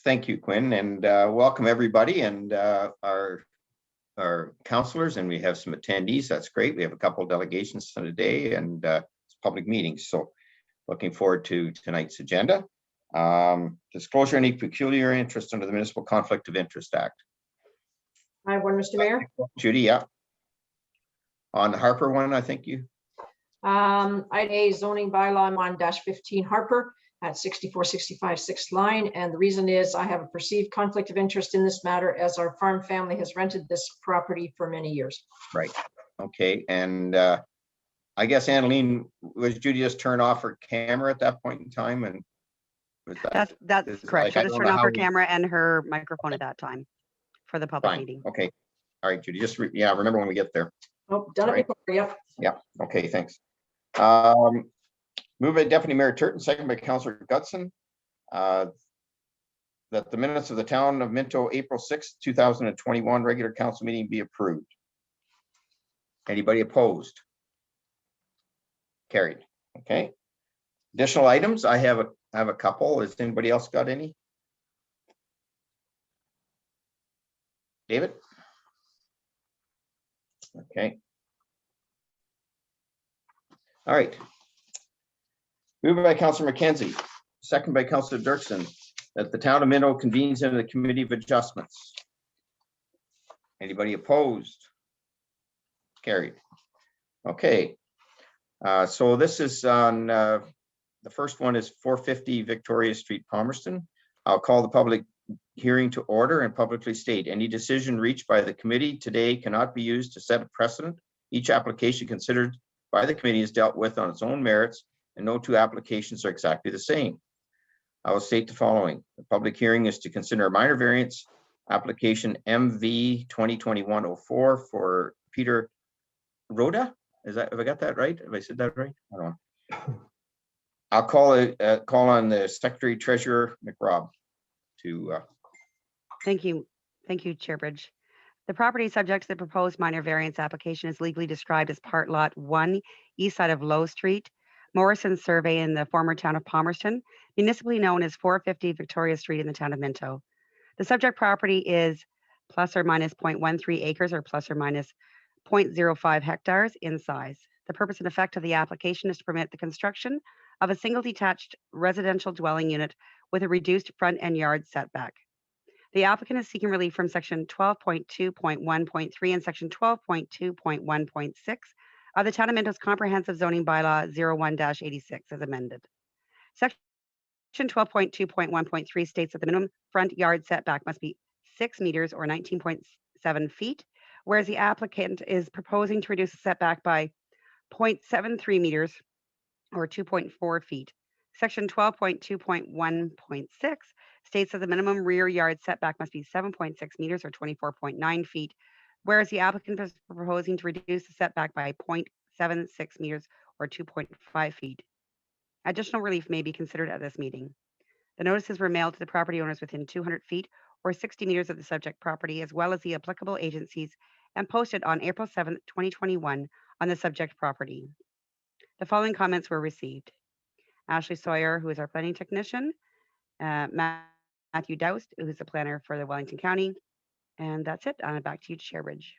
Thank you, Quinn, and welcome everybody and our counselors, and we have some attendees. That's great. We have a couple of delegations today and it's public meetings. So looking forward to tonight's agenda. Disclosure any peculiar interest under the Municipal Conflict of Interest Act. I have one, Mr. Mayor. Judy, yeah. On the Harper one, I think you. Item A, zoning bylaw, I'm on -15 Harper at 6465 6th line. And the reason is I have a perceived conflict of interest in this matter as our farm family has rented this property for many years. Right. Okay. And I guess Annalene, was Judy just turn off her camera at that point in time? And was that's correct. She just turned off her camera and her microphone at that time for the public meeting. Okay. All right, Judy, just remember when we get there. Oh, done it before, yep. Yeah, okay, thanks. Moved by Deputy Mayor Turton, second by Councillor Gutson, that the minutes of the Town of Minto, April 6th, 2021 regular council meeting be approved. Anybody opposed? Carried. Okay. Additional items, I have a couple. Has anybody else got any? David? Okay. All right. Moved by Councillor McKenzie, second by Councillor Dirksen, that the Town of Minto convenes into the Committee of Adjustments. Anybody opposed? Carried. Okay. So this is on, the first one is 450 Victoria Street, Palmerston. I'll call the public hearing to order and publicly state any decision reached by the committee today cannot be used to set a precedent. Each application considered by the committee is dealt with on its own merits, and no two applications are exactly the same. I will state the following. The public hearing is to consider a minor variance application MV 2021-04 for Peter Rhoda. Is that, have I got that right? Have I said that right? I don't know. I'll call on the Secretary Treasurer McRobb to Thank you, Chairbridge. The property subject to the proposed minor variance application is legally described as Part Lot 1, east side of Low Street, Morrison Survey in the former town of Palmerston, municipally known as 450 Victoria Street in the town of Minto. The subject property is plus or minus 0.13 acres or plus or minus 0.05 hectares in size. The purpose and effect of the application is to permit the construction of a single detached residential dwelling unit with a reduced front and yard setback. The applicant is seeking relief from section 12.2.1.3 and section 12.2.1.6 of the Town of Minto's Comprehensive Zoning Bylaw 01-86 as amended. Section 12.2.1.3 states that the minimum front yard setback must be 6 meters or 19.7 feet, whereas the applicant is proposing to reduce the setback by 0.73 meters or 2.4 feet. Section 12.2.1.6 states that the minimum rear yard setback must be 7.6 meters or 24.9 feet, whereas the applicant is proposing to reduce the setback by 0.76 meters or 2.5 feet. Additional relief may be considered at this meeting. The notices were mailed to the property owners within 200 feet or 60 meters of the subject property, as well as the applicable agencies, and posted on April 7th, 2021 on the subject property. The following comments were received. Ashley Sawyer, who is our planning technician, Matthew Doust, who is the planner for the Wellington County, and that's it. Back to you, Chairbridge.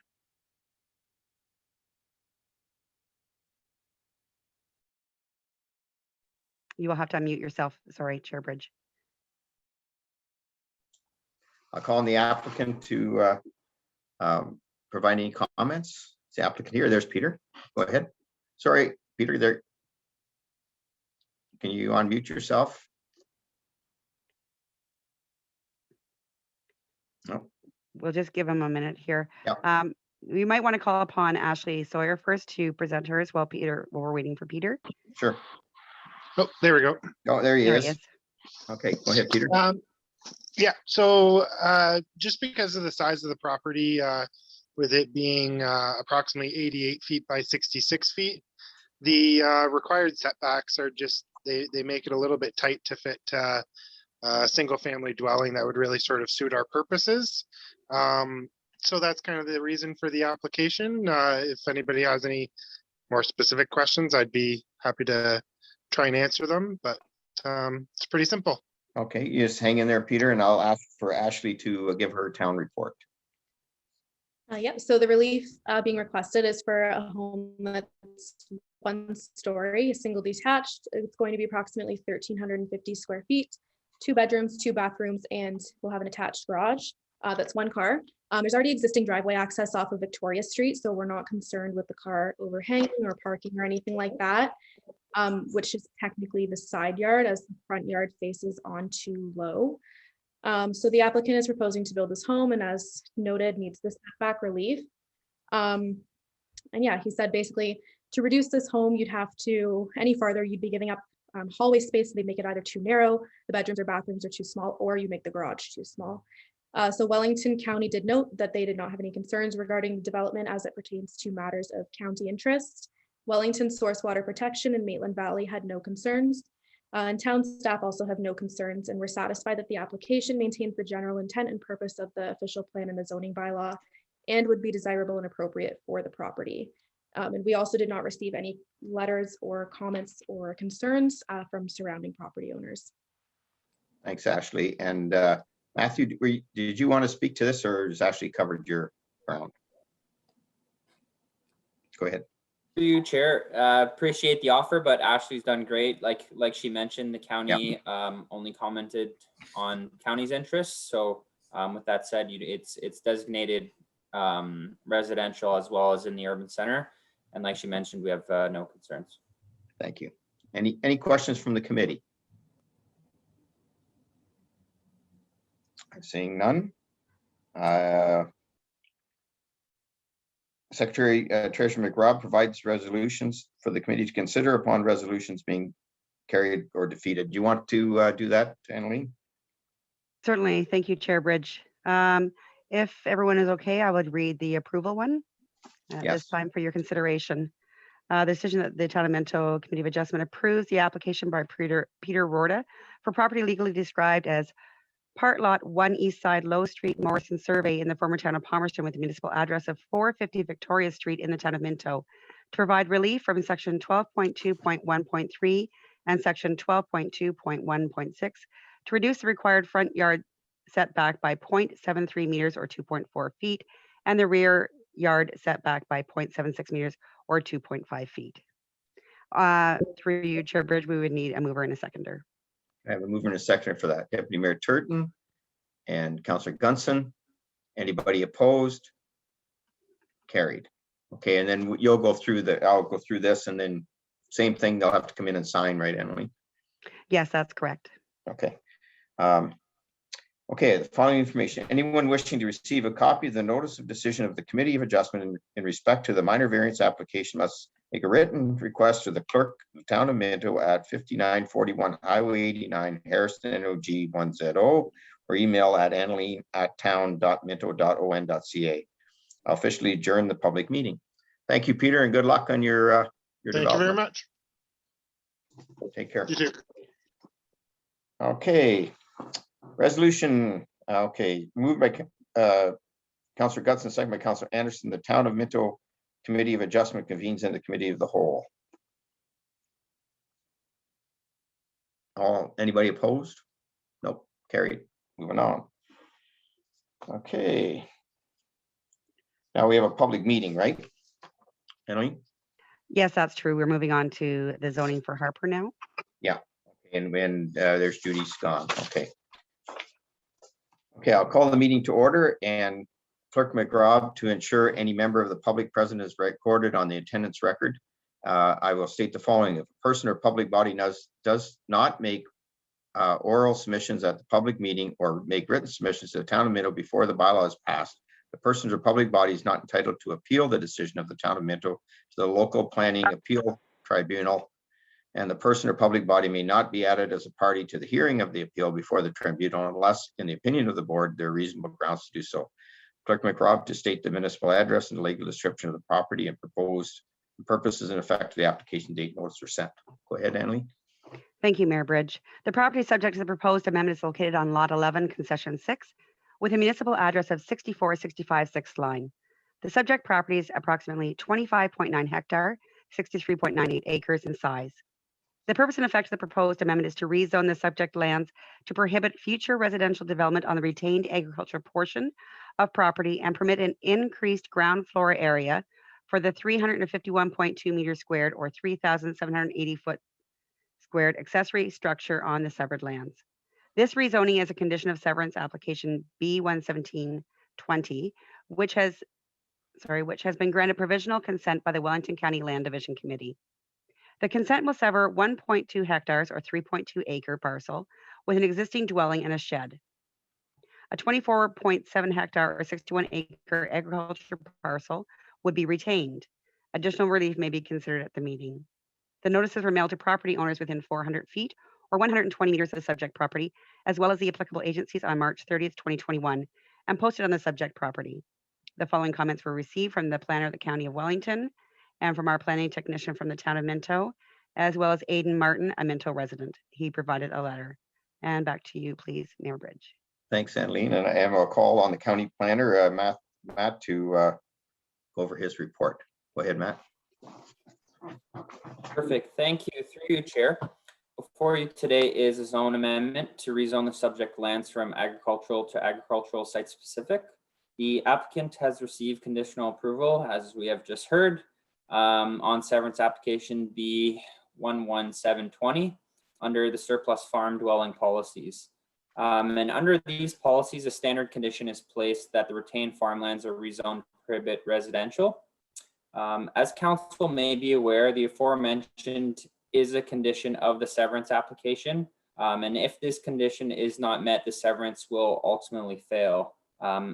You will have to unmute yourself. Sorry, Chairbridge. I'll call on the applicant to provide any comments. Is the applicant here? There's Peter. Go ahead. Sorry, Peter, there. Can you unmute yourself? No. We'll just give him a minute here. Yep. We might want to call upon Ashley Sawyer first to present hers while we're waiting for Peter. Sure. Oh, there we go. Oh, there he is. Okay, go ahead, Peter. Yeah, so just because of the size of the property, with it being approximately 88 feet by 66 feet, the required setbacks are just, they make it a little bit tight to fit a single family dwelling that would really sort of suit our purposes. So that's kind of the reason for the application. If anybody has any more specific questions, I'd be happy to try and answer them, but it's pretty simple. Okay, you just hang in there, Peter, and I'll ask for Ashley to give her town report. Yep, so the relief being requested is for a home that's 1 story, single detached. It's going to be approximately 1,350 square feet, 2 bedrooms, 2 bathrooms, and we'll have an attached garage. That's 1 car. There's already existing driveway access off of Victoria Street, so we're not concerned with the car overhanging or parking or anything like that, which is technically the side yard as the front yard faces onto Low. So the applicant is proposing to build this home and, as noted, needs the setback relief. And yeah, he said basically to reduce this home, you'd have to, any farther, you'd be giving up hallway space. So they make it either too narrow, the bedrooms or bathrooms are too small, or you make the garage too small. So Wellington County did note that they did not have any concerns regarding the development as it pertains to matters of county interest. Wellington Source Water Protection and Maitland Valley had no concerns. And town staff also have no concerns, and we're satisfied that the application maintains the general intent and purpose of the official plan and the zoning bylaw and would be desirable and appropriate for the property. And we also did not receive any letters or comments or concerns from surrounding property owners. Thanks, Ashley. And Matthew, did you want to speak to this, or has Ashley covered your ground? Go ahead. To you, Chair. Appreciate the offer, but Ashley's done great. Like she mentioned, the county only commented on county's interests. So with that said, it's designated residential as well as in the urban center. And like she mentioned, we have no concerns. Thank you. Any questions from the committee? I'm seeing none. Secretary Treasurer McRobb provides resolutions for the committee to consider upon resolutions being carried or defeated. Do you want to do that, Annalee? Certainly. Thank you, Chair Bridge. If everyone is okay, I would read the approval one at Yes. this time for your consideration. The decision that the Town of Minto Committee of Adjustment approves the application by Peter Rorda for property legally described as Part Lot 1 East Side Low Street, Morrison Survey in the former town of Palmerston with the municipal address of 450 Victoria Street in the town of Minto to provide relief from section 12.2.1.3 and section 12.2.1.6 to reduce the required front yard setback by 0.73 meters or 2.4 feet and the rear yard setback by 0.76 meters or 2.5 feet. Through you, Chair Bridge, we would need a mover and a seconder. I have a mover and a seconder for that. Deputy Mayor Turton and Councillor Gunson. Anybody opposed? Carried. Okay, and then you'll go through I'll go through this, and then same thing, they'll have to come in and sign, right, Emily? Yes, that's correct. Okay. Okay, the following information. Anyone wishing to receive a copy of the notice of decision of the Committee of Adjustment in respect to the minor variance application must make a written request to the clerk of the town of Minto at 5941 Highway 89, Harrison, NOG 1ZO, or email at annalee@town.minto.on.ca. I'll officially adjourn the public meeting. Thank you, Peter, and good luck on your Thank you very much. Take care. You too. Okay, resolution, okay, moved by Councillor Gutson, second by Councillor Anderson. The Town of Minto Committee of Adjustment convenes in the Committee of the Whole. Anybody opposed? Nope, carried. Moving on. Okay. Now we have a public meeting, right? Emily? Yes, that's true. We're moving on to the zoning for Harper now. And when there's Judy gone. Okay. Okay, I'll call the meeting to order, and Clerk McRobb, to ensure any member of the public present is recorded on the attendance record. I will state the following. If a person or public body does not make oral submissions at the public meeting or make written submissions to the Town of Minto before the bylaw is passed, the person or public body is not entitled to appeal the decision of the Town of Minto to the local planning appeal tribunal, and the person or public body may not be added as a party to the hearing of the appeal before the tribunal unless, in the opinion of the board, there are reasonable grounds to do so. Clerk McRobb to state the municipal address and the legal description of the property and proposed purposes and effect of the application date notice are sent. Go ahead, Annalee. Thank you, Mayor Bridge. The property subject to the proposed amendment is located on Lot 11, Concession 6, with a municipal address of 6465 6th Line. The subject property is approximately 25.9 hectare, 63.98 acres in size. The purpose and effect of the proposed amendment is to rezone the subject lands to prohibit future residential development on the retained agriculture portion of property and permit an increased ground floor area for the 351.2 meters squared or 3,780 foot squared accessory structure on the severed lands. This rezoning is a condition of severance application B-11720, which has been granted provisional consent by the Wellington County Land Division Committee. The consent will sever 1.2 hectares or 3.2 acre parcel with an existing dwelling and a shed. A 24.7 hectare or 61 acre agriculture parcel would be retained. Additional relief may be considered at the meeting. The notices were mailed to property owners within 400 feet or 120 meters of the subject property, as well as the applicable agencies on March 30th, 2021, and posted on the subject property. The following comments were received from the planner of the County of Wellington and from our planning technician from the town of Minto, as well as Aidan Martin, a Minto resident. He provided a letter. And back to you, please, Mayor Bridge. Thanks, Annaleen. And I have a call on the county planner, Matt, to go over his report. Go ahead, Matt. Perfect. Thank you. Through you, Chair. Before you today is a zone amendment to rezone the subject lands from agricultural to agricultural site specific. The applicant has received conditional approval, as we have just heard, on severance application B-11720 under the surplus farm dwelling policies. And under these policies, a standard condition is placed that the retained farmlands are rezoned to prohibit residential. As council may be aware, the aforementioned is a condition of the severance application. And if this condition is not met, the severance will ultimately fail.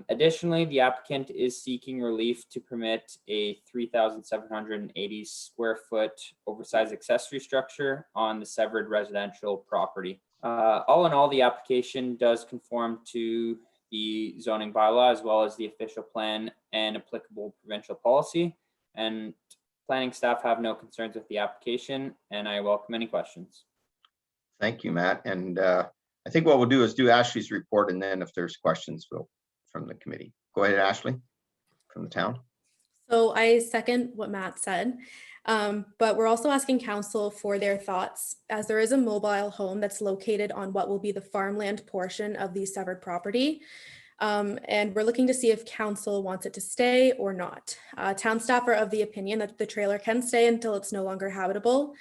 Additionally, the applicant is seeking relief to permit a 3,780 square foot oversized accessory structure on the severed residential property. All in all, the application does conform to the zoning bylaw as well as the official plan and applicable provincial policy. And planning staff have no concerns with the application, and I welcome any questions. Thank you, Matt. And I think what we'll do is do Ashley's report, and then if there's questions, we'll from the committee. Go ahead, Ashley, from the town. So I second what Matt said, but we're also asking council for their thoughts, as there is a mobile home that's located on what will be the farmland portion of the severed property. And we're looking to see if council wants it to stay or not. Town staff are of the opinion that the trailer can stay until it's no longer habitable.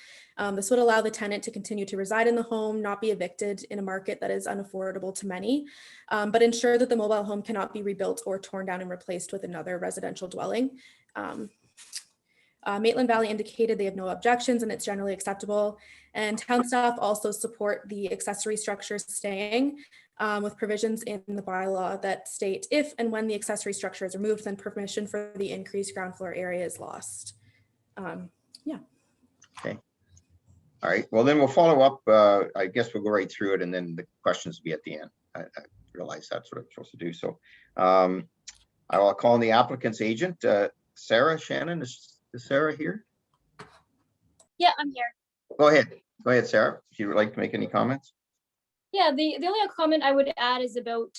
This would allow the tenant to continue to reside in the home, not be evicted in a market that is unaffordable to many, but ensure that the mobile home cannot be rebuilt or torn down and replaced with another residential dwelling. Maitland Valley indicated they have no objections and it's generally acceptable. And town staff also support the accessory structure staying with provisions in the bylaw that state if and when the accessory structure is removed, then permission for the increased ground floor area is lost. Yeah. Okay. All right. Well, then we'll follow up. I guess we'll go right through it, and then the questions will be at the end. I realize that's what I'm supposed to do. So I will call on the applicant's agent, Sarah Shannon. Is Sarah here? Yeah, I'm here. Go ahead. Go ahead, Sarah, if you would like to make any comments. Yeah, the only comment I would add is about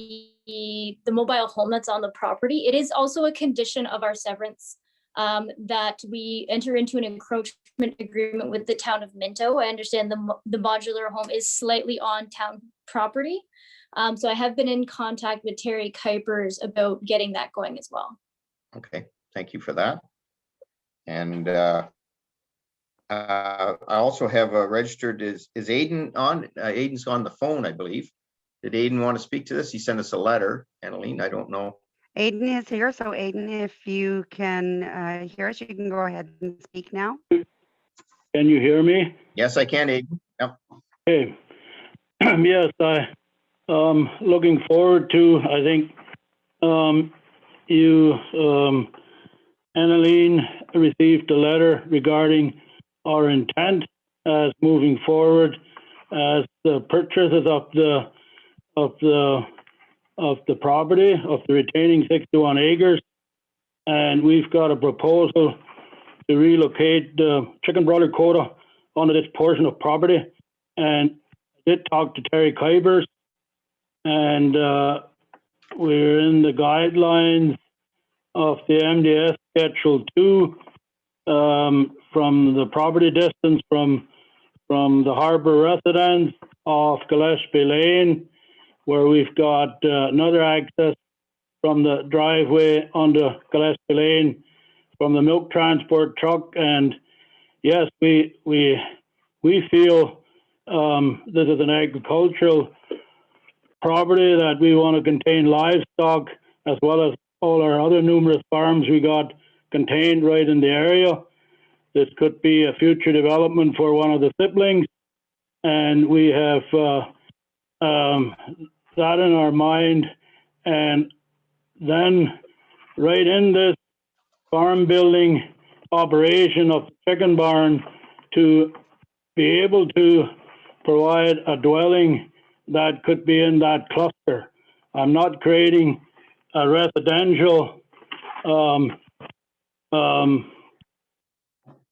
the mobile home that's on the property. It is also a condition of our severance that we enter into an encroachment agreement with the town of Minto. I understand the modular home is slightly on town property. So I have been in contact with Terry Kuipers about getting that going as well. Okay, thank you for that. And I also have registered, is Aidan on? Aidan's on the phone, I believe. Did Aidan want to speak to this? He sent us a letter, Annaleen, I don't know. Aidan is here, so Aidan, if you can hear us, you can go ahead and speak now. Can you hear me? Yes, I can, Aidan. Yep. Okay. Yes, looking forward to, I think you, Annaleen, received a letter regarding our intent as moving forward as the purchases of the property, of the retaining 61 acres. And we've got a proposal to relocate the chicken broiler quota onto this portion of property. And I did talk to Terry Kuipers, and we're in the guidelines of the MDS Schedule 2 from the property distance from from the Harbour residence off Gillespie Lane, where we've got another access from the driveway onto Gillespie Lane from the milk transport truck. And yes, we feel this is an agricultural property that we want to contain livestock, as well as all our other numerous farms we got contained right in the area. This could be a future development for one of the siblings, and we have that in our mind. And then right in this farm building operation of the chicken barn, to be able to provide a dwelling that could be in that cluster. I'm not creating a residential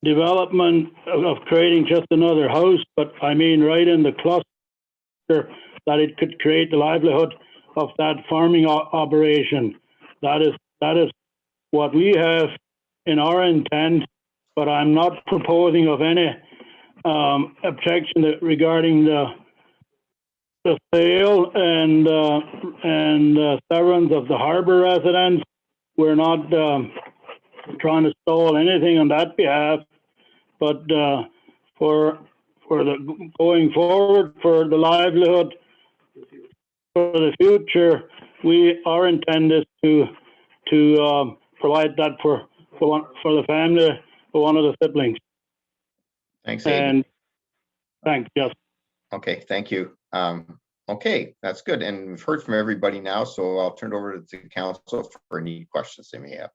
development of creating just another house, but I mean right in the cluster, that it could create the livelihood of that farming operation. That is what we have in our intent, but I'm not proposing of any objection regarding the sale and severance of the Harbour residence. We're not trying to stall anything on that behalf, but for the going forward, for the livelihood, for the future, our intent is to provide that for the family, for one of the siblings. Thanks, Aidan. And thanks, yes. Okay, thank you. Okay, that's good. And we've heard from everybody now, so I'll turn it over to the council for any questions they may have.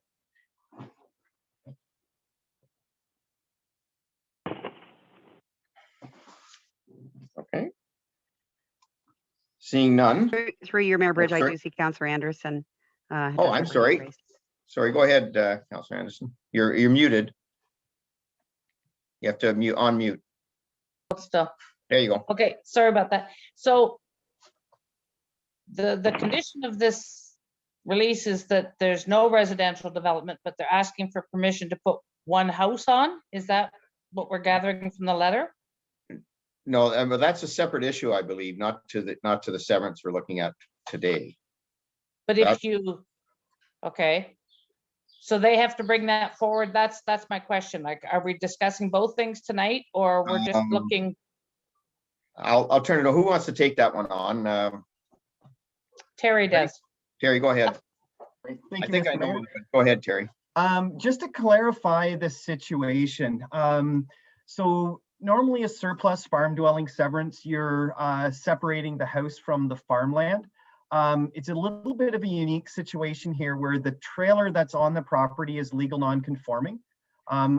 Okay. Seeing none. Through your Mayor Bridge, I sorry. do see Councillor Anderson. Oh, I'm sorry. Sorry, go ahead, Councillor Anderson. You're muted. You have to unmute. Still. There you go. Okay, sorry about that. So the condition of this release is that there's no residential development, but they're asking for permission to put one house on. Is that what we're gathering from the letter? No, but that's a separate issue, I believe, not to the severance we're looking at today. But if you, okay. So they have to bring that forward. That's my question. Like, are we discussing both things tonight, or we're just looking? I'll turn it over. Who wants to take that one on? Terry does. Terry, go ahead. Thank I you, think I Mr. know. Mayor. But go ahead, Terry. Just to clarify the situation, so normally a surplus farm dwelling severance, you're separating the house from the farmland. It's a little bit of a unique situation here where the trailer that's on the property is legal non-conforming.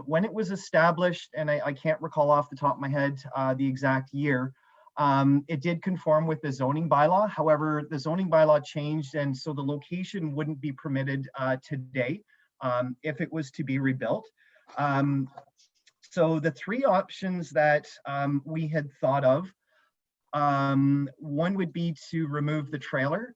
When it was established, and I can't recall off the top of my head the exact year, it did conform with the zoning bylaw. However, the zoning bylaw changed, and so the location wouldn't be permitted today if it was to be rebuilt. So the three options that we had thought of, one would be to remove the trailer,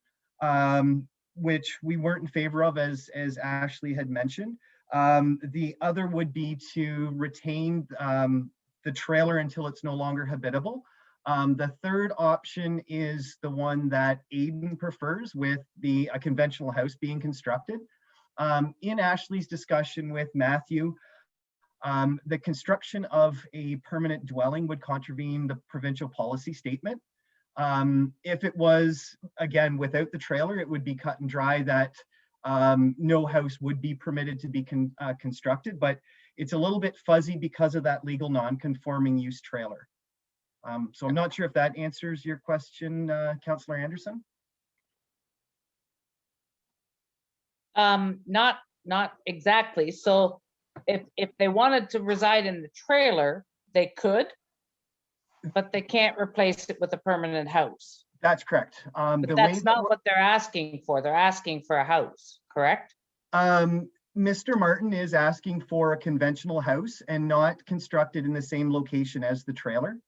which we weren't in favor of, as Ashley had mentioned. The other would be to retain the trailer until it's no longer habitable. The third option is the one that Aidan prefers, with a conventional house being constructed. In Ashley's discussion with Matthew, the construction of a permanent dwelling would contravene the provincial policy statement. If it was, again, without the trailer, it would be cut and dry that no house would be permitted to be constructed, but it's a little bit fuzzy because of that legal non-conforming use trailer. So I'm not sure if that answers your question, Councillor Anderson. Not exactly. So if they wanted to reside in the trailer, they could, but they can't replace it with a permanent house. That's correct. But that's not what they're asking for. They're asking for a house, correct? Mr. Martin is asking for a conventional house and not constructed in the same location as the trailer.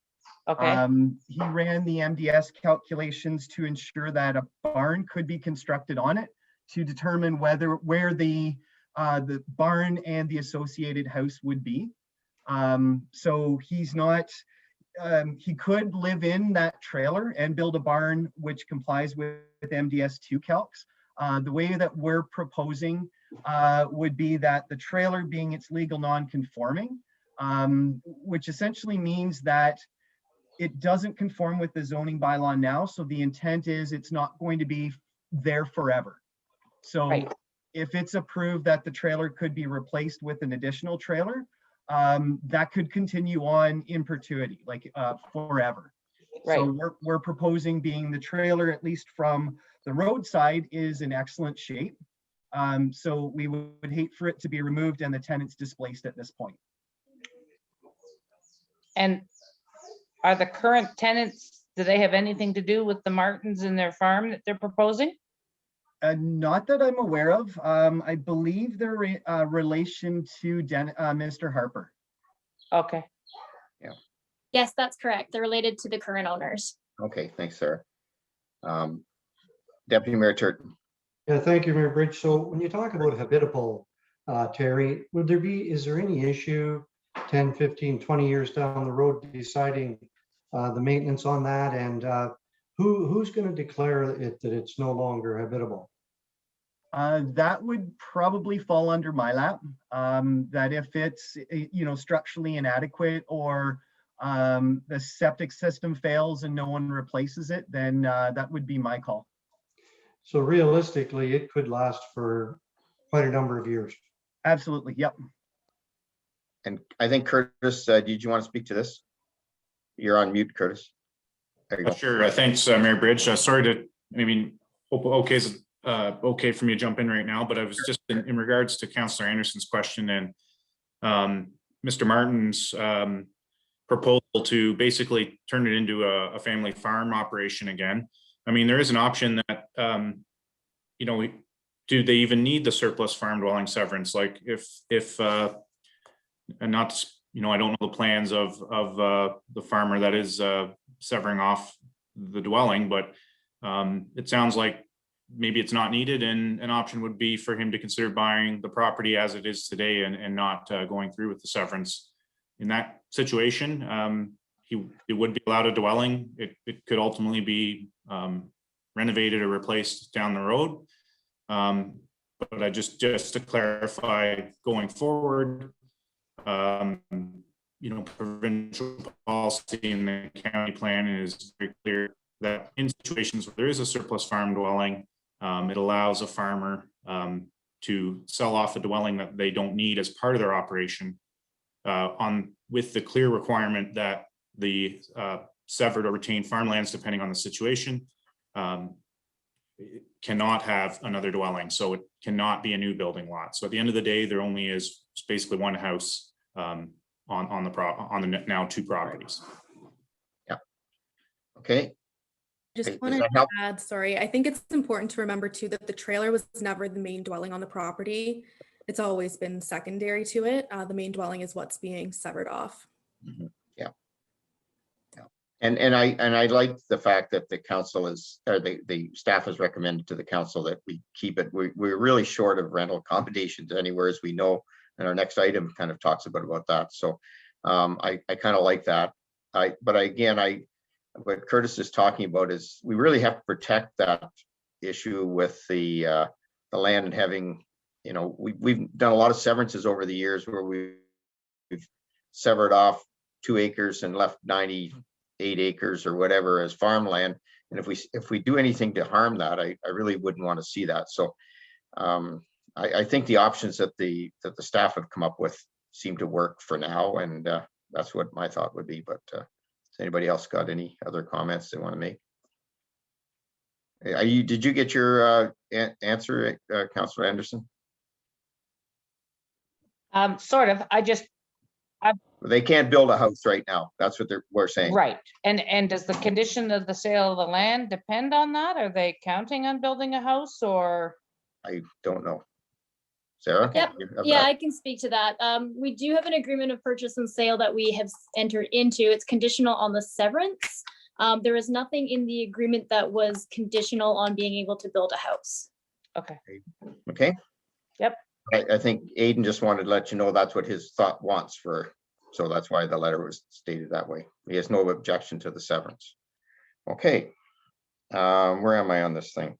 Okay. He ran the MDS calculations to ensure that a barn could be constructed on it to determine where the barn and the associated house would be. So he's not, he could live in that trailer and build a barn which complies with MDS2 calcs. The way that we're proposing would be that the trailer being its legal non-conforming, which essentially means that it doesn't conform with the zoning bylaw now. So the intent is it's not going to be there forever. So Right. if it's approved that the trailer could be replaced with an additional trailer, that could continue on in perpetuity, like forever. Right. So we're proposing being the trailer, at least from the roadside, is in excellent shape. So we would hate for it to be removed and the tenants displaced at this point. And are the current tenants, do they have anything to do with the Martins and their farm that they're proposing? Not that I'm aware of. I believe they're relation to Mr. Harper. Okay. Yes, that's correct. They're related to the current owners. Okay, thanks, Sarah. Deputy Mayor Turton. Yeah, thank you, Mayor Bridge. So when you talk about habitable, Terry, is there any issue 10, 15, 20 years down the road deciding the maintenance on that? And who's going to declare it that it's no longer habitable? That would probably fall under my lap. That if it's, structurally inadequate or the septic system fails and no one replaces it, then that would be my call. So realistically, it could last for quite a number of years. Absolutely, yep. And I think Curtis, did you want to speak to this? You're on mute, Curtis. There you go. Sure. Thanks, Mayor Bridge. Sorry to, okay for me to jump in right now, but I was just in regards to Councillor Anderson's question and Mr. Martin's proposal to basically turn it into a family farm operation again. I mean, there is an option that, do they even need the surplus farm dwelling severance? Like if and not, I don't know the plans of the farmer that is severing off the dwelling, but it sounds like maybe it's not needed, and an option would be for him to consider buying the property as it is today and not going through with the severance. In that situation, it would be allowed a dwelling. It could ultimately be renovated or replaced down the road. But I just to clarify going forward, provincial policy in the county plan is very clear that in situations where there is a surplus farm dwelling, it allows a farmer to sell off a dwelling that they don't need as part of their operation, with the clear requirement that the severed or retained farmlands, depending on the situation, cannot have another dwelling. So it cannot be a new building lot. So at the end of the day, there only is basically one house on the now two properties. Yeah. Okay. Just wanted to add, sorry, I think it's important to remember too that the trailer was never the main dwelling on the property. It's always been secondary to it. The main dwelling is what's being severed off. Mm-hmm. Yeah. And I like the fact that the council the staff has recommended to the council that we keep it. We're really short of rental accommodations anywhere, as we know, and our next item kind of talks about that. So I kind of like that. What Curtis is talking about is we really have to protect that issue with the land and having, we've done a lot of severances over the years where we've severed off 2 acres and left 98 acres or whatever as farmland. And if we do anything to harm that, I really wouldn't want to see that. So I think the options that the staff have come up with seem to work for now, and that's what my thought would be. But has anybody else got any other comments they want to make? Did you get your answer, Councillor Anderson? Sort of. They can't build a house right now. That's what we're saying. Right. And does the condition of the sale of the land depend on that? Are they counting on building a house, or? I don't know. Sarah? Yep. Yeah, I can speak to that. We do have an agreement of purchase and sale that we have entered into. It's conditional on the severance. There is nothing in the agreement that was conditional on being able to build a house. Okay. Okay. Yep. I think Aiden just wanted to let you know that's what his thought wants for So that's why the letter was stated that way. He has no objection to the severance. Okay. Where am I on this thing?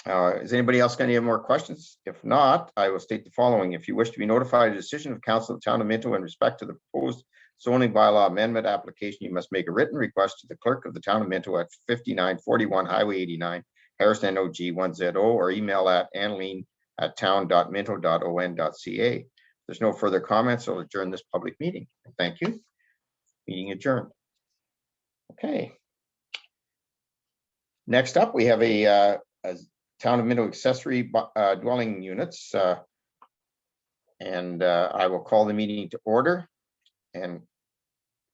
Is anybody else got any more questions? If not, I will state the following. If you wish to be notified of the decision of Council of the Town of Minto in respect to the proposed zoning bylaw amendment application, you must make a written request to the clerk of the Town of Minto at 5941 Highway 89, Harrison NOG 1ZO, or email at anneleen@town.minto.on.ca. There's no further comments. I'll adjourn this public meeting. Thank you. Meeting adjourned. Okay. Next up, we have a Town of Minto accessory dwelling units. And I will call the meeting to order, and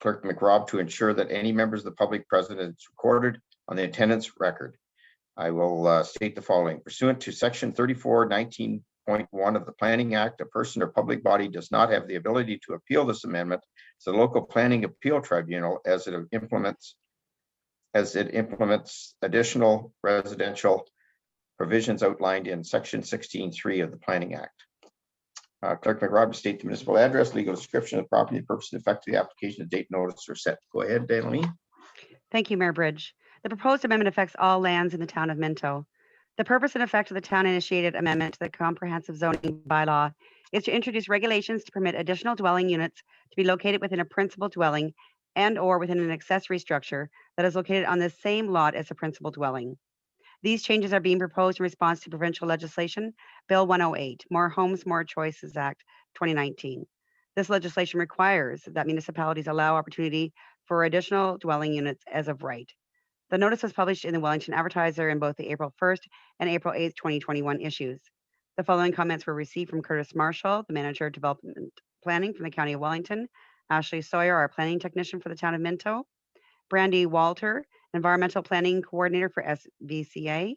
Clerk McRobb to ensure that any members of the public present is recorded on the attendance record. I will state the following. Pursuant to section 3419.1 of the Planning Act, a person or public body does not have the ability to appeal this amendment to the local planning appeal tribunal as it implements additional residential provisions outlined in section 16.3 of the Planning Act. Clerk McRobb to state the municipal address, legal description of the property, purpose and effect of the application, the date, notice are set. Go ahead, Daleen. Thank you, Mayor Bridge. The proposed amendment affects all lands in the town of Minto. The purpose and effect of the town-initiated amendment to the comprehensive zoning bylaw is to introduce regulations to permit additional dwelling units to be located within a principal dwelling and or within an accessory structure that is located on the same lot as the principal dwelling. These changes are being proposed in response to provincial legislation, Bill 108, More Homes, More Choices Act 2019. This legislation requires that municipalities allow opportunity for additional dwelling units as of right. The notice was published in the Wellington Advertiser in both the April 1st and April 8th, 2021 issues. The following comments were received from Curtis Marshall, the Manager of Development Planning from the County of Wellington, Ashley Sawyer, our Planning Technician for the Town of Minto, Brandy Walter, Environmental Planning Coordinator for SVCA,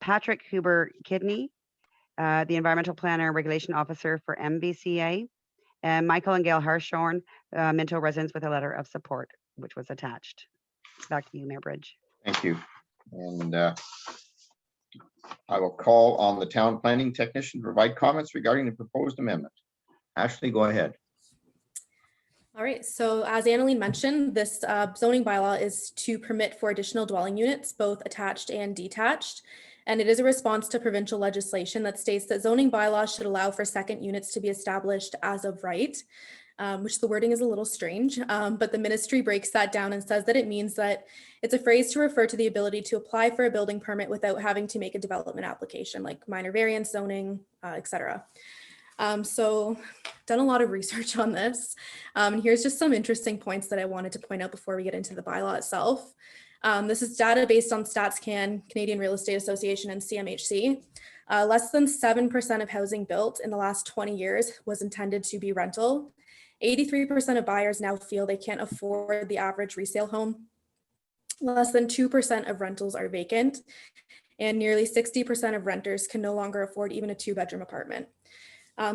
Patrick Huber Kidney, the Environmental Planner and Regulation Officer for MVCA, and Michael and Gail Harshorn, Minto residents, with a letter of support, which was attached. Back to you, Mayor Bridge. Thank you. And I will call on the Town Planning Technician to provide comments regarding the proposed amendment. Ashley, go ahead. All right, so as Anneleen mentioned, this zoning bylaw is to permit for additional dwelling units, both attached and detached. And it is a response to provincial legislation that states that zoning bylaws should allow for second units to be established as of right, which the wording is a little strange, but the ministry breaks that down and says that it means that it's a phrase to refer to the ability to apply for a building permit without having to make a development application, like minor variance zoning, etc. So done a lot of research on this. And here's just some interesting points that I wanted to point out before we get into the bylaw itself. This is data based on StatsCan, Canadian Real Estate Association, and CMHC. Less than 7% of housing built in the last 20 years was intended to be rental. 83% of buyers now feel they can't afford the average resale home. Less than 2% of rentals are vacant, and nearly 60% of renters can no longer afford even a 2-bedroom apartment.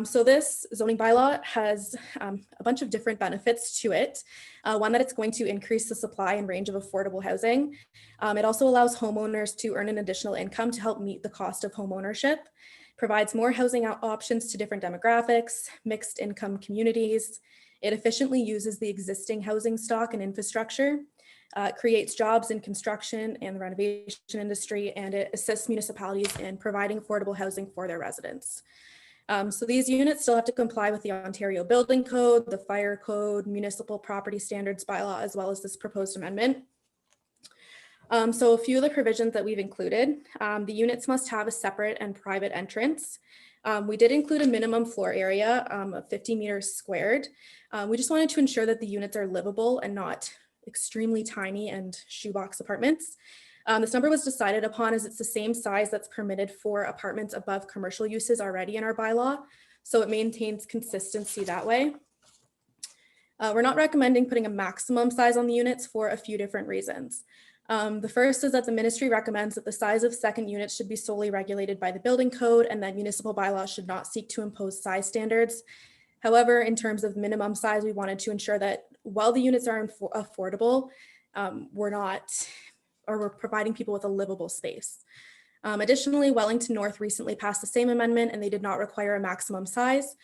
So this zoning bylaw has a bunch of different benefits to it. One, that it's going to increase the supply and range of affordable housing. It also allows homeowners to earn an additional income to help meet the cost of home ownership, provides more housing options to different demographics, mixed income communities. It efficiently uses the existing housing stock and infrastructure, creates jobs in construction and the renovation industry, and it assists municipalities in providing affordable housing for their residents. So these units still have to comply with the Ontario Building Code, the Fire Code, Municipal Property Standards Bylaw, as well as this proposed amendment. So a few of the provisions that we've included, the units must have a separate and private entrance. We did include a minimum floor area of 50 meters squared. We just wanted to ensure that the units are livable and not extremely tiny and shoebox apartments. This number was decided upon as it's the same size that's permitted for apartments above commercial uses already in our bylaw, so it maintains consistency that way. We're not recommending putting a maximum size on the units for a few different reasons. The first is that the ministry recommends that the size of second units should be solely regulated by the building code and that municipal bylaws should not seek to impose size standards. However, in terms of minimum size, we wanted to ensure that while the units are affordable, we're providing people with a livable space. Additionally, Wellington North recently passed the same amendment and they did not require a maximum size.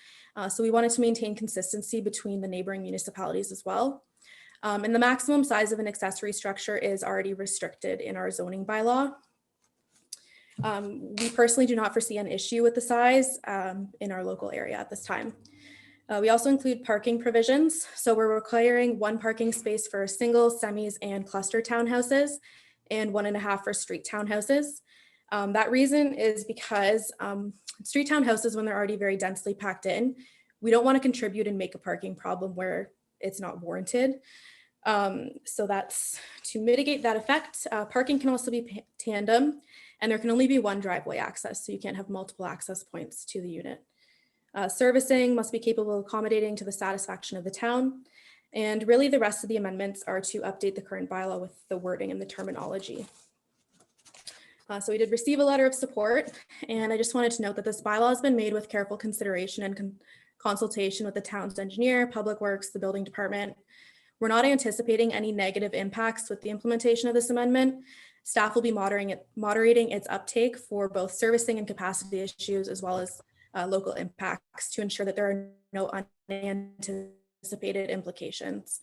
So we wanted to maintain consistency between the neighboring municipalities as well. And the maximum size of an accessory structure is already restricted in our zoning bylaw. We personally do not foresee an issue with the size in our local area at this time. We also include parking provisions. So we're requiring 1 parking space for single, semis, and cluster townhouses, and 1.5 for street townhouses. That reason is because street townhouses, when they're already very densely packed in, we don't want to contribute and make a parking problem where it's not warranted. So that's to mitigate that effect. Parking can also be tandem, and there can only be 1 driveway access, so you can't have multiple access points to the unit. Servicing must be capable of accommodating to the satisfaction of the town. And really the rest of the amendments are to update the current bylaw with the wording and the terminology. So we did receive a letter of support, and I just wanted to note that this bylaw has been made with careful consideration and consultation with the town's engineer, public works, the building department. We're not anticipating any negative impacts with the implementation of this amendment. Staff will be moderating its uptake for both servicing and capacity issues, as well as local impacts, to ensure that there are no unanticipated implications.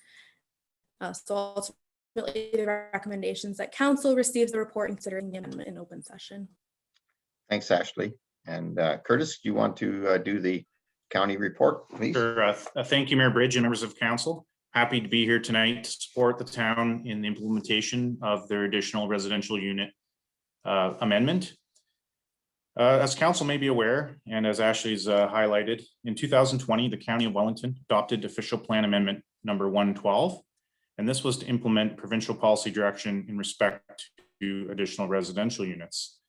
So ultimately, the recommendations that council receives the report considering the amendment in open session. Thanks, Ashley. And Curtis, do you want to do the county report, please? Sure. Thank you, Mayor Bridge and members of council. Happy to be here tonight to support the town in the implementation of their additional residential unit amendment. As council may be aware, and as Ashley's highlighted, in 2020, the County of Wellington adopted Official Plan Amendment number 112, and this was to implement provincial policy direction in respect to additional residential units.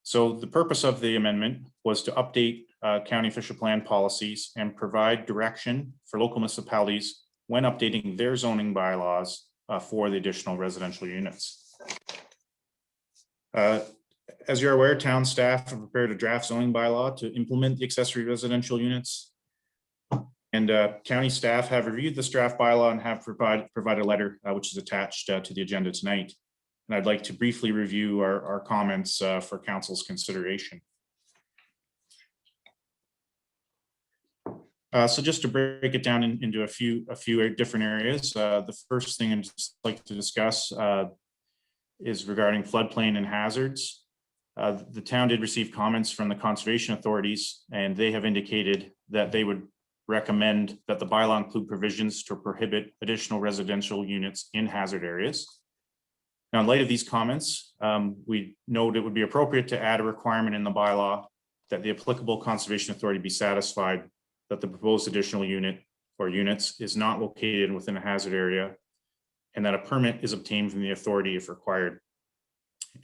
So the purpose of the amendment was to update county official plan policies and provide direction for local municipalities when updating their zoning bylaws for the additional residential units. As you're aware, town staff have prepared a draft zoning bylaw to implement the accessory residential units. And county staff have reviewed this draft bylaw and have provided a letter which is attached to the agenda tonight. And I'd like to briefly review our comments for council's consideration. So just to break it down into a few different areas, the first thing I'd just like to discuss is regarding floodplain and hazards. The town did receive comments from the conservation authorities, and they have indicated that they would recommend that the bylaw include provisions to prohibit additional residential units in hazard areas. Now, in light of these comments, we note it would be appropriate to add a requirement in the bylaw that the applicable conservation authority be satisfied that the proposed additional unit or units is not located within a hazard area, and that a permit is obtained from the authority if required.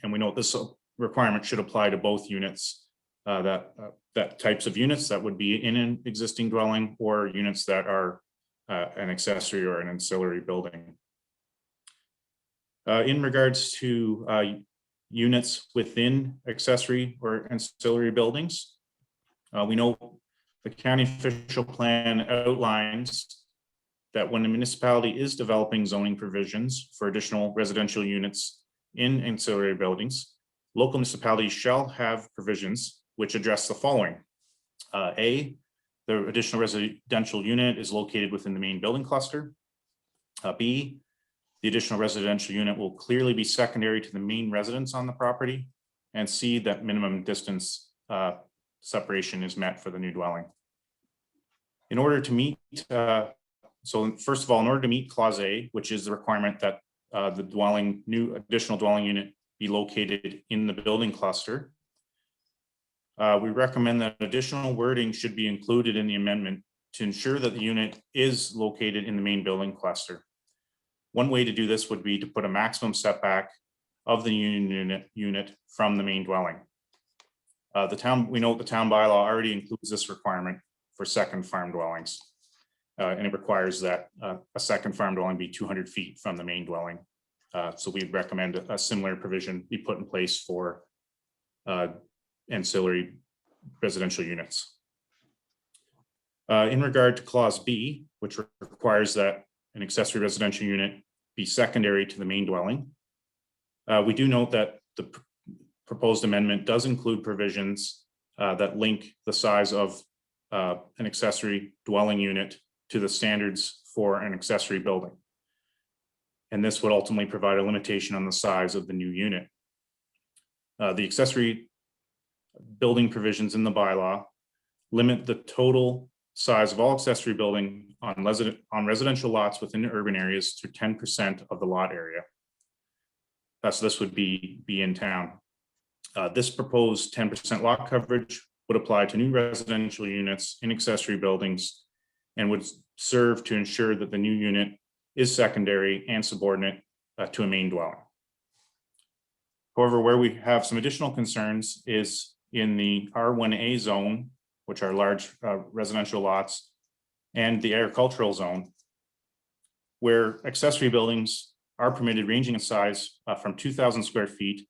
And we note this requirement should apply to both units, that types of units that would be in an existing dwelling or units that are an accessory or an ancillary building. In regards to units within accessory or ancillary buildings, we know the county official plan outlines that when the municipality is developing zoning provisions for additional residential units in ancillary buildings, local municipalities shall have provisions which address the following. A, the additional residential unit is located within the main building cluster. B, the additional residential unit will clearly be secondary to the main residence on the property. And C, that minimum distance separation is met for the new dwelling. In order to meet, so first of all, in order to meet clause A, which is the requirement that the new additional dwelling unit be located in the building cluster, we recommend that additional wording should be included in the amendment to ensure that the unit is located in the main building cluster. One way to do this would be to put a maximum setback of the unit from the main dwelling. We know the town bylaw already includes this requirement for second farm dwellings. And it requires that a second farm dwelling be 200 feet from the main dwelling. So we'd recommend a similar provision be put in place for ancillary residential units. In regard to clause B, which requires that an accessory residential unit be secondary to the main dwelling, we do note that the proposed amendment does include provisions that link the size of an accessory dwelling unit to the standards for an accessory building. And this would ultimately provide a limitation on the size of the new unit. The accessory building provisions in the bylaw limit the total size of all accessory building on residential lots within urban areas to 10% of the lot area. So this would be in town. This proposed 10% lot coverage would apply to new residential units in accessory buildings and would serve to ensure that the new unit is secondary and subordinate to a main dwelling. However, where we have some additional concerns is in the R1A zone, which are large residential lots, and the agricultural zone, where accessory buildings are permitted ranging in size from 2,000 square feet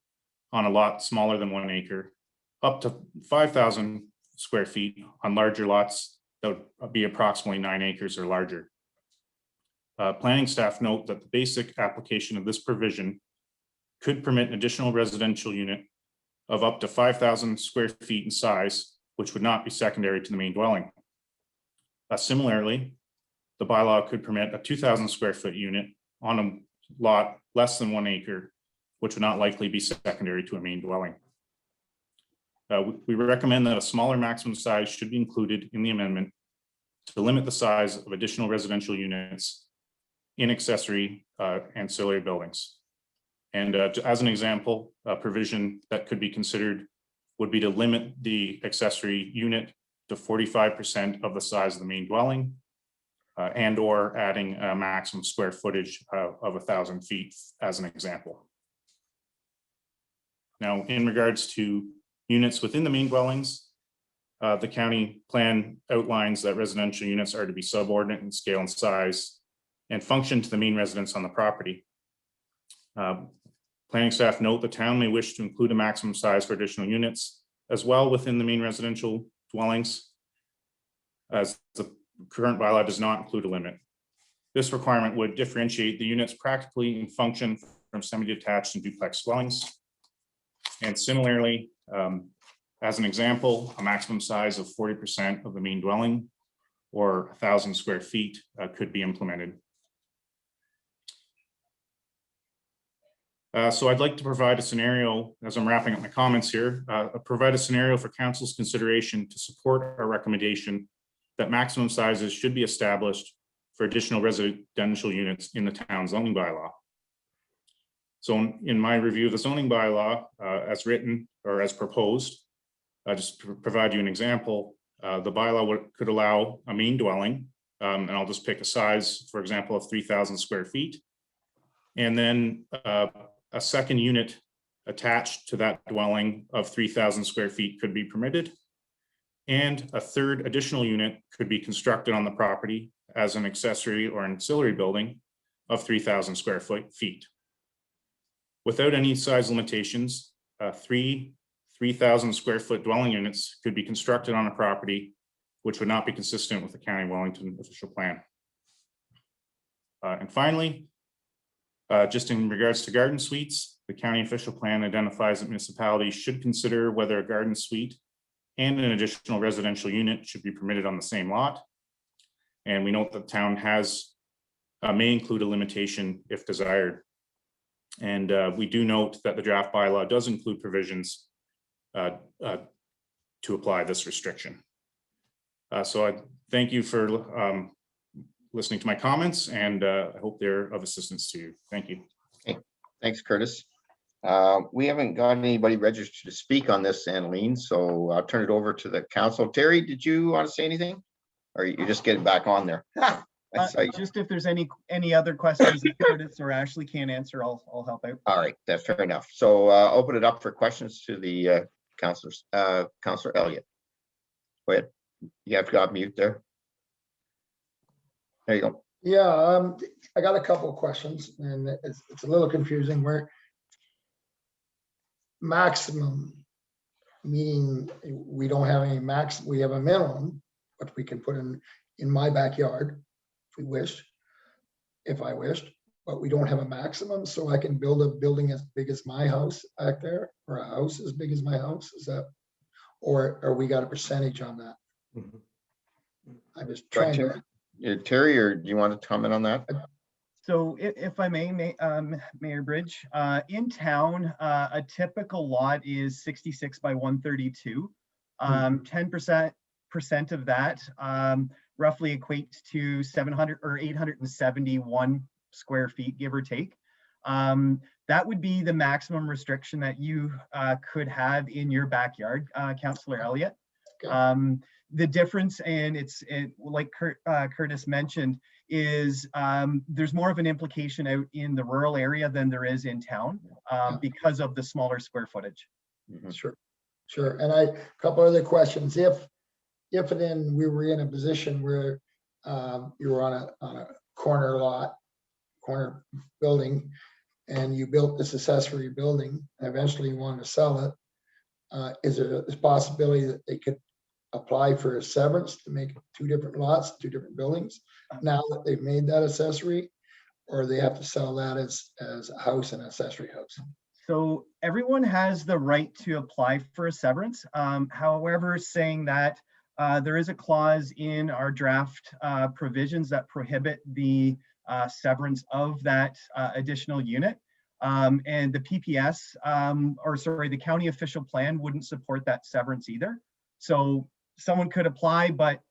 on a lot smaller than 1 acre, up to 5,000 square feet on larger lots that would be approximately 9 acres or larger. Planning staff note that the basic application of this provision could permit an additional residential unit of up to 5,000 square feet in size, which would not be secondary to the main dwelling. Similarly, the bylaw could permit a 2,000 square foot unit on a lot less than 1 acre, which would not likely be secondary to a main dwelling. We recommend that a smaller maximum size should be included in the amendment to limit the size of additional residential units in accessory ancillary buildings. And as an example, a provision that could be considered would be to limit the accessory unit to 45% of the size of the main dwelling, and or adding a maximum square footage of 1,000 feet as an example. Now, in regards to units within the main dwellings, the county plan outlines that residential units are to be subordinate in scale and size and function to the main residence on the property. Planning staff note the town may wish to include a maximum size for additional units as well within the main residential dwellings, as the current bylaw does not include a limit. This requirement would differentiate the units practically in function from semi-detached and duplex dwellings. And similarly, as an example, a maximum size of 40% of the main dwelling or 1,000 square feet could be implemented. So I'd like to provide a scenario, as I'm wrapping up my comments here, provide a scenario for council's consideration to support our recommendation that maximum sizes should be established for additional residential units in the town zoning bylaw. So in my review of the zoning bylaw, as written or as proposed, just to provide you an example, the bylaw could allow a main dwelling, and I'll just pick a size, for example, of 3,000 square feet. And then a second unit attached to that dwelling of 3,000 square feet could be permitted. And a third additional unit could be constructed on the property as an accessory or ancillary building of 3,000 square feet. Without any size limitations, 3,000 square foot dwelling units could be constructed on a property, which would not be consistent with the County of Wellington official plan. And finally, just in regards to garden suites, the county official plan identifies that municipalities should consider whether a garden suite and an additional residential unit should be permitted on the same lot. And we note that the town may include a limitation if desired. And we do note that the draft bylaw does include provisions to apply this restriction. So I thank you for listening to my comments, and I hope they're of assistance to you. Thank you. Okay. Thanks, Curtis. We haven't got anybody registered to speak on this, Annalene, so I'll turn it over to the council. Terry, did you want to say anything? Or you just getting back on there? Just if there's any other questions that Curtis or Ashley can't answer, I'll help out. All right, that's fair enough. So open it up for questions to the councilors. Councilor Elliott. Go ahead. You have to go off mute there. There you go. Yeah, I got a couple of questions, and it's a little confusing. Where maximum, meaning we don't have any max, we have a minimum, but we can put in my backyard if we wished, if I wished. but we don't have a maximum, so I can build a building as big as my house back there, or a house as big as my house, is that? Or we got a percentage on that? Mhm. I'm just trying to. Terry, or do you want to comment on that? So if I may, Mayor Bridge, in town, a typical lot is 66 by 132. 10% of that roughly equates to 700 or 871 square feet, give or take. That would be the maximum restriction that you could have in your backyard, Councillor Elliott. Okay. The difference, and like Curtis mentioned, is there's more of an implication out in the rural area than there is in town because of the smaller square footage. Sure. And a couple other questions. If then we were in a position where you were on a corner lot, corner building, and you built this accessory building, and eventually you want to sell it, is there a possibility that they could apply for a severance to make 2 different lots, 2 different buildings, now that they've made that accessory, or they have to sell that as a house and accessory house? So everyone has the right to apply for a severance. However, saying that there is a clause in our draft provisions that prohibit the severance of that additional unit. And the PPS, the county official plan wouldn't support that severance either. So someone could apply, but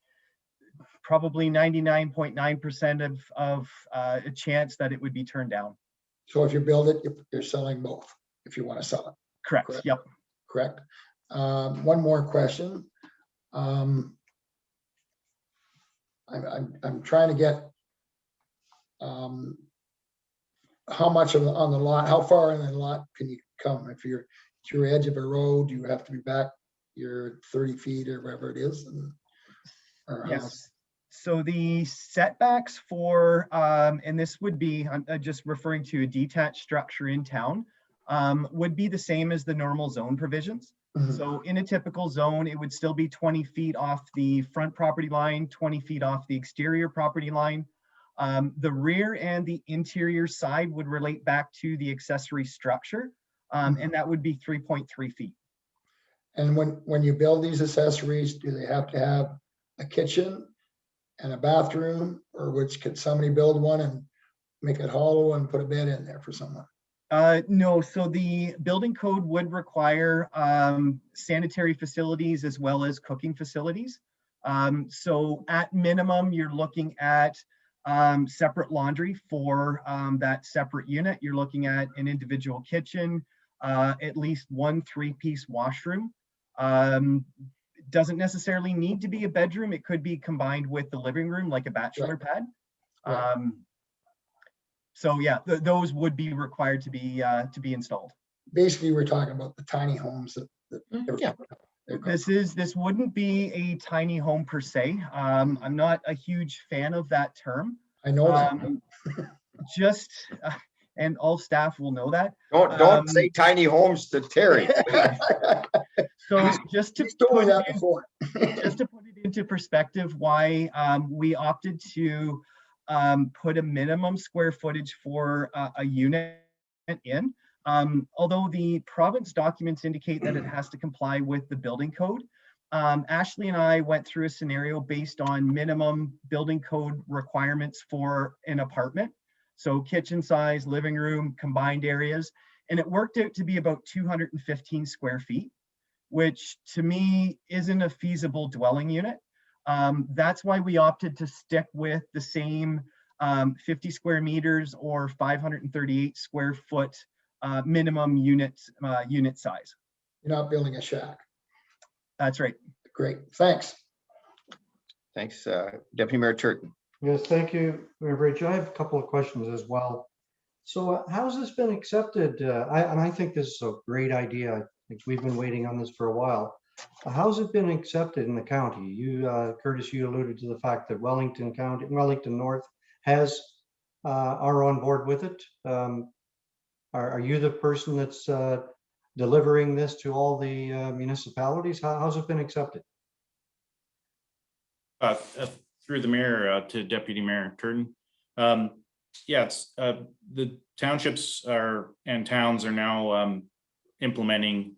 probably 99.9% of a chance that it would be turned down. So if you build it, you're selling both, if you want to sell it. Correct. Yep. Correct. One more question. I'm trying to get how much on the lot, how far in the lot can you come? If you're at your edge of a road, you have to be back your 30 feet or whatever it is. Yes. So the setbacks for, and this would be, I'm just referring to a detached structure in town, would be the same as the normal zone provisions. So in a typical zone, it would still be 20 feet off the front property line, 20 feet off the exterior property line. The rear and the interior side would relate back to the accessory structure, and that would be 3.3 feet. And when you build these accessories, do they have to have a kitchen and a bathroom, or could somebody build one and make it hollow and put a bed in there for someone? No, so the building code would require sanitary facilities as well as cooking facilities. So at minimum, you're looking at separate laundry for that separate unit. You're looking at an individual kitchen, at least 1 3-piece washroom. Doesn't necessarily need to be a bedroom. It could be combined with the living room, like a bachelor pad. So yeah, those would be required to be installed. Basically, we're talking about the tiny homes This wouldn't be a tiny home per se. I'm not a huge fan of that term. I know that. And all staff will know that. Don't say tiny homes to Terry. So just to put it into perspective, why we opted to put a minimum square footage for a unit in. Although the province documents indicate that it has to comply with the building code, Ashley and I went through a scenario based on minimum building code requirements for an apartment. So kitchen size, living room, combined areas, and it worked out to be about 215 square feet, which to me isn't a feasible dwelling unit. That's why we opted to stick with the same 50 square meters or 538 square foot minimum unit size. You're not building a shack. That's right. Great, thanks. Thanks, Deputy Mayor Turton. Yes, thank you, Mayor Bridge. I have a couple of questions as well. So how's this been accepted? I think this is a great idea. I think we've been waiting on this for a while. How's it been accepted in the county? You, Curtis, you alluded to the fact that Wellington North are on board with it. Are you the person that's delivering this to all the municipalities? How's it been accepted? Through the mayor to Deputy Mayor Turton. Yeah, it's the townships and towns are now implementing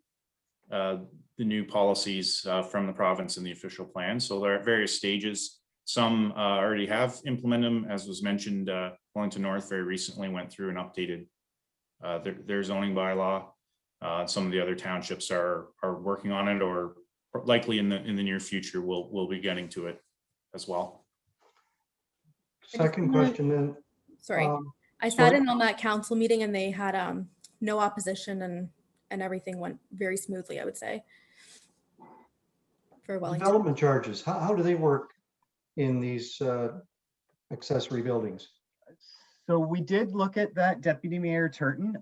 the new policies from the province in the official plan. So they're at various stages. Some already have implemented them, as was mentioned. Wellington North very recently went through and updated their zoning bylaw. Some of the other townships are working on it, or likely in the near future we'll be getting to it as well. Second question then. Sorry, I sat in on that council meeting and they had no opposition and everything went very smoothly, I would say. For Wellington. Development charges, how do they work in these accessory buildings? So we did look at that, Deputy Mayor Turton.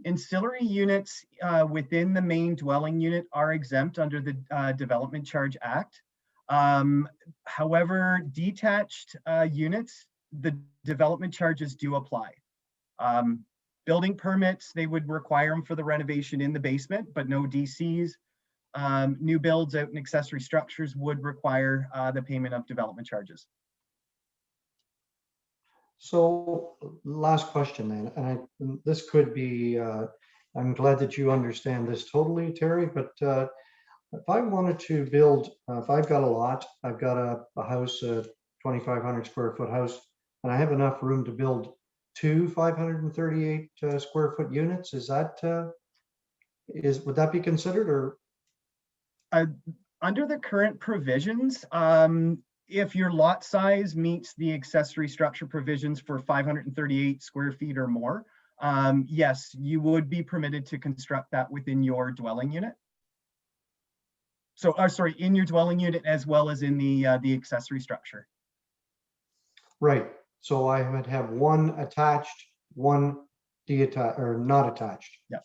Ancillary units within the main dwelling unit are exempt under the Development Charge Act. However, detached units, the development charges do apply. Building permits, they would require them for the renovation in the basement, but no DCs. New builds out in accessory structures would require the payment of development charges. So last question then, and this could be, I'm glad that you understand this totally, Terry, but if I wanted to build, if I've got a lot, I've got a house, a 2,500 square foot house, and I have enough room to build 2 538 square foot units, is that, would that be considered, or? Under the current provisions, if your lot size meets the accessory structure provisions for 538 square feet or more, yes, you would be permitted to construct that within your dwelling unit. So, sorry, in your dwelling unit as well as in the accessory structure. Right. So I would have one attached, one detached, or not attached. Yeah.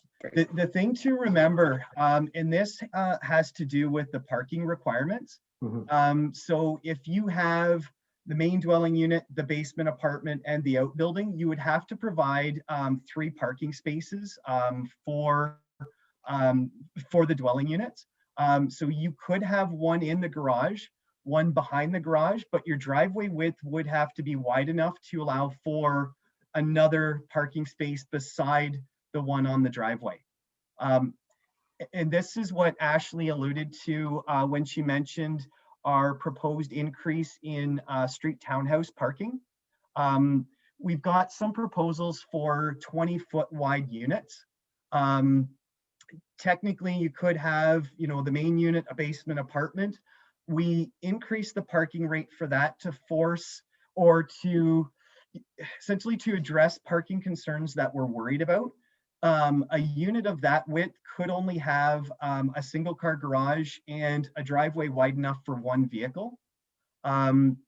The thing to remember, and this has to do with the parking requirements. Mm-hmm. So if you have the main dwelling unit, the basement apartment, and the outbuilding, you would have to provide 3 parking spaces for the dwelling units. So you could have one in the garage, one behind the garage, but your driveway width would have to be wide enough to allow for another parking space beside the one on the driveway. And this is what Ashley alluded to when she mentioned our proposed increase in street townhouse parking. We've got some proposals for 20-foot wide units. Technically, you could have, the main unit, a basement apartment. We increased the parking rate for that to force or to essentially to address parking concerns that we're worried about. A unit of that width could only have a single car garage and a driveway wide enough for one vehicle.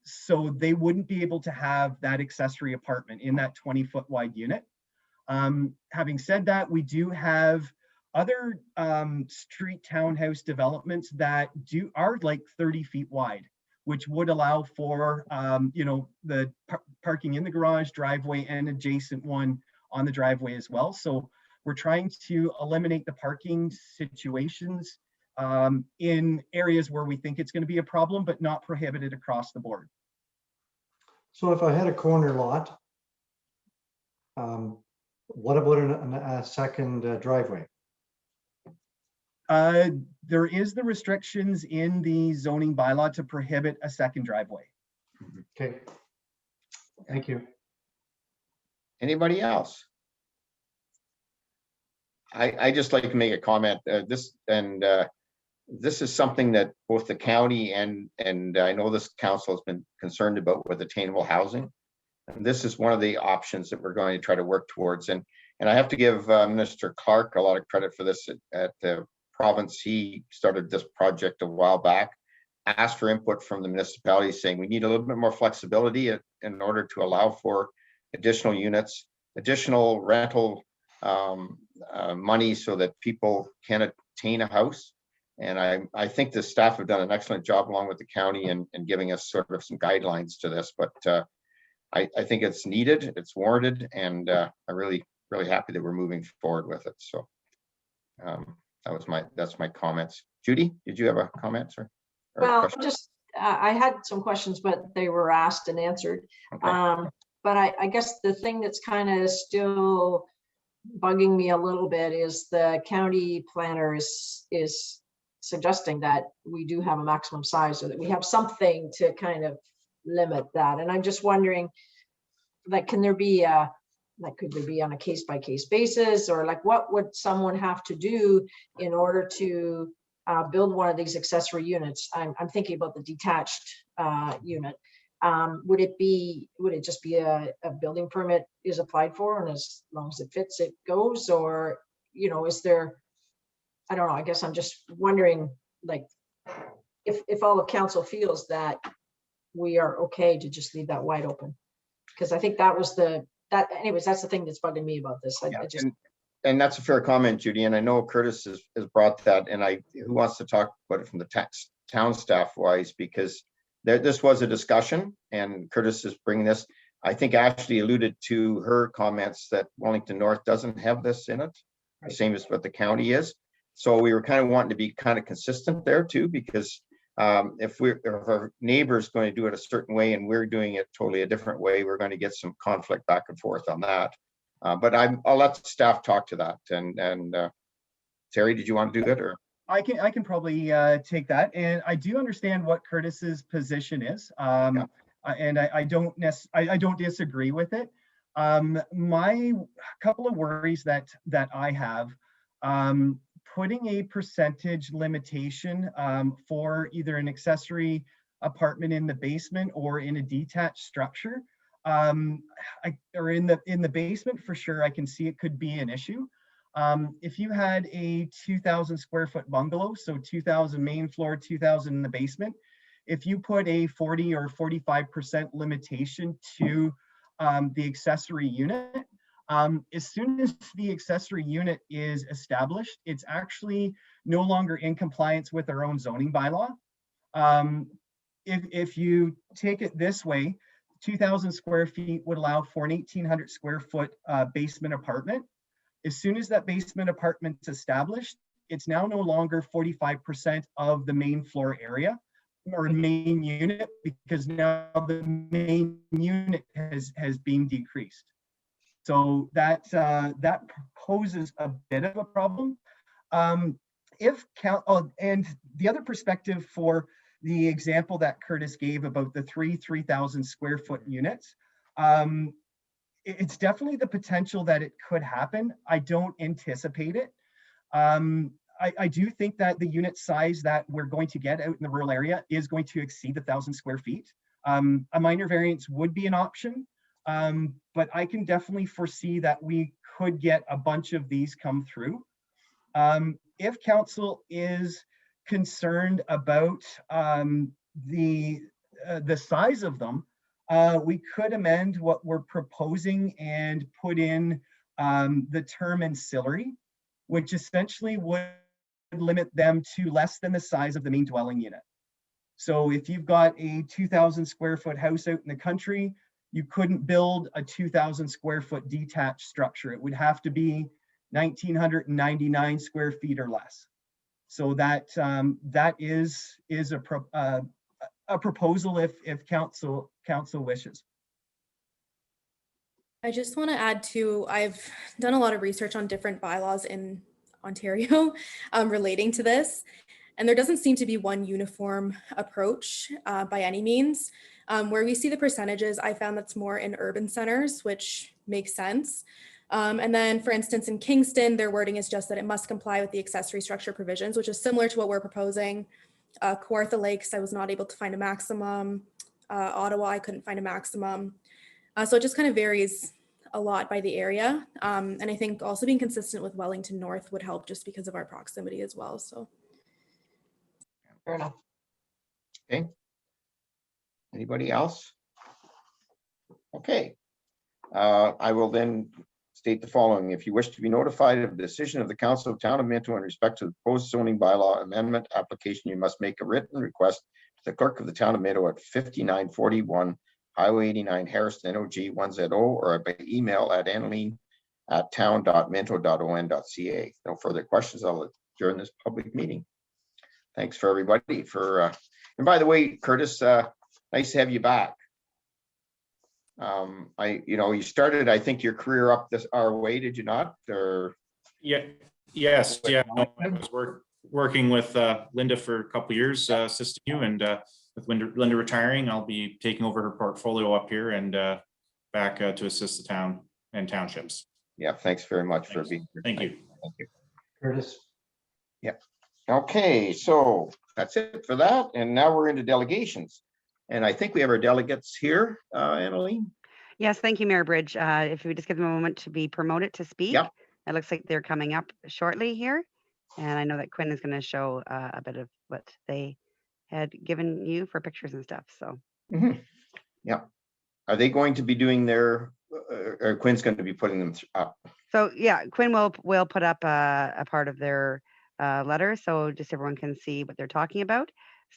So they wouldn't be able to have that accessory apartment in that 20-foot wide unit. Having said that, we do have other street townhouse developments that are like 30 feet wide, which would allow for the parking in the garage, driveway, and adjacent one on the driveway as well. So we're trying to eliminate the parking situations in areas where we think it's going to be a problem, but not prohibited across the board. So if I had a corner lot, what about a second driveway? There is the restrictions in the zoning bylaw to prohibit a second driveway. Okay. Thank you. Anybody else? I just like to make a comment. This is something that both the county and I know this council has been concerned about with attainable housing. And this is one of the options that we're going to try to work towards. And I have to give Minister Clark a lot of credit for this at the province. He started this project a while back, asked for input from the municipality saying we need a little bit more flexibility in order to allow for additional units, additional rental money so that people can attain a house. And I think the staff have done an excellent job along with the county and giving us sort of some guidelines to this, but I think it's needed, it's warranted, and I'm really happy that we're moving forward with it. So that's my comments. Judy, did you have a comment, or Well, question? just I had some questions, but they were asked and answered. Okay. but I guess the thing that's kind of still bugging me a little bit is the county planner is suggesting that we do have a maximum size, or that we have something to kind of limit that. And I'm just wondering, like, can there be a, like, could there be on a case-by-case basis, or like, what would someone have to do in order to build one of these accessory units? I'm thinking about the detached unit. Would it just be a building permit is applied for, and as long as it fits, it goes? Or, you know, is there, I don't know, I guess I'm just wondering, like, if all of council feels that we are okay to just leave that wide open. Because I think that was anyways, that's the thing that's bugging me about this. I just, and that's a fair comment, Judy. And I know Curtis has brought that, and who wants to talk about it from the town staff wise, because this was a discussion, and Curtis is bringing this. I think Ashley alluded to her comments that Wellington North doesn't have this in it, the same as what the county is. So we were kind of wanting to be kind of consistent there too, because if our neighbor's going to do it a certain way and we're doing it totally a different way, we're going to get some conflict back and forth on that. But I'll let staff talk to that. And Terry, did you want to do that, or? I can probably take that, and I do understand what Curtis's position is, and I don't disagree with it. My couple of worries that I have, putting a percentage limitation for either an accessory apartment in the basement or in a detached structure, or in the basement for sure, I can see it could be an issue. If you had a 2,000 square foot bungalow, so 2,000 main floor, 2,000 in the basement, if you put a 40 or 45% limitation to the accessory unit, as soon as the accessory unit is established, it's actually no longer in compliance with our own zoning bylaw. If you take it this way, 2,000 square feet would allow for an 1,800 square foot basement apartment. As soon as that basement apartment's established, it's now no longer 45% of the main floor area or main unit, because now the main unit has been decreased. So that poses a bit of a problem. And the other perspective for the example that Curtis gave about the 3,000 square foot units, it's definitely the potential that it could happen. I don't anticipate it. I do think that the unit size that we're going to get out in the rural area is going to exceed the 1,000 square feet. A minor variance would be an option, but I can definitely foresee that we could get a bunch of these come through. If council is concerned about the size of them, we could amend what we're proposing and put in the term ancillary, which essentially would limit them to less than the size of the main dwelling unit. So if you've got a 2,000 square foot house out in the country, you couldn't build a 2,000 square foot detached structure. It would have to be 1,999 square feet or less. So that is a proposal if council wishes. I just want to add to, I've done a lot of research on different bylaws in Ontario relating to this, and there doesn't seem to be one uniform approach by any means. Where we see the percentages, I found that's more in urban centers, which makes sense. And then, for instance, in Kingston, their wording is just that it must comply with the accessory structure provisions, which is similar to what we're proposing. Kawartha Lakes, I was not able to find a maximum. Ottawa, I couldn't find a maximum. So it just kind of varies a lot by the area. And I think also being consistent with Wellington North would help just because of our proximity as well. So. Fair enough. Okay. Anybody else? Okay. I will then state the following. If you wish to be notified of the decision of the Council of Town of Minto in respect to the proposed zoning bylaw amendment application, you must make a written request to the clerk of the Town of Minto at 5941 Highway 89 Harrison NOG 1ZO, or by email at anneleen@town.minto.on.ca. No further questions. I'll adjourn this public meeting. Thanks for everybody for, and by the way, Curtis, nice to have you back. You started, I think, your career up our way, did you not? Or Yes, no, I was working with Linda for a couple of years, assisting you, and with Linda retiring, I'll be taking over her portfolio up here and back to assist the town and townships. Yeah, thanks very much for being here. Thank you. Thank you. Curtis. Yeah. Okay, so that's it for that. And now we're into delegations. And I think we have our delegates here, Annalene. Yes, thank you, Mayor Bridge. If we just give them a moment to be promoted to speak. Yep. It looks like they're coming up shortly here. And I know that Quinn is going to show a bit of what they had given you for pictures and stuff. So. Yeah. Are they going to be doing their, or Quinn's going to be putting them up? So yeah, Quinn will put up a part of their letter, so just everyone can see what they're talking about.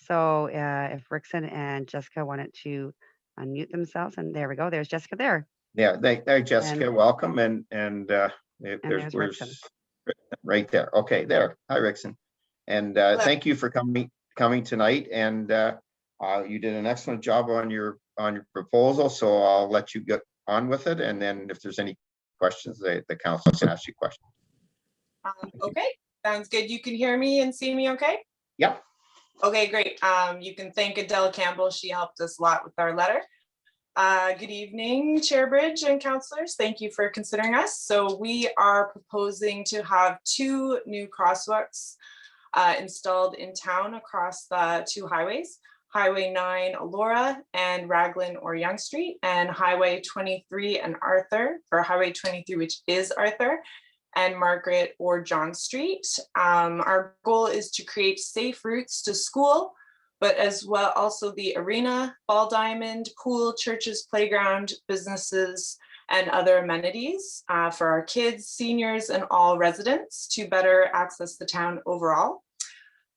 So if Rickson and Jessica wanted to unmute themselves, and there we go. There's Jessica there. Yeah, there, Jessica, And welcome. And there's Rickson. Right there. Okay, there. Hi, Rickson. And thank you for coming tonight. And you did an excellent job on your proposal. So I'll let you get on with it. And then if there's any questions, the council can ask you questions. Okay, sounds good. You can hear me and see me okay? Yep. Okay, great. You can thank Adele Campbell. She helped us a lot with our letter. Good evening, Chair Bridge and councillors. Thank you for considering us. So we are proposing to have 2 new crosswalks installed in town across the 2 highways. Highway 9 Elora and Raglan or Yonge Street, and Highway 23 and Arthur, or Highway 23, which is Arthur, and Margaret or John Street. Our goal is to create safe routes to school, but as well also the arena, ball diamond, pool, churches, playground, businesses, and other amenities for our kids, seniors, and all residents to better access the town overall.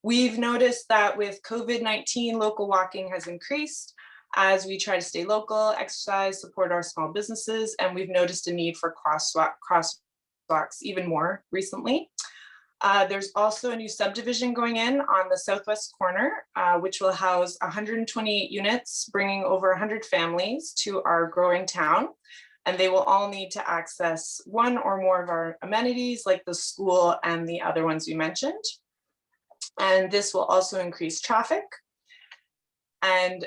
We've noticed that with COVID-19, local walking has increased as we try to stay local, exercise, support our small businesses, and we've noticed a need for crosswalks even more recently. There's also a new subdivision going in on the southwest corner, which will house 128 units, bringing over 100 families to our growing town. And they will all need to access one or more of our amenities like the school and the other ones we mentioned. And this will also increase traffic. And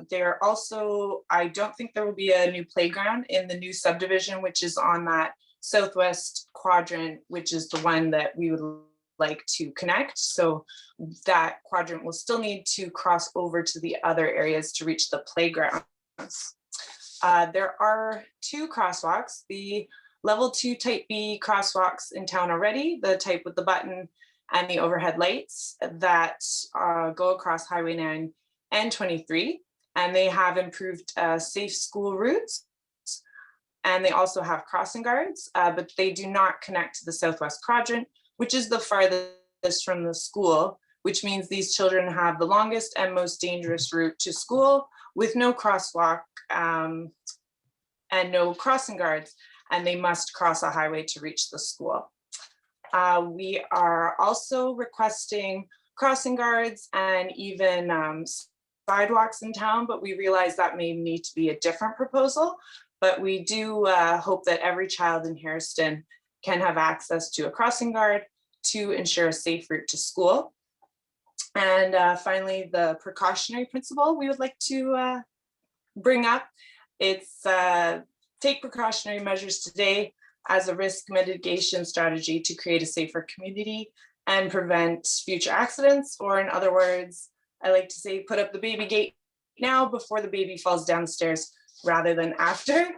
there also, I don't think there will be a new playground in the new subdivision, which is on that southwest quadrant, which is the one that we would like to connect. So that quadrant will still need to cross over to the other areas to reach the playgrounds. There are 2 crosswalks, the level 2 type B crosswalks in town already, the type with the button and the overhead lights that go across Highway 9 and 23. And they have improved safe school routes. And they also have crossing guards, but they do not connect to the southwest quadrant, which is the farthest from the school, which means these children have the longest and most dangerous route to school with no crosswalk and no crossing guards, and they must cross a highway to reach the school. We are also requesting crossing guards and even sidewalks in town, but we realize that may need to be a different proposal. But we do hope that every child in Hairston can have access to a crossing guard to ensure a safe route to school. And finally, the precautionary principle we would like to bring up. It's take precautionary measures today as a risk mitigation strategy to create a safer community and prevent future accidents. Or in other words, I like to say, put up the baby gate now before the baby falls down the stairs rather than after.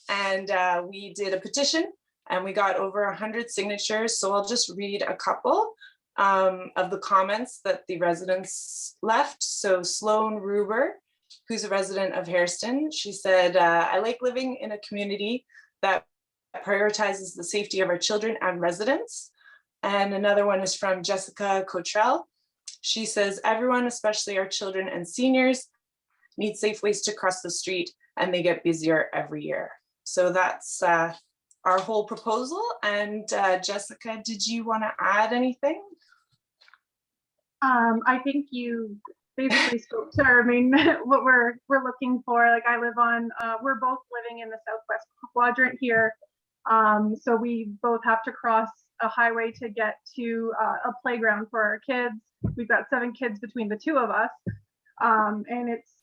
And we did a petition and we got over 100 signatures. So I'll just read a couple of the comments that the residents left. So Sloan Ruber, who's a resident of Hairston, she said, I like living in a community that prioritizes the safety of our children and residents. And another one is from Jessica Cottrell. She says, everyone, especially our children and seniors, need safe ways to cross the street, and they get busier every year. So that's our whole proposal. And Jessica, did you want to add anything? I think you basically scoped our main what we're looking for. Like I live on, we're both living in the southwest quadrant here. So we both have to cross a highway to get to a playground for our kids. We've got 7 kids between the 2 of us. And it's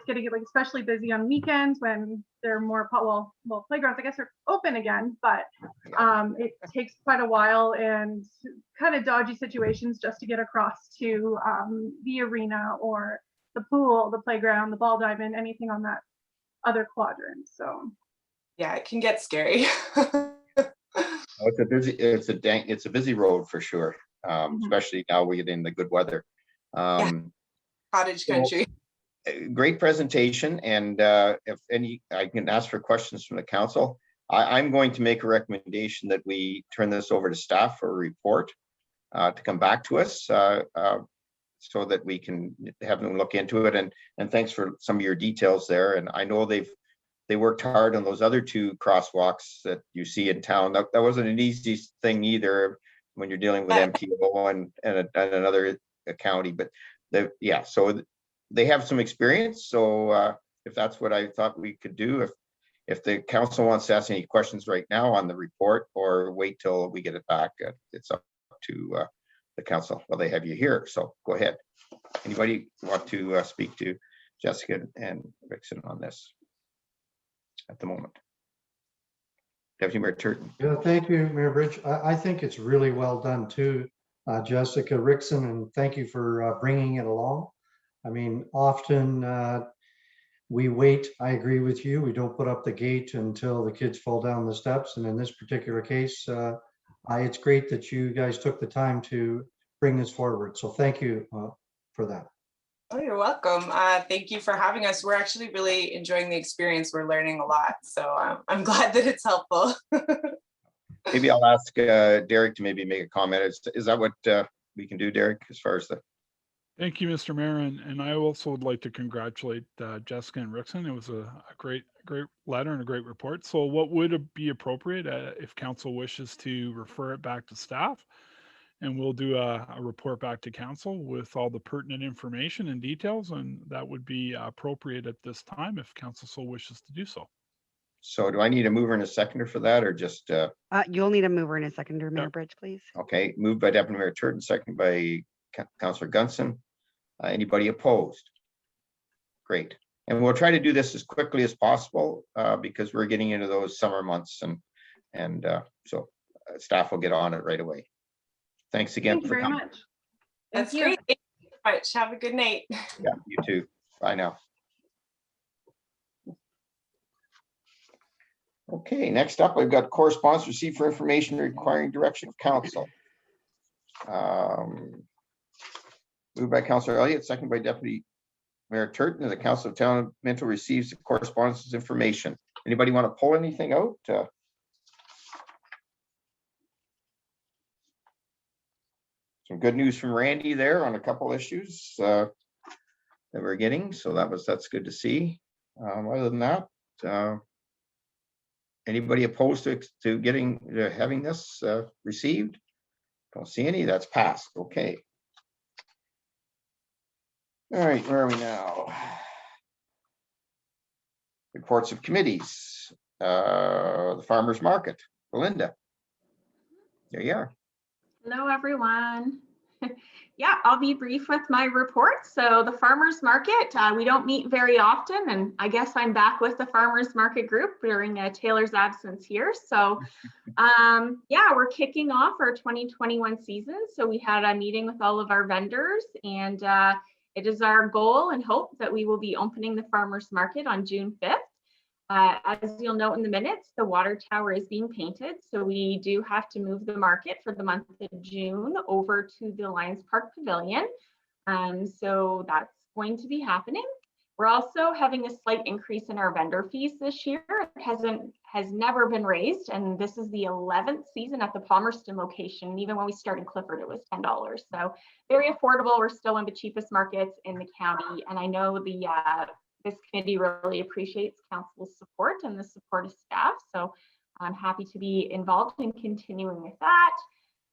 getting like especially busy on weekends when they're more, well, playgrounds, I guess, are open again, but it takes quite a while and kind of dodgy situations just to get across to the arena or the pool, the playground, the ball diamond, anything on that other quadrant. So yeah, it can get scary. It's a busy road for sure, especially now we get in the good weather. Cottage country. Great presentation, and if any, I can ask for questions from the council. I'm going to make a recommendation that we turn this over to staff for a report to come back to us so that we can have them look into it. And thanks for some of your details there. And I know they worked hard on those other 2 crosswalks that you see in town. That wasn't an easy thing either when you're dealing with MTO and another county, but so they have some experience. So if that's what I thought we could do, if the council wants to ask any questions right now on the report or wait till we get it back, it's up to the council. Well, they have you here, so go ahead. Anybody want to speak to Jessica and Vixen on this at the moment? Deputy Mayor Turton. Yeah, thank you, Mayor Bridge. I think it's really well done too, Jessica Rickson, and thank you for bringing it along. I mean, often we wait. I agree with you. We don't put up the gate until the kids fall down the steps. And in this particular case, it's great that you guys took the time to bring this forward. So thank you for that. Oh, you're welcome. Thank you for having us. We're actually really enjoying the experience. We're learning a lot. So I'm glad that it's helpful. Maybe I'll ask Derek to maybe make a comment. Is that what we can do, Derek, as far as the... Thank you, Mr. Mayor, and I also would like to congratulate Jessica and Rickson. It was a great letter and a great report. So what would be appropriate if council wishes to refer it back to staff? And we'll do a report back to council with all the pertinent information and details, and that would be appropriate at this time if council so wishes to do so. So do I need a mover and a seconder for that, or just... You'll need a mover and a seconder, Mayor Bridge, please. Okay, moved by Deputy Mayor Turton, seconded by Councillor Gunson. Anybody opposed? Great. And we'll try to do this as quickly as possible because we're getting into those summer months, and so staff will get on it right away. Thanks again for coming. Much. That's great. Thank you so much. Have a good night. Yeah, you too. Bye now. Okay, next up, I've got correspondence received for information requiring direction of council. Moved by Councillor Elliott, seconded by Deputy Mayor Turton. The Council of Town of Minto receives the correspondence information. Anybody want to pull anything out? Some good news from Randy there on a couple issues that we're getting. So that's good to see. Other than that, anybody opposed to having this received? Don't see any. That's passed. Okay. All right, where are we now? Reports of committees. The farmers market. Belinda. There you are. Hello, everyone. Yeah, I'll be brief with my report. So the farmers market, we don't meet very often, and I guess I'm back with the farmers market group during Taylor's absence here. So yeah, we're kicking off our 2021 season. So we had a meeting with all of our vendors, and it is our goal and hope that we will be opening the farmers market on June 5th. As you'll note in the minutes, the water tower is being painted, so we do have to move the market for the month of June over to the Lions Park Pavilion. So that's going to be happening. We're also having a slight increase in our vendor fees this year. It has never been raised, and this is the 11th season at the Palmerston location. Even when we started Clifford, it was $10. So very affordable. We're still one of the cheapest markets in the county, and I know this committee really appreciates council's support and the support of staff. So I'm happy to be involved in continuing with that.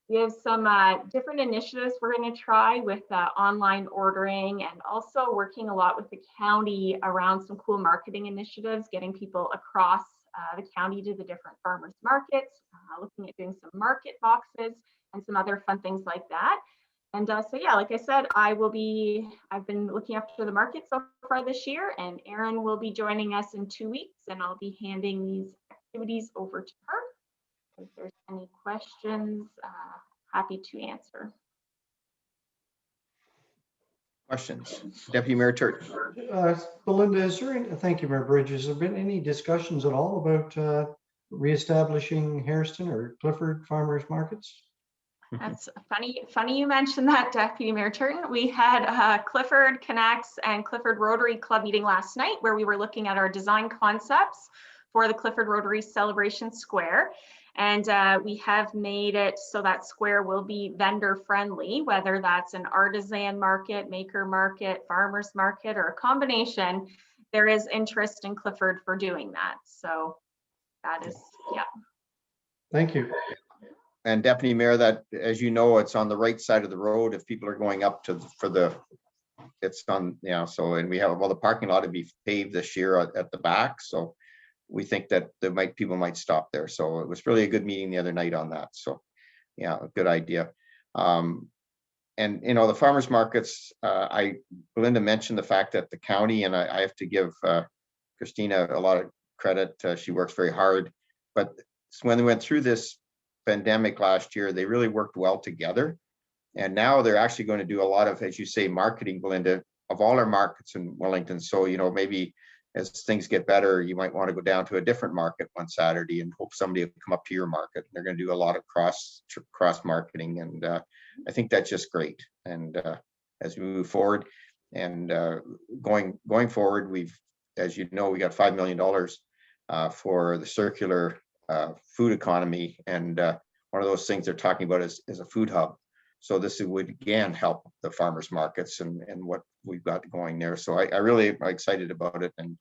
We have some different initiatives we're going to try with online ordering, and also working a lot with the county around some cool marketing initiatives, getting people across the county to the different farmers markets, looking at doing some market boxes and some other fun things like that. And so yeah, like I said, I've been looking after the market so far this year, and Erin will be joining us in 2 weeks, and I'll be handing these activities over to her. If there's any questions, happy to answer. Questions? Deputy Mayor Turk. Belinda, thank you, Mayor Bridge. Has there been any discussions at all about reestablishing Hairston or Clifford farmers markets? That's funny you mentioned that, Deputy Mayor Turton. We had Clifford Connects and Clifford Rotary Club meeting last night, where we were looking at our design concepts for the Clifford Rotary Celebration Square. And we have made it so that square will be vendor friendly, whether that's an artisan market, maker market, farmers market, or a combination. There is interest in Clifford for doing that. So that is, yeah. Thank you. And Deputy Mayor, that, as you know, it's on the right side of the road. If people are going up to it's on, yeah. So, and we have, well, the parking lot to be paved this year at the back. So we think that people might stop there. So it was really a good meeting the other night on that. So yeah, a good idea. And you know, the farmers markets, Belinda mentioned the fact that the county, and I have to give Christina a lot of credit. She works very hard, but when they went through this pandemic last year, they really worked well together. And now they're actually going to do a lot of, as you say, marketing, Belinda, of all our markets in Wellington. So, you know, maybe as things get better, you might want to go down to a different market one Saturday and hope somebody will come up to your market. They're going to do a lot of cross marketing. And I think that's just great. And as we move forward and going forward, we've, as you know, we got $5 million for the circular food economy. And one of those things they're talking about is a food hub. So this would again help the farmers markets and what we've got going there. So I really am excited about it. And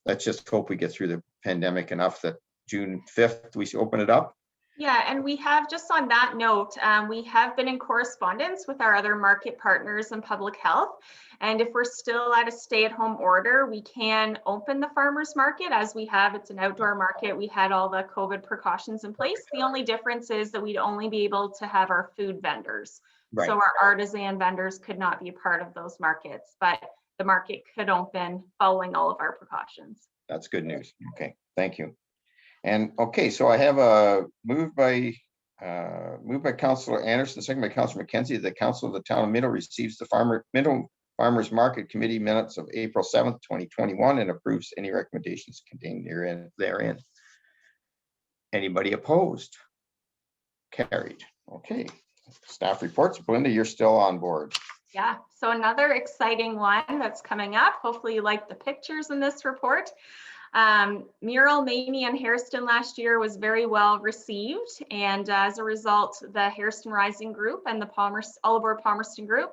let's just hope we get through the pandemic enough that June 5th, we open it up. Yeah, and we have, just on that note, we have been in correspondence with our other market partners in public health. And if we're still at a stay-at-home order, we can open the farmers market as we have. It's an outdoor market. We had all the COVID precautions in place. The only difference is that we'd only be able to have our food vendors. Right. So our artisan vendors could not be a part of those markets, but the market could open following all of our precautions. That's good news. Okay, thank you. And okay, so I have a moved by Councillor Anderson, second by Councillor McKenzie. The Council of the Town of Minto receives the Minto Farmers Market Committee minutes of April 7th, 2021, and approves any recommendations contained therein. Anybody opposed? Carried. Okay. Staff reports. Belinda, you're still on board. Yeah, so another exciting one that's coming up. Hopefully you like the pictures in this report. Mural Mania in Hairston last year was very well received, and as a result, the Hairston Rising Group and the All Aboard Palmerston Group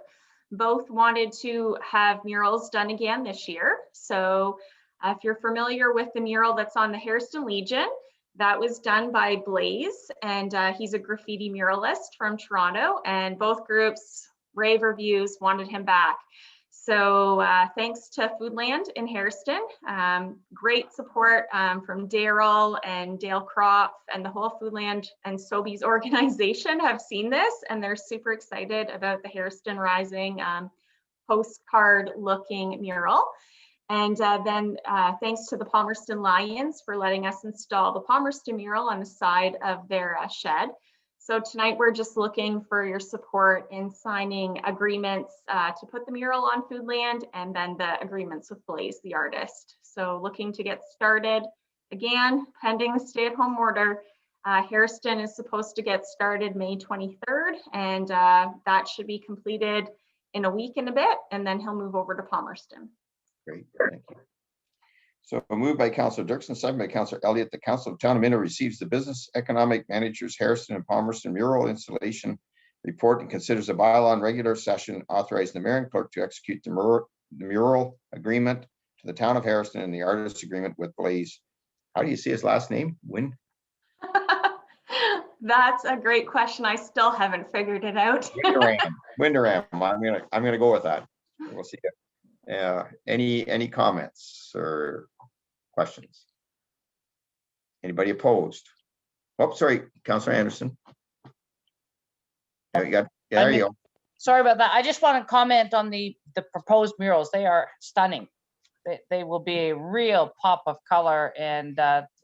both wanted to have murals done again this year. So if you're familiar with the mural that's on the Hairston Legion, that was done by Blaze, and he's a graffiti muralist from Toronto, and both groups rave reviews, wanted him back. So thanks to Foodland in Hairston, great support from Daryl and Dale Croft, and the whole Foodland and Sobeys organization have seen this, and they're super excited about the Hairston Rising postcard looking mural. And then thanks to the Palmerston Lions for letting us install the Palmerston mural on the side of their shed. So tonight we're just looking for your support in signing agreements to put the mural on Foodland, and then the agreements with Blaze, the artist. So looking to get started again, pending the stay-at-home order. Hairston is supposed to get started May 23rd, and that should be completed in a week and a bit, and then he'll move over to Palmerston. Great, thank you. So moved by Councillor Dirksen, second by Councillor Elliott. The Council of Town of Minto receives the Business Economic Managers Hairston and Palmerston mural installation report and considers a bylaw in regular session authorizing the mayor and clerk to execute the mural agreement to the town of Hairston and the artist agreement with Blaze. How do you say his last name? That's a great question. I still haven't figured it out. Winderham. I'm gonna go with that. We'll see. Any comments or questions? Anybody opposed? Oh, sorry, Councillor Anderson. Yeah, there you go. Sorry about that. I just want to comment on the proposed murals. They are stunning. They will be a real pop of color and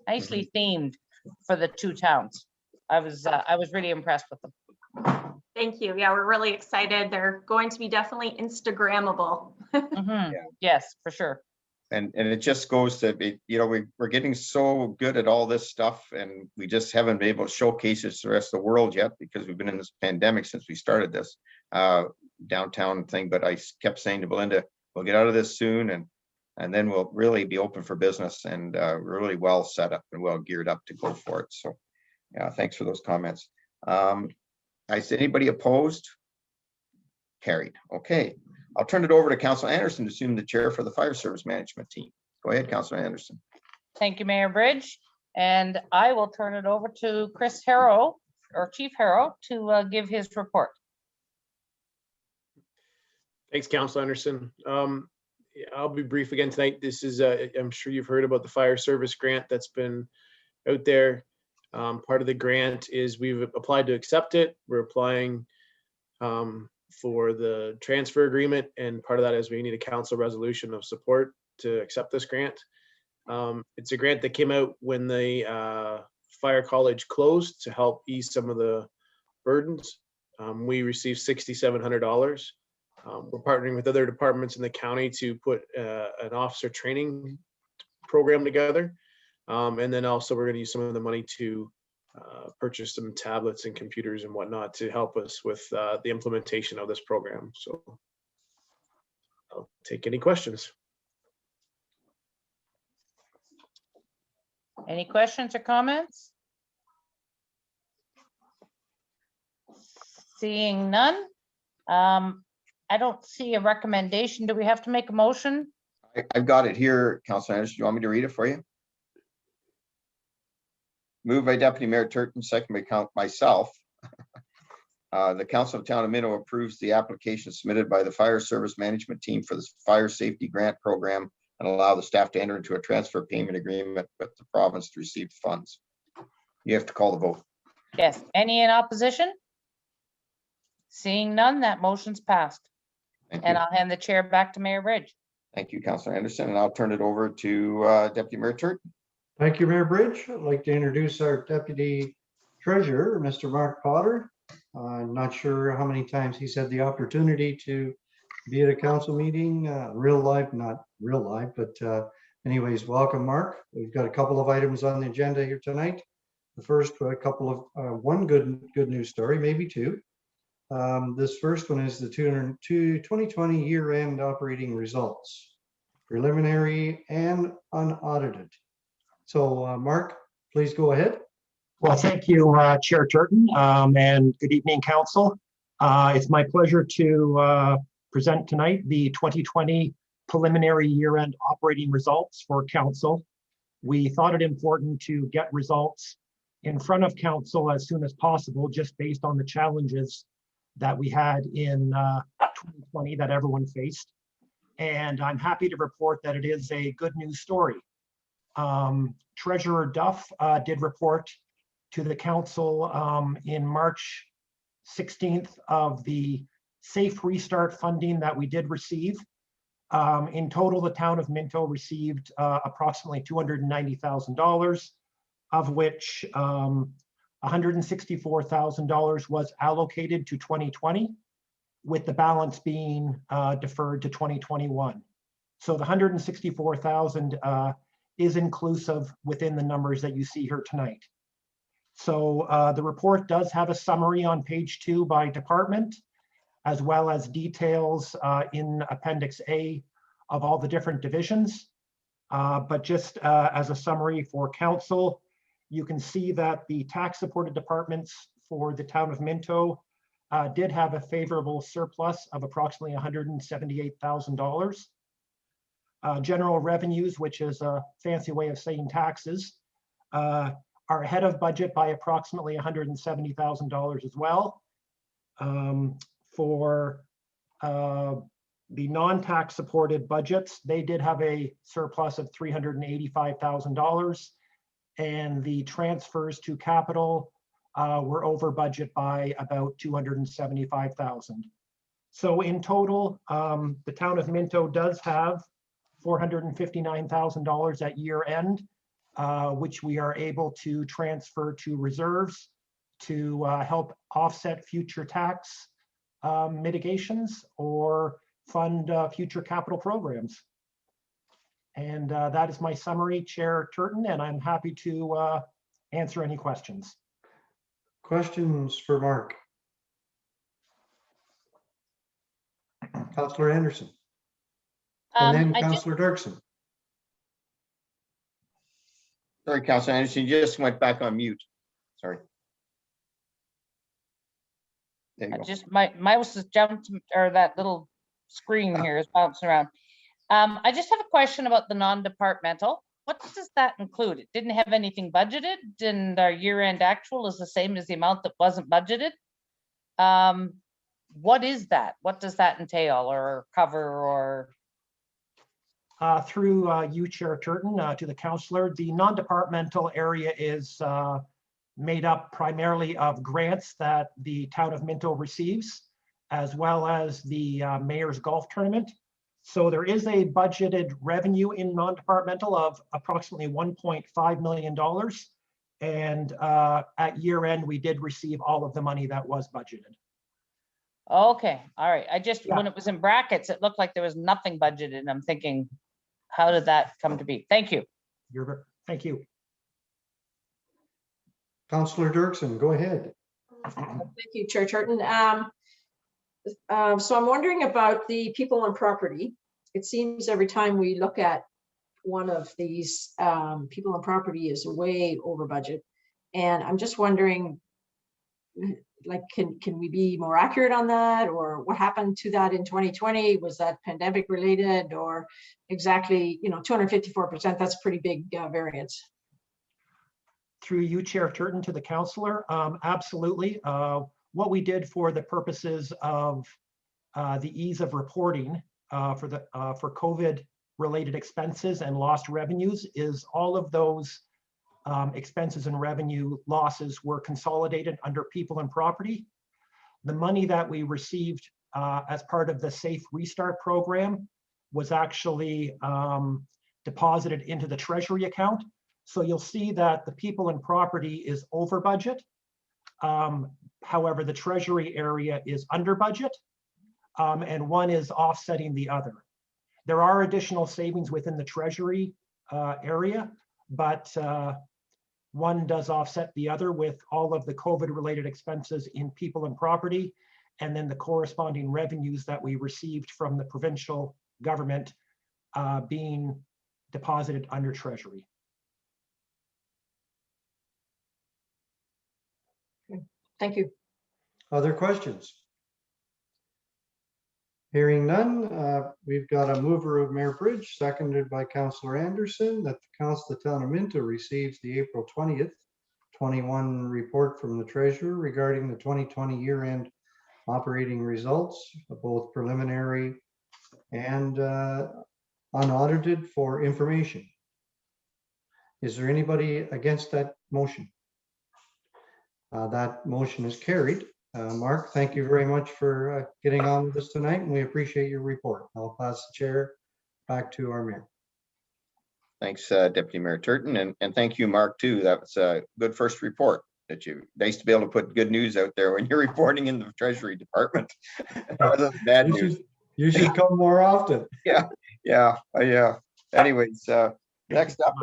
nicely themed for the two towns. I was really impressed with them. Thank you. Yeah, we're really excited. They're going to be definitely Instagrammable. Yes, for sure. And it just goes to be, we're getting so good at all this stuff, and we just haven't been able to showcase it to the rest of the world yet because we've been in this pandemic since we started this downtown thing. But I kept saying to Belinda, we'll get out of this soon, and then we'll really be open for business and really well set up and well geared up to go for it. So yeah, thanks for those comments. I said, anybody opposed? Carried. Okay. I'll turn it over to Councillor Anderson to assume the chair for the fire service management team. Go ahead, Councillor Anderson. Thank you, Mayor Bridge. And I will turn it over to Chris Harrow, or Chief Harrow, to give his report. Thanks, Councillor Anderson. I'll be brief again tonight. This is, I'm sure you've heard about the fire service grant that's been out there. Part of the grant is we've applied to accept it. We're applying for the transfer agreement, and part of that is we need a council resolution of support to accept this grant. It's a grant that came out when the fire college closed to help ease some of the burdens. We received $6,700. We're partnering with other departments in the county to put an officer training program together. And then also we're going to use some of the money to purchase some tablets and computers and whatnot to help us with the implementation of this program. So I'll take any questions. Any questions or comments? Seeing none. I don't see a recommendation. Do we have to make a motion? I've got it here, Councillor Anderson. Do you want me to read it for you? Moved by Deputy Mayor Turton, second by myself. The Council of Town of Minto approves the application submitted by the Fire Service Management Team for the Fire Safety Grant Program and allow the staff to enter into a transfer payment agreement with the province to receive funds. You have to call the vote. Yes. Any in opposition? Seeing none, that motion's passed. And I'll hand the chair back to Mayor Bridge. Thank you, Councillor Anderson, and I'll turn it over to Deputy Mayor Turton. Thank you, Mayor Bridge. I'd like to introduce our Deputy Treasurer, Mr. Mark Potter. I'm not sure how many times he's had the opportunity to be at a council meeting, real life, not real life, but anyways, welcome, Mark. We've got a couple of items on the agenda here tonight. The first, a couple of one good news story, maybe two. This first one is the 2020 year-end operating results, preliminary and unaudited. So, Mark, please go ahead. Well, thank you, Chair Turton, and good evening, Council. It's my pleasure to present tonight the 2020 preliminary year-end operating results for Council. We thought it important to get results in front of Council as soon as possible, just based on the challenges that we had in 2020 that everyone faced. And I'm happy to report that it is a good news story. Treasurer Duff did report to the council in March 16th of the Safe Restart funding that we did receive. In total, the town of Minto received approximately $290,000, of which $164,000 was allocated to 2020, with the balance being deferred to 2021. So the $164,000 is inclusive within the numbers that you see here tonight. So the report does have a summary on page 2 by department, as well as details in Appendix A of all the different divisions. But just as a summary for council, you can see that the tax supported departments for the town of Minto did have a favorable surplus of approximately $178,000. General revenues, which is a fancy way of saying taxes, are ahead of budget by approximately $170,000 as well. For the non-tax supported budgets, they did have a surplus of $385,000, and the transfers to capital were over budget by about $275,000. So in total, the town of Minto does have $459,000 at year end, which we are able to transfer to reserves to help offset future tax mitigations or fund future capital programs. And that is my summary, Chair Turton, and I'm happy to answer any questions. Questions for Mark? Councillor Anderson. And then Councillor Dirksen. Sorry, Councillor Anderson, you just went back on mute. Sorry. There you go. Just my mouse has jumped, or that little screen here is bouncing around. I just have a question about the non-departmental. What does that include? It didn't have anything budgeted, and our year-end actual is the same as the amount that wasn't budgeted. What is that? What does that entail or cover or? Through you, Chair Turton, to the councillor, the non-departmental area is made up primarily of grants that the town of Minto receives, as well as the mayor's golf tournament. So there is a budgeted revenue in non-departmental of approximately $1.5 million. And at year end, we did receive all of the money that was budgeted. Okay, all right. I just, when it was in brackets, it looked like there was nothing budgeted, and I'm thinking, how did that come to be? Thank you. Thank you. Councillor Dirksen, go ahead. Thank you, Chair Turton. So I'm wondering about the people and property. It seems every time we look at one of these, people and property is way over budget. And I'm just wondering, like, can we be more accurate on that, or what happened to that in 2020? Was that pandemic related, or exactly, 254%? That's pretty big variance. Through you, Chair Turton, to the councillor, absolutely. What we did for the purposes of the ease of reporting for COVID related expenses and lost revenues is all of those expenses and revenue losses were consolidated under people and property. The money that we received as part of the Safe Restart program was actually deposited into the Treasury account. So you'll see that the people and property is over budget. However, the Treasury area is under budget, and one is offsetting the other. There are additional savings within the Treasury area, but one does offset the other with all of the COVID-related expenses in people and property, and then the corresponding revenues that we received from the provincial government being deposited under Treasury. Thank you. Other questions? Hearing none, we've got a mover of Mayor Bridge, seconded by Councillor Anderson, that the Council of the Town of Minto receives the April 20th, 21 report from the Treasurer regarding the 2020 year-end operating results, both preliminary and unaudited, for information. Is there anybody against that motion? That motion is carried. Mark, thank you very much for getting on with us tonight, and we appreciate your report. I'll pass the chair back to our mayor. Thanks, Deputy Mayor Turton, and thank you, Mark, too. That was a good first report. Nice to be able to put good news out there when you're reporting in the Treasury Department. Rather than bad news. You should come more often. Yeah. Anyways, next up,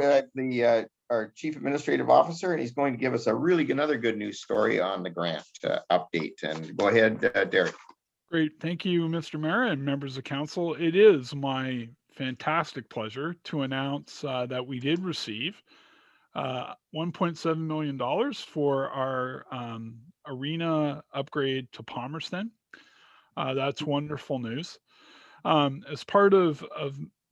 our Chief Administrative Officer, and he's going to give us a really another good news story on the grant update. And go ahead, Derek. Great. Thank you, Mr. Mayor and members of council. It is my fantastic pleasure to announce that we did receive $1.7 million for our arena upgrade to Palmerston. That's wonderful news. As part of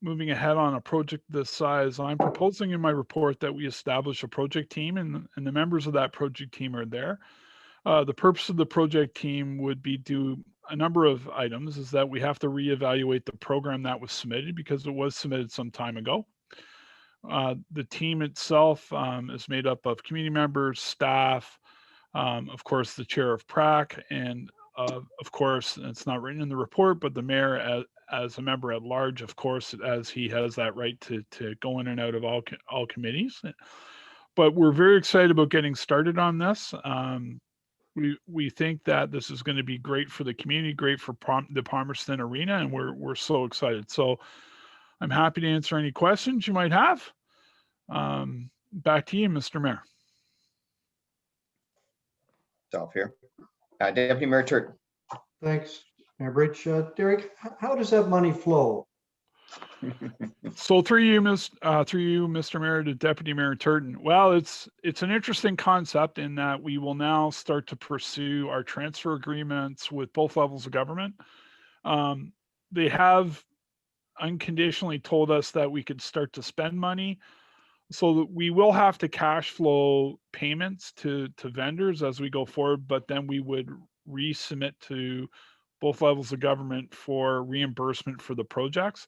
moving ahead on a project this size, I'm proposing in my report that we establish a project team, and the members of that project team are there. The purpose of the project team would be do a number of items. Is that we have to reevaluate the program that was submitted because it was submitted some time ago. The team itself is made up of community members, staff, of course, the chair of PRAC, and of course, it's not written in the report, but the mayor as a member at large, of course, as he has that right to go in and out of all committees. But we're very excited about getting started on this. We think that this is going to be great for the community, great for the Palmerston Arena, and we're so excited. So I'm happy to answer any questions you might have. Back to you, Mr. Mayor. Stop here. Deputy Mayor Turton. Thanks, Mayor Bridge. Derek, how does that money flow? So through you, Mr. Mayor, to Deputy Mayor Turton. Well, it's an interesting concept in that we will now start to pursue our transfer agreements with both levels of government. They have unconditionally told us that we could start to spend money, so that we will have to cash flow payments to vendors as we go forward, but then we would resubmit to both levels of government for reimbursement for the projects.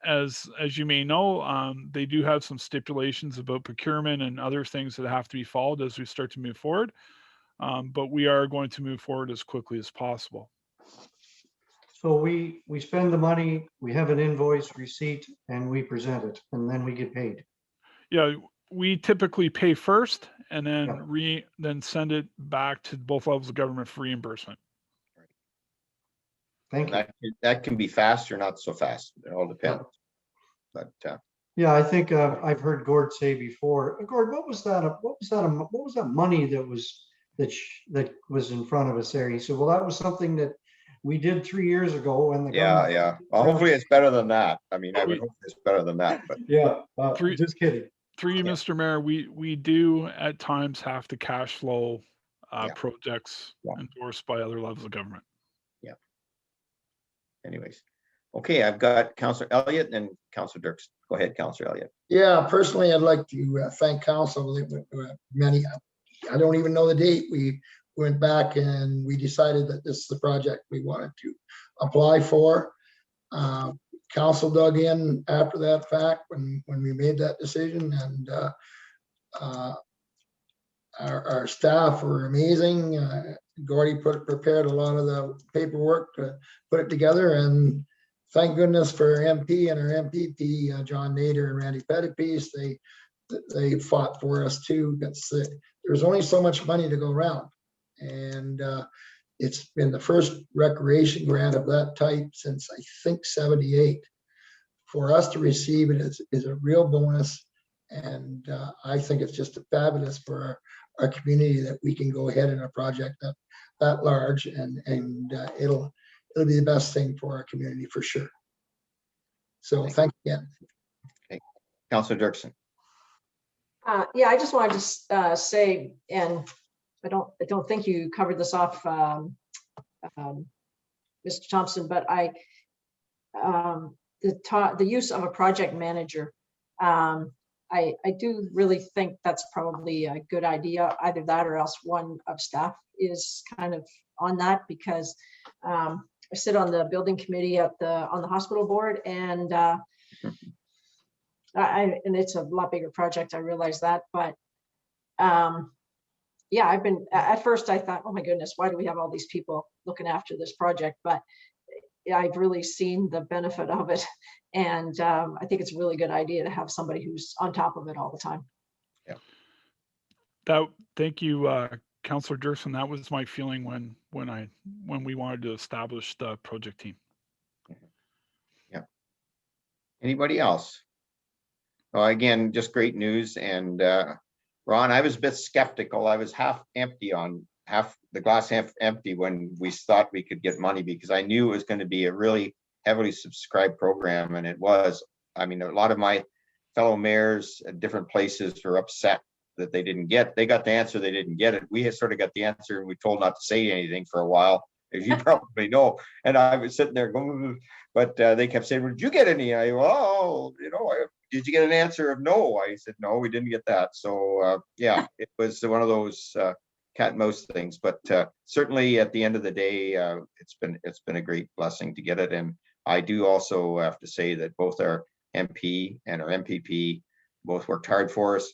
As you may know, they do have some stipulations about procurement and other things that have to be followed as we start to move forward. But we are going to move forward as quickly as possible. So we spend the money, we have an invoice receipt, and we present it, and then we get paid. Yeah, we typically pay first and then then send it back to both levels of government for reimbursement. Thank you. That can be fast or not so fast. It all depends. But yeah, I think I've heard Gord say before. Gord, what was that money that was in front of us there? He said, well, that was something that we did 3 years ago, and the yeah. Well, hopefully it's better than that. I mean, I would hope it's better than that. But yeah, just kidding. Through you, Mr. Mayor, we do at times have to cash flow projects endorsed by other levels of government. Yeah. Anyways, okay, I've got Councillor Elliott and Councillor Dirks. Go ahead, Councillor Elliott. Yeah, personally, I'd like to thank council. Many, I don't even know the date. We went back and we decided that this is the project we wanted to apply for. Council dug in after that fact when we made that decision, and our staff were amazing. Gordy prepared a lot of the paperwork to put it together, and thank goodness for MP and our MPP, John Nader and Randy Pettipies. They fought for us too. There's only so much money to go around, and it's been the first recreation grant of that type since I think '78. For us to receive it is a real bonus, and I think it's just fabulous for our community that we can go ahead in a project that large, and it'll be the best thing for our community for sure. So thank you again. Okay. Councillor Dirksen. Yeah, I just wanted to say, and I don't think you covered this off, Mr. Thompson, but the use of a project manager, I do really think that's probably a good idea. Either that or else one of staff is kind of on that, because I sit on the building committee on the hospital board, and and it's a lot bigger project. I realize that, but yeah, at first I thought, oh my goodness, why do we have all these people looking after this project? But I've really seen the benefit of it, and I think it's a really good idea to have somebody who's on top of it all the time. Yeah. Thank you, Councillor Dirksen. That was my feeling when we wanted to establish the project team. Yeah. Anybody else? Well, again, just great news. And Ron, I was a bit skeptical. I was half the glass half empty when we thought we could get money, because I knew it was going to be a really heavily subscribed program, and it was. I mean, a lot of my fellow mayors at different places were upset that they got the answer, they didn't get it. We had sort of got the answer, and we told not to say anything for a while, as you probably know. And I was sitting there going, but they kept saying, well, did you get any? I, well, you know, did you get an answer of no? I said, no, we didn't get that. So yeah, it was one of those cat and mouse things, but certainly at the end of the day, it's been a great blessing to get it. And I do also have to say that both our MP and our MPP both worked hard for us.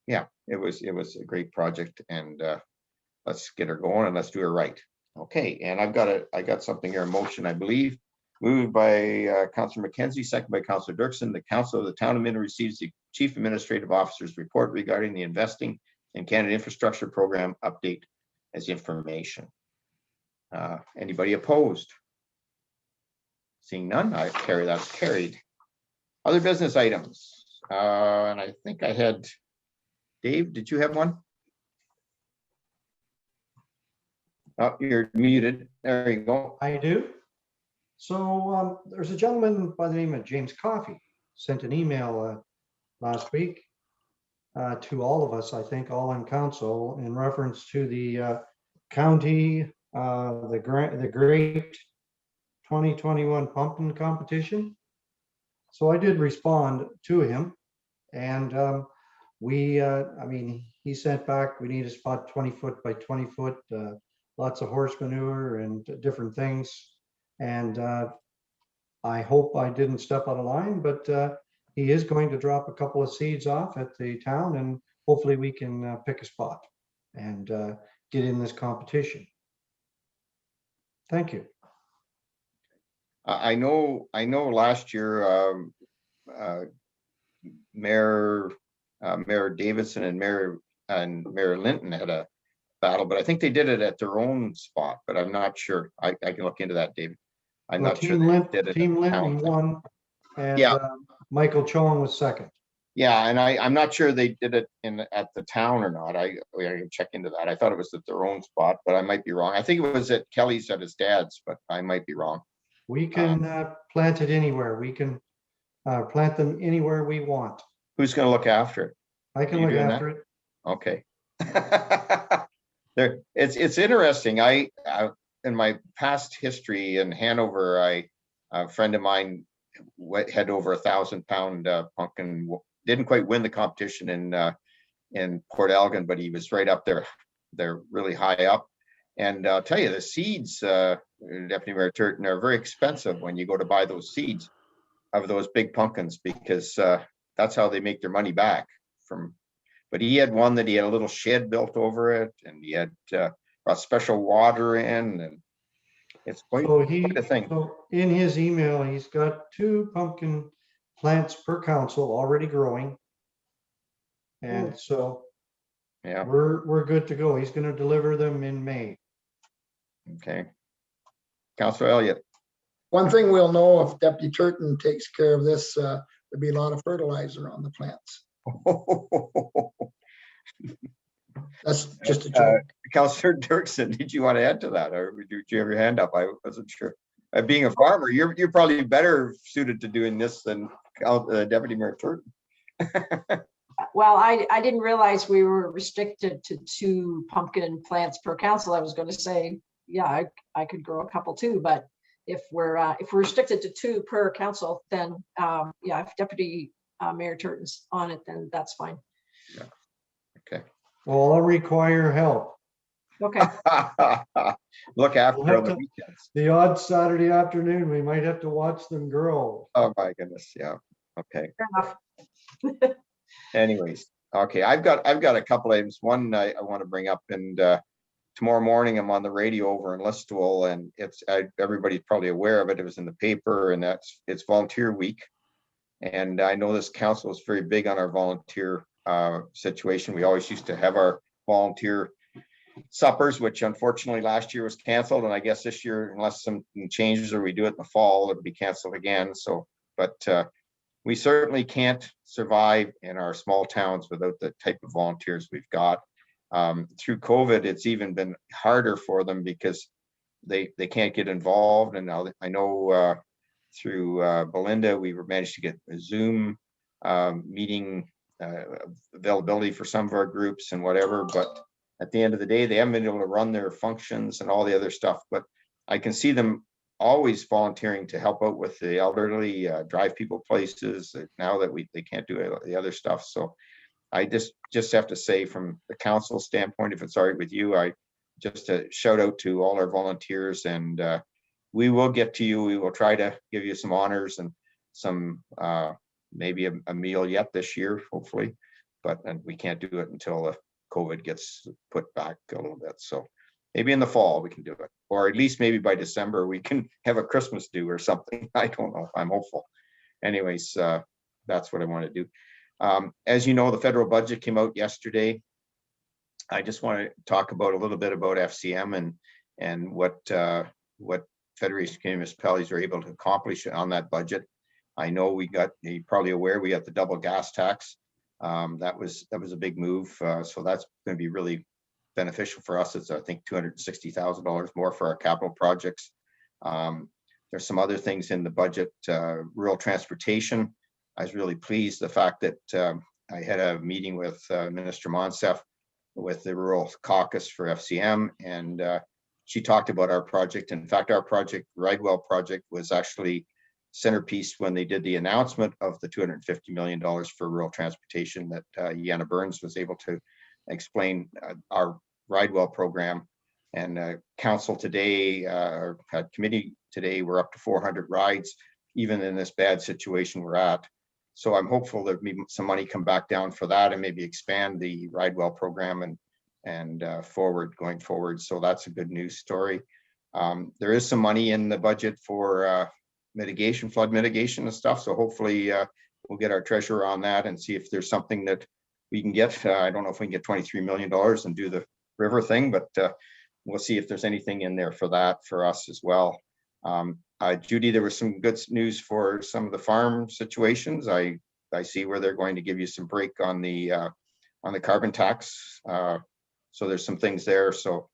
Yeah, it was a great project, and let's get her going and let's do her right. Okay, and I got something here, a motion, I believe, moved by Councillor McKenzie, second by Councillor Dirksen. The Council of the Town of Minto receives the Chief Administrative Officer's report regarding the Investing in Canada Infrastructure Program update as information. Anybody opposed? Seeing none, that's carried. Other business items, and I think I had, Dave, did you have one? Oh, you're muted. There you go. I do. So there's a gentleman by the name of James Coffey sent an email last week to all of us, I think, all in council, in reference to the county, the great 2021 pumpkin competition. So I did respond to him, and I mean, he sent back, we need a spot 20 foot by 20 foot, lots of horse manure and different things. And I hope I didn't step out of line, but he is going to drop a couple of seeds off at the town, and hopefully we can pick a spot and get in this competition. Thank you. I know last year Mayor Davidson and Mayor Linton had a battle, but I think they did it at their own spot, but I'm not sure. I can look into that, David. I'm not sure they did it. Team Linton won, and yeah. Michael Chong was second. Yeah, and I'm not sure they did it at the town or not. I can check into that. I thought it was at their own spot, but I might be wrong. I think it was at Kelly's at his dad's, but I might be wrong. We can plant it anywhere. We can plant them anywhere we want. Who's going to look after it? I can look after it. Okay. It's interesting. I in my past history in Hanover, a friend of mine had over 1,000-pound pumpkin. Didn't quite win the competition in Port Elgin, but he was right up there. They're really high up. And I'll tell you, the seeds, Deputy Mayor Turton, are very expensive when you go to buy those seeds of those big pumpkins, because that's how they make their money back from. But he had one that he had a little shed built over it, and he had brought special water in, and it's quite a thing. So in his email, he's got 2 pumpkin plants per council already growing, and so yeah, we're good to go. He's going to deliver them in May. Okay, Councillor Elliott. One thing we'll know if Deputy Turton takes care of this, there'll be a lot of fertilizer on the plants. That's just a joke. Councillor Dirksen, did you want to add to that, or did you have your hand up? I wasn't sure. Being a farmer, you're probably better suited to doing this than Deputy Mayor Turton. Well, I didn't realize we were restricted to 2 pumpkin plants per council. I was going to say, yeah, I could grow a couple too, but if we're restricted to 2 per council, then yeah, if Deputy Mayor Turton's on it, then that's fine. Yeah. Okay. Well, I'll require help. Okay. Look after on the weekends. The odd Saturday afternoon, we might have to watch them grow. Oh my goodness, yeah. Okay. Fair enough. Anyways, okay, I've got a couple items. One I want to bring up, and tomorrow morning I'm on the radio over in Listowel, and it's everybody's probably aware of it. It was in the paper, and it's Volunteer Week, and I know this council is very big on our volunteer situation. We always used to have our volunteer suppers, which unfortunately last year was canceled, and I guess this year, unless some changes or we do it in the fall, it'll be canceled again. So, but we certainly can't survive in our small towns without the type of volunteers we've got. Through COVID, it's even been harder for them because they can't get involved. And now I know through Belinda, we managed to get a Zoom meeting availability for some of our groups and whatever, but at the end of the day, they haven't been able to run their functions and all the other stuff, but I can see them always volunteering to help out with the elderly, drive people places now that they can't do the other stuff. So I just have to say, from the council standpoint, if it's all right with you, I just a shout out to all our volunteers, and we will get to you. We will try to give you some honors and some maybe a meal yet this year, hopefully, and we can't do it until the COVID gets put back a little bit. So maybe in the fall we can do it, or at least maybe by December we can have a Christmas do or something. I don't know. I'm hopeful. Anyways, that's what I want to do. As you know, the federal budget came out yesterday. I just want to talk about a little bit about FCM and what Federation of Municipalities are able to accomplish on that budget. I know you're probably aware, we got the double gas tax. That was a big move. So that's going to be really beneficial for us. It's, I think, $260,000 more for our capital projects. There's some other things in the budget. Rural transportation. I was really pleased the fact that I had a meeting with Minister Monsef with the Rural Caucus for FCM, and she talked about our project. In fact, our project, Ridewell project, was actually centerpiece when they did the announcement of the $250 million for rural transportation that Yana Burns was able to explain our Ridewell program. And council today, or committee today, we're up to 400 rides, even in this bad situation we're at. So I'm hopeful that maybe some money come back down for that and maybe expand the Ridewell program and going forward. So that's a good news story. There is some money in the budget for mitigation, flood mitigation and stuff. So hopefully we'll get our treasurer on that and see if there's something that we can get. I don't know if we can get $23 million and do the river thing, but we'll see if there's anything in there for that for us as well. Judy, there was some good news for some of the farm situations. I see where they're going to give you some break on the carbon tax. So there's some things there. So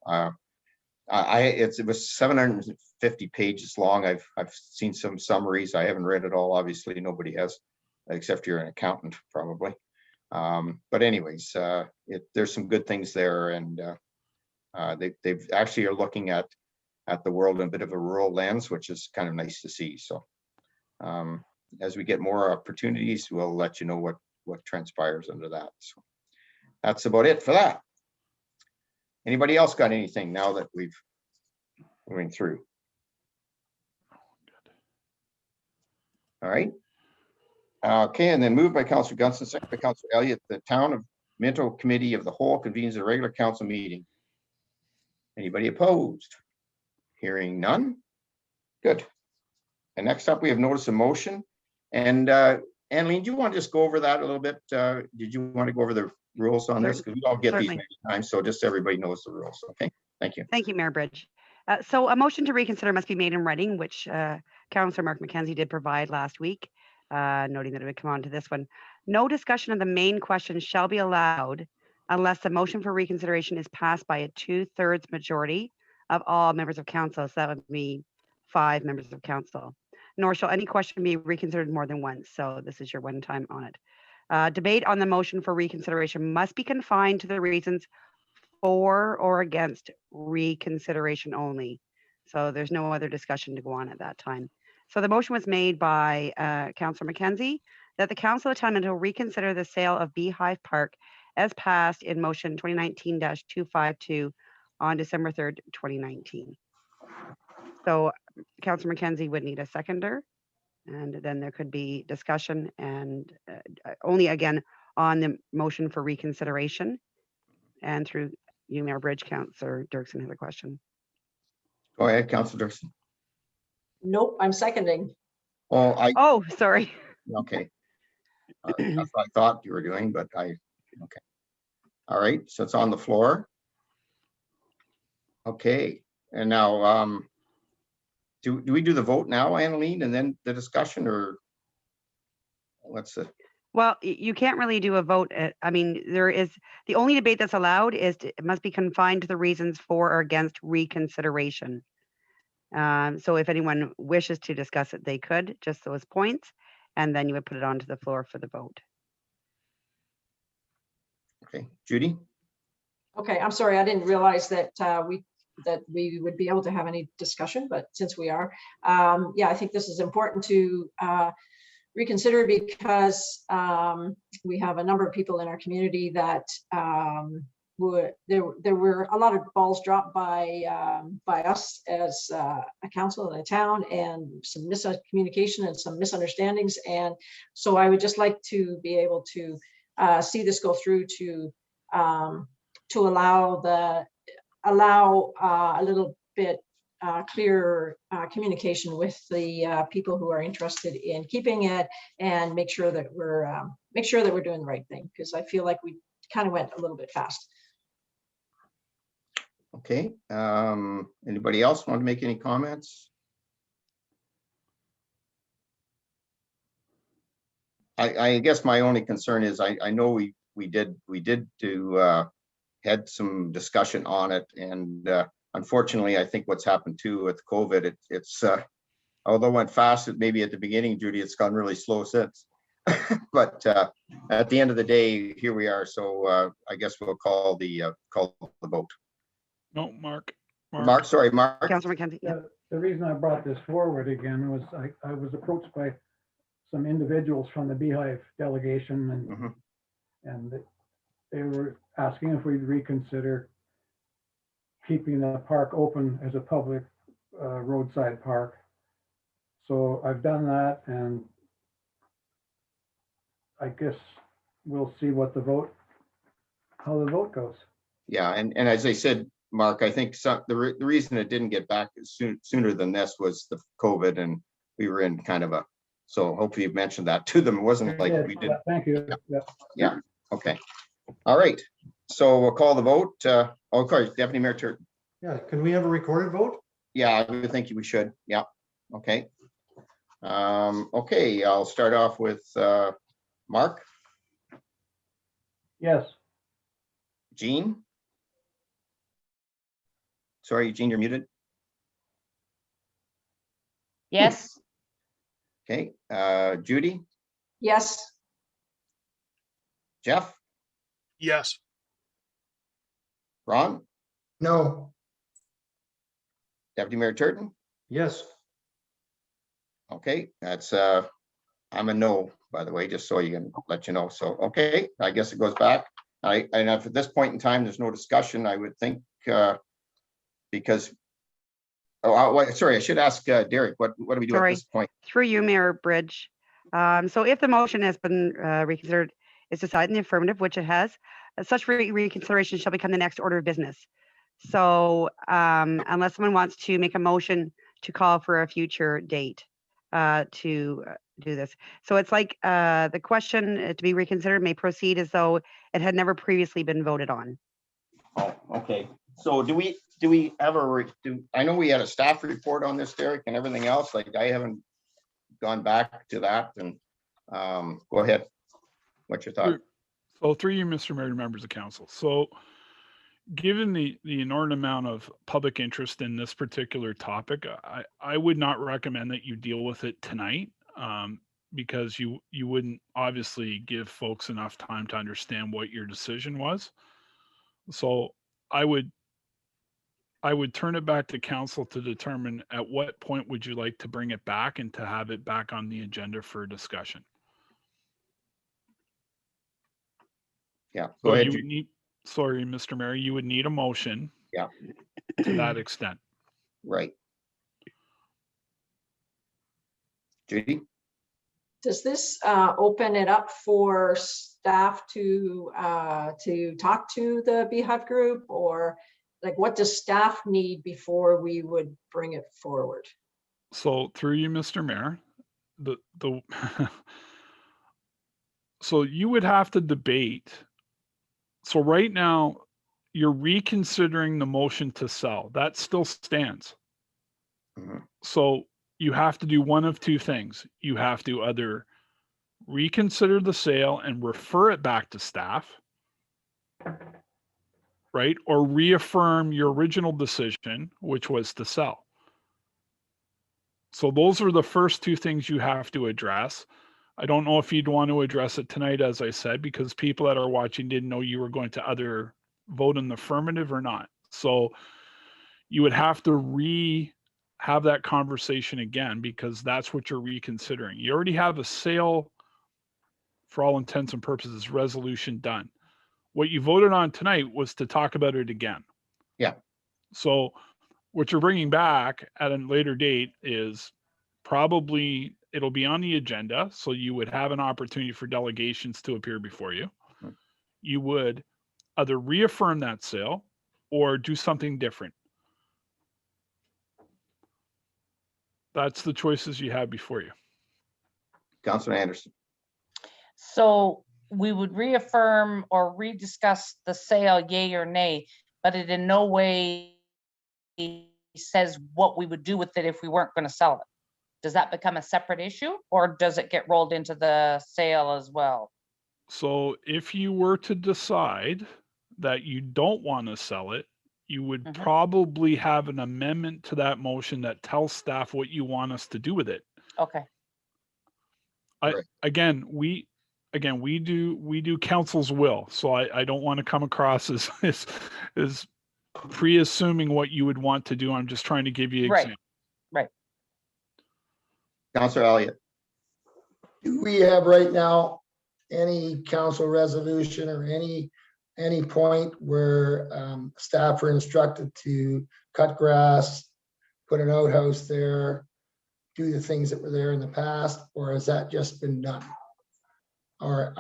it was 750 pages long. I've seen some summaries. I haven't read it all. Obviously, nobody has, except you're an accountant probably. But anyways, there's some good things there, and they've actually are looking at the world in a bit of a rural lens, which is kind of nice to see. So as we get more opportunities, we'll let you know what transpires under that. So that's about it for that. Anybody else got anything now that we've going through? All right. Okay, and then moved by Councillor Gunson, second by Councillor Elliott, the Town of Minto Committee of the Whole convenes a regular council meeting. Anybody opposed? Hearing none. Good. And next up, we have notice of motion. And Annalene, do you want to just go over that a little bit? Did you want to go over the rules on this? Because we all get these many times, so just everybody knows the rules. Okay, thank you. Thank you, Mayor Bridge. So a motion to reconsider must be made in writing, which Councillor Mark McKenzie did provide last week, noting that it would come on to this one. No discussion of the main question shall be allowed unless the motion for reconsideration is passed by a 2/3 majority of all members of council. So that would be 5 members of council. Nor shall any question be reconsidered more than once. So this is your one time on it. Debate on the motion for reconsideration must be confined to the reasons for or against reconsideration only. So there's no other discussion to go on at that time. So the motion was made by Councillor McKenzie that the Council of Town Minto reconsider the sale of Beehive Park as passed in motion 2019-252 on December 3rd, 2019. So Councillor McKenzie would need a seconder, and then there could be discussion, and only again on the motion for reconsideration. And through you, Mayor Bridge, Councillor Dirksen has a question. Go ahead, Councillor Dirksen. Nope, I'm seconding. Oh, sorry. Okay. That's what I thought you were doing, but okay. All right, so it's on the floor. Okay, and now do we do the vote now, Annalene, and then the discussion, or what's the? Well, you can't really do a vote. I mean, there is the only debate that's allowed is it must be confined to the reasons for or against reconsideration. So if anyone wishes to discuss it, they could, just those points, and then you would put it onto the floor for the vote. Okay, Judy? Okay, I'm sorry, I didn't realize that we would be able to have any discussion, but since we are, yeah, I think this is important to reconsider because we have a number of people in our community that there were a lot of balls dropped by us as a council in a town, and some miscommunication and some misunderstandings. And so I would just like to be able to see this go through to allow a little bit clearer communication with the people who are interested in keeping it, and make sure that we're doing the right thing, because I feel like we kind of went a little bit fast. Okay, anybody else want to make any comments? I guess my only concern is I know we did had some discussion on it, and unfortunately, I think what's happened too with COVID, it's although it went fast maybe at the beginning, Judy, it's gone really slow since. But at the end of the day, here we are. So I guess we'll call the vote. No, Mark. Sorry, Mark. Councilor McKenzie. Yeah, the reason I brought this forward again was I was approached by some individuals from the Beehive delegation, and they were asking if we'd reconsider keeping the park open as a public roadside park. So I've done that, and I guess we'll see what how the vote goes. Yeah, and as I said, Mark, I think the reason it didn't get back sooner than this was the COVID, and we were in kind of a, so hopefully you've mentioned that to them. It wasn't like we did. Thank you. Yeah. Okay. All right. So we'll call the vote. Of course, Deputy Mayor Turton. Yeah, can we have a recorded vote? Yeah, I would think we should. Yeah. Okay. Okay, I'll start off with Mark. Yes. Jean. Sorry, Jean, you're muted. Yes. Okay, Judy. Yes. Jeff. Yes. Ron. No. Deputy Mayor Turton. Yes. Okay, that's I'm a no, by the way, just so you can let you know. So okay, I guess it goes back. And at this point in time, there's no discussion, I would think, because sorry, I should ask Derek, what do we do at this point? Through you, Mayor Bridge. So if the motion has been reconsidered, is decided in the affirmative, which it has, such reconsideration shall become the next order of business. So unless someone wants to make a motion to call for a future date to do this. So it's like the question to be reconsidered may proceed as though it had never previously been voted on. Oh, okay. So do we have I know we had a staff report on this, Derek, and everything else. Like I haven't gone back to that, and go ahead. What's your thought? So through you, Mr. Mayor, members of council. So given the inordinate amount of public interest in this particular topic, I would not recommend that you deal with it tonight, because you wouldn't obviously give folks enough time to understand what your decision was. So I would turn it back to council to determine at what point would you like to bring it back and to have it back on the agenda for discussion. Yeah, go ahead. Sorry, Mr. Mayor, you would need a motion. Yeah. To that extent. Right. Judy? Does this open it up for staff to talk to the Beehive group, or like what does staff need before we would bring it forward? So through you, Mr. Mayor, so you would have to debate. So right now you're reconsidering the motion to sell. That still stands. So you have to do one of two things. You have to either reconsider the sale and refer it back to staff, right? Or reaffirm your original decision, which was to sell. So those are the first two things you have to address. I don't know if you'd want to address it tonight, as I said, because people that are watching didn't know you were going to other vote in the affirmative or not. So you would have to have that conversation again, because that's what you're reconsidering. You already have a sale, for all intents and purposes, resolution done. What you voted on tonight was to talk about it again. Yeah. So what you're bringing back at a later date is probably, it'll be on the agenda. So you would have an opportunity for delegations to appear before you. You would either reaffirm that sale or do something different. That's the choices you have before you. Councilor Anderson. So we would reaffirm or rediscuss the sale, yay or nay, but it in no way says what we would do with it if we weren't going to sell it. Does that become a separate issue, or does it get rolled into the sale as well? So if you were to decide that you don't want to sell it, you would probably have an amendment to that motion that tells staff what you want us to do with it. Okay. Again, we do council's will. So I don't want to come across as pre-assuming what you would want to do. I'm just trying to give you examples. Right. Councilor Elliott. Do we have right now any council resolution or any point where staff are instructed to cut grass, put an outhouse there, do the things that were there in the past, or has that just been done? Or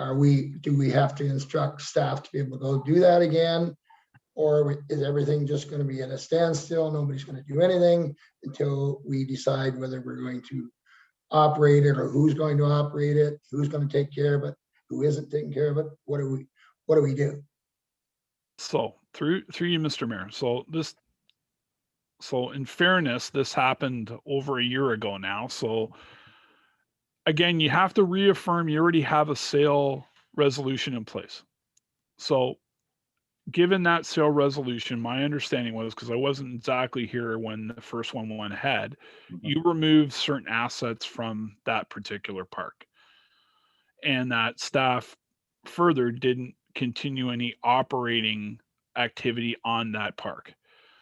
do we have to instruct staff to be able to go do that again? Or is everything just going to be at a standstill? Nobody's going to do anything until we decide whether we're going to operate it, or who's going to operate it, who's going to take care of it, who isn't taking care of it? What do we do? So through you, Mr. Mayor. So in fairness, this happened over a year ago now. So again, you have to reaffirm you already have a sale resolution in place. So given that sale resolution, my understanding was, because I wasn't exactly here when the first one went ahead, you removed certain assets from that particular park. And that staff further didn't continue any operating activity on that park.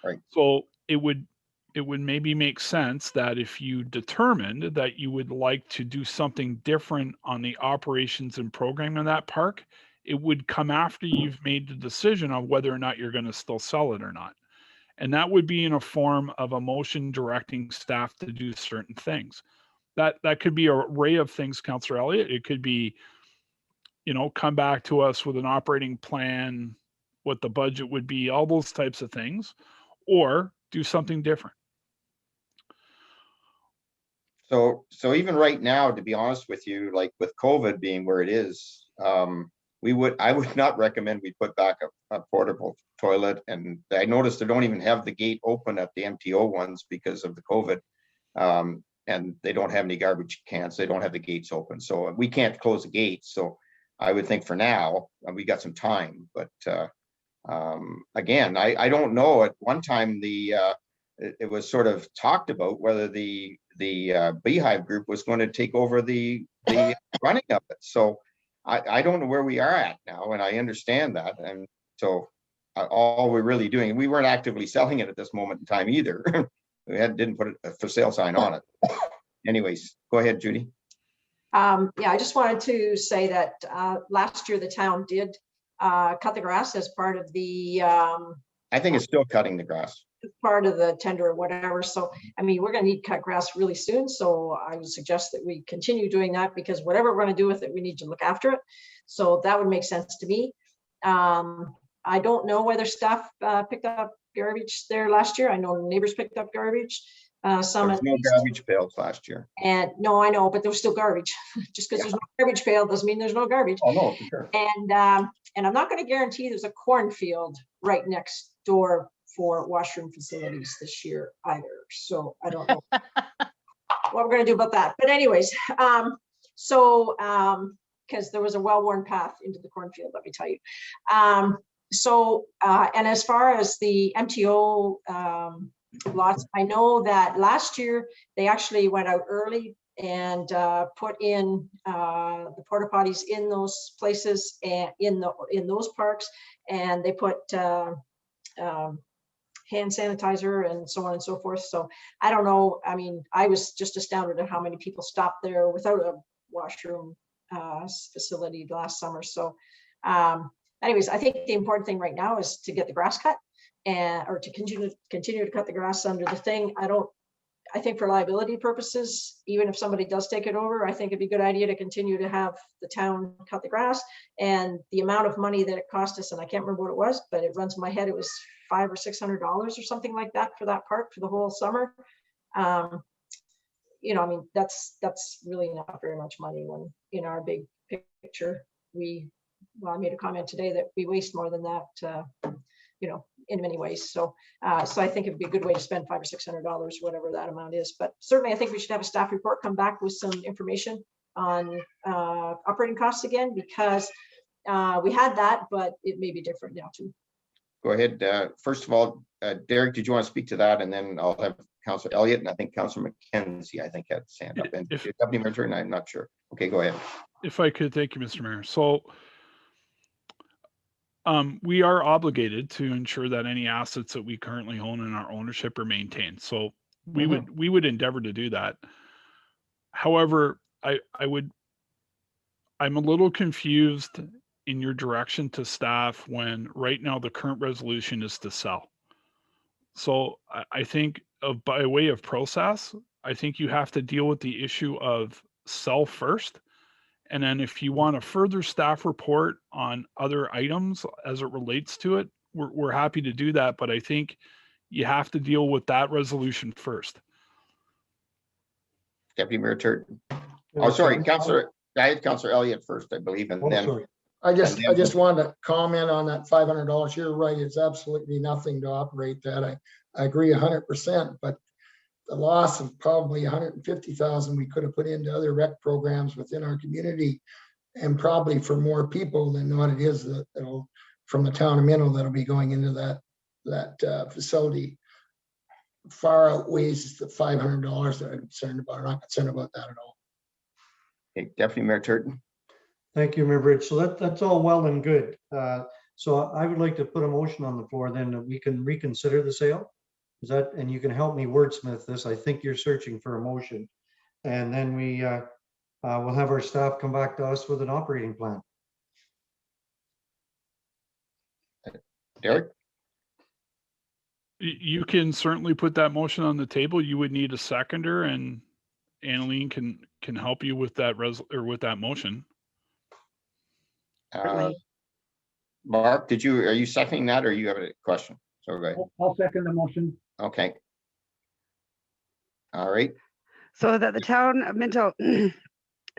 Right. So it would maybe make sense that if you determined that you would like to do something different on the operations and programming of that park, it would come after you've made the decision on whether or not you're going to still sell it or not. And that would be in a form of a motion directing staff to do certain things. That could be an array of things, Councillor Elliott. It could be, come back to us with an operating plan, what the budget would be, all those types of things, or do something different. So even right now, to be honest with you, like with COVID being where it is, I would not recommend we put back a portable toilet. And I noticed they don't even have the gate open at the MTO ones because of the COVID. And they don't have any garbage cans. They don't have the gates open. So we can't close the gates. So I would think for now, we got some time. But again, I don't know. At one time, it was sort of talked about whether the Beehive group was going to take over the running of it. So I don't know where we are at now, and I understand that. And so all we're really doing, we weren't actively selling it at this moment in time either. We didn't put a for sale sign on it. Anyways, go ahead, Judy. Yeah, I just wanted to say that last year the town did cut the grass as part of the I think it's still cutting the grass. Part of the tender or whatever. So, I mean, we're going to need to cut grass really soon. So I would suggest that we continue doing that, because whatever we're going to do with it, we need to look after it. So that would make sense to me. I don't know whether staff picked up garbage there last year. I know neighbors picked up garbage. Some There's no garbage pails last year. And no, I know, but there was still garbage. Just because there's no garbage pail doesn't mean there's no garbage. Oh no, for sure. And I'm not going to guarantee there's a cornfield right next door for washroom facilities this year either. So I don't know what we're going to do about that. But anyways, because there was a well-worn path into the cornfield, let me tell you. And as far as the MTO lots, I know that last year they actually went out early and put in the porta potties in those places and in those parks, and they put hand sanitizer and so on and so forth. So I don't know. I mean, I was just astounded at how many people stopped there without a washroom facility last summer. So anyways, I think the important thing right now is to get the grass cut or to continue to cut the grass under the thing. I think for liability purposes, even if somebody does take it over, I think it'd be a good idea to continue to have the town cut the grass. And the amount of money that it cost us, and I can't remember what it was, but it runs in my head, it was $500 or $600 or something like that for that park for the whole summer. You know, I mean, that's really not very much money when in our big picture, I made a comment today that we waste more than that, you know, in many ways. So I think it'd be a good way to spend $500 or $600, whatever that amount is. But certainly I think we should have a staff report come back with some information on operating costs again, because we had that, but it may be different now too. Go ahead. First of all, Derek, did you want to speak to that? And then I'll have Councillor Elliott, and I think Councillor McKenzie, I think, had his hand up. And Deputy Mayor Turton, I'm not sure. Okay, go ahead. If I could, thank you, Mr. Mayor. So we are obligated to ensure that any assets that we currently own in our ownership are maintained. So we would endeavor to do that. However, I'm a little confused in your direction to staff when right now the current resolution is to sell. So I think by way of process, I think you have to deal with the issue of sell first. And then if you want a further staff report on other items as it relates to it, we're happy to do that. But I think you have to deal with that resolution first. Deputy Mayor Turton. Oh, sorry, Councillor. I had Councillor Elliott first, I believe, and then. Sorry. I just wanted to comment on that $500. You're right. It's absolutely nothing to operate that. I agree 100%, but the loss of probably 150,000 we could have put into other rec programs within our community, and probably for more people than what it is that'll from the town of Minto that'll be going into that facility far outweighs the $500 that I'm concerned about. I'm not concerned about that at all. Okay, Deputy Mayor Turton. Thank you, Mayor Bridge. So that's all well and good. So I would like to put a motion on the floor then that we can reconsider the sale. Is that, and you can help me wordsmith this. I think you're searching for a motion. And then we will have our staff come back to us with an operating plan. Derek? You can certainly put that motion on the table. You would need a seconder, and Annalene can help you with that with that motion. Mark, are you seconding that, or you have a question? So go ahead. I'll second the motion. Okay. All right. So that the town of Minto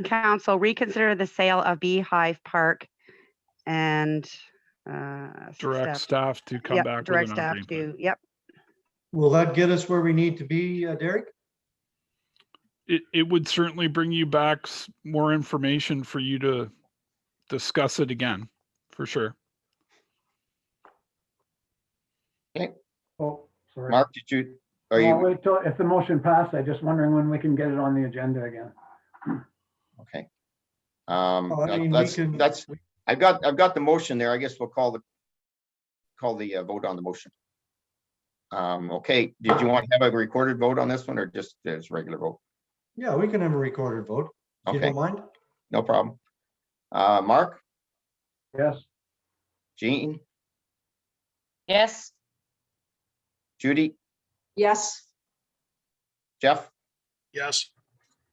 Council reconsider the sale of Beehive Park and direct staff to come back direct with an staff operating to, yep. Will that get us where we need to be, Derek? It would certainly bring you back more information for you to discuss it again, for sure. Okay. Oh, sorry. Mark, Wait till if the motion passed. I'm just wondering when we can get it on the agenda again. Okay. That's I've got the motion there. I guess we'll call the vote on the motion. Okay. Did you want to have a recorded vote on this one, or just as regular vote? Yeah, we can have a recorded vote. If you don't mind. No problem. Mark? Yes. Jean? Yes. Judy? Yes. Jeff? Yes.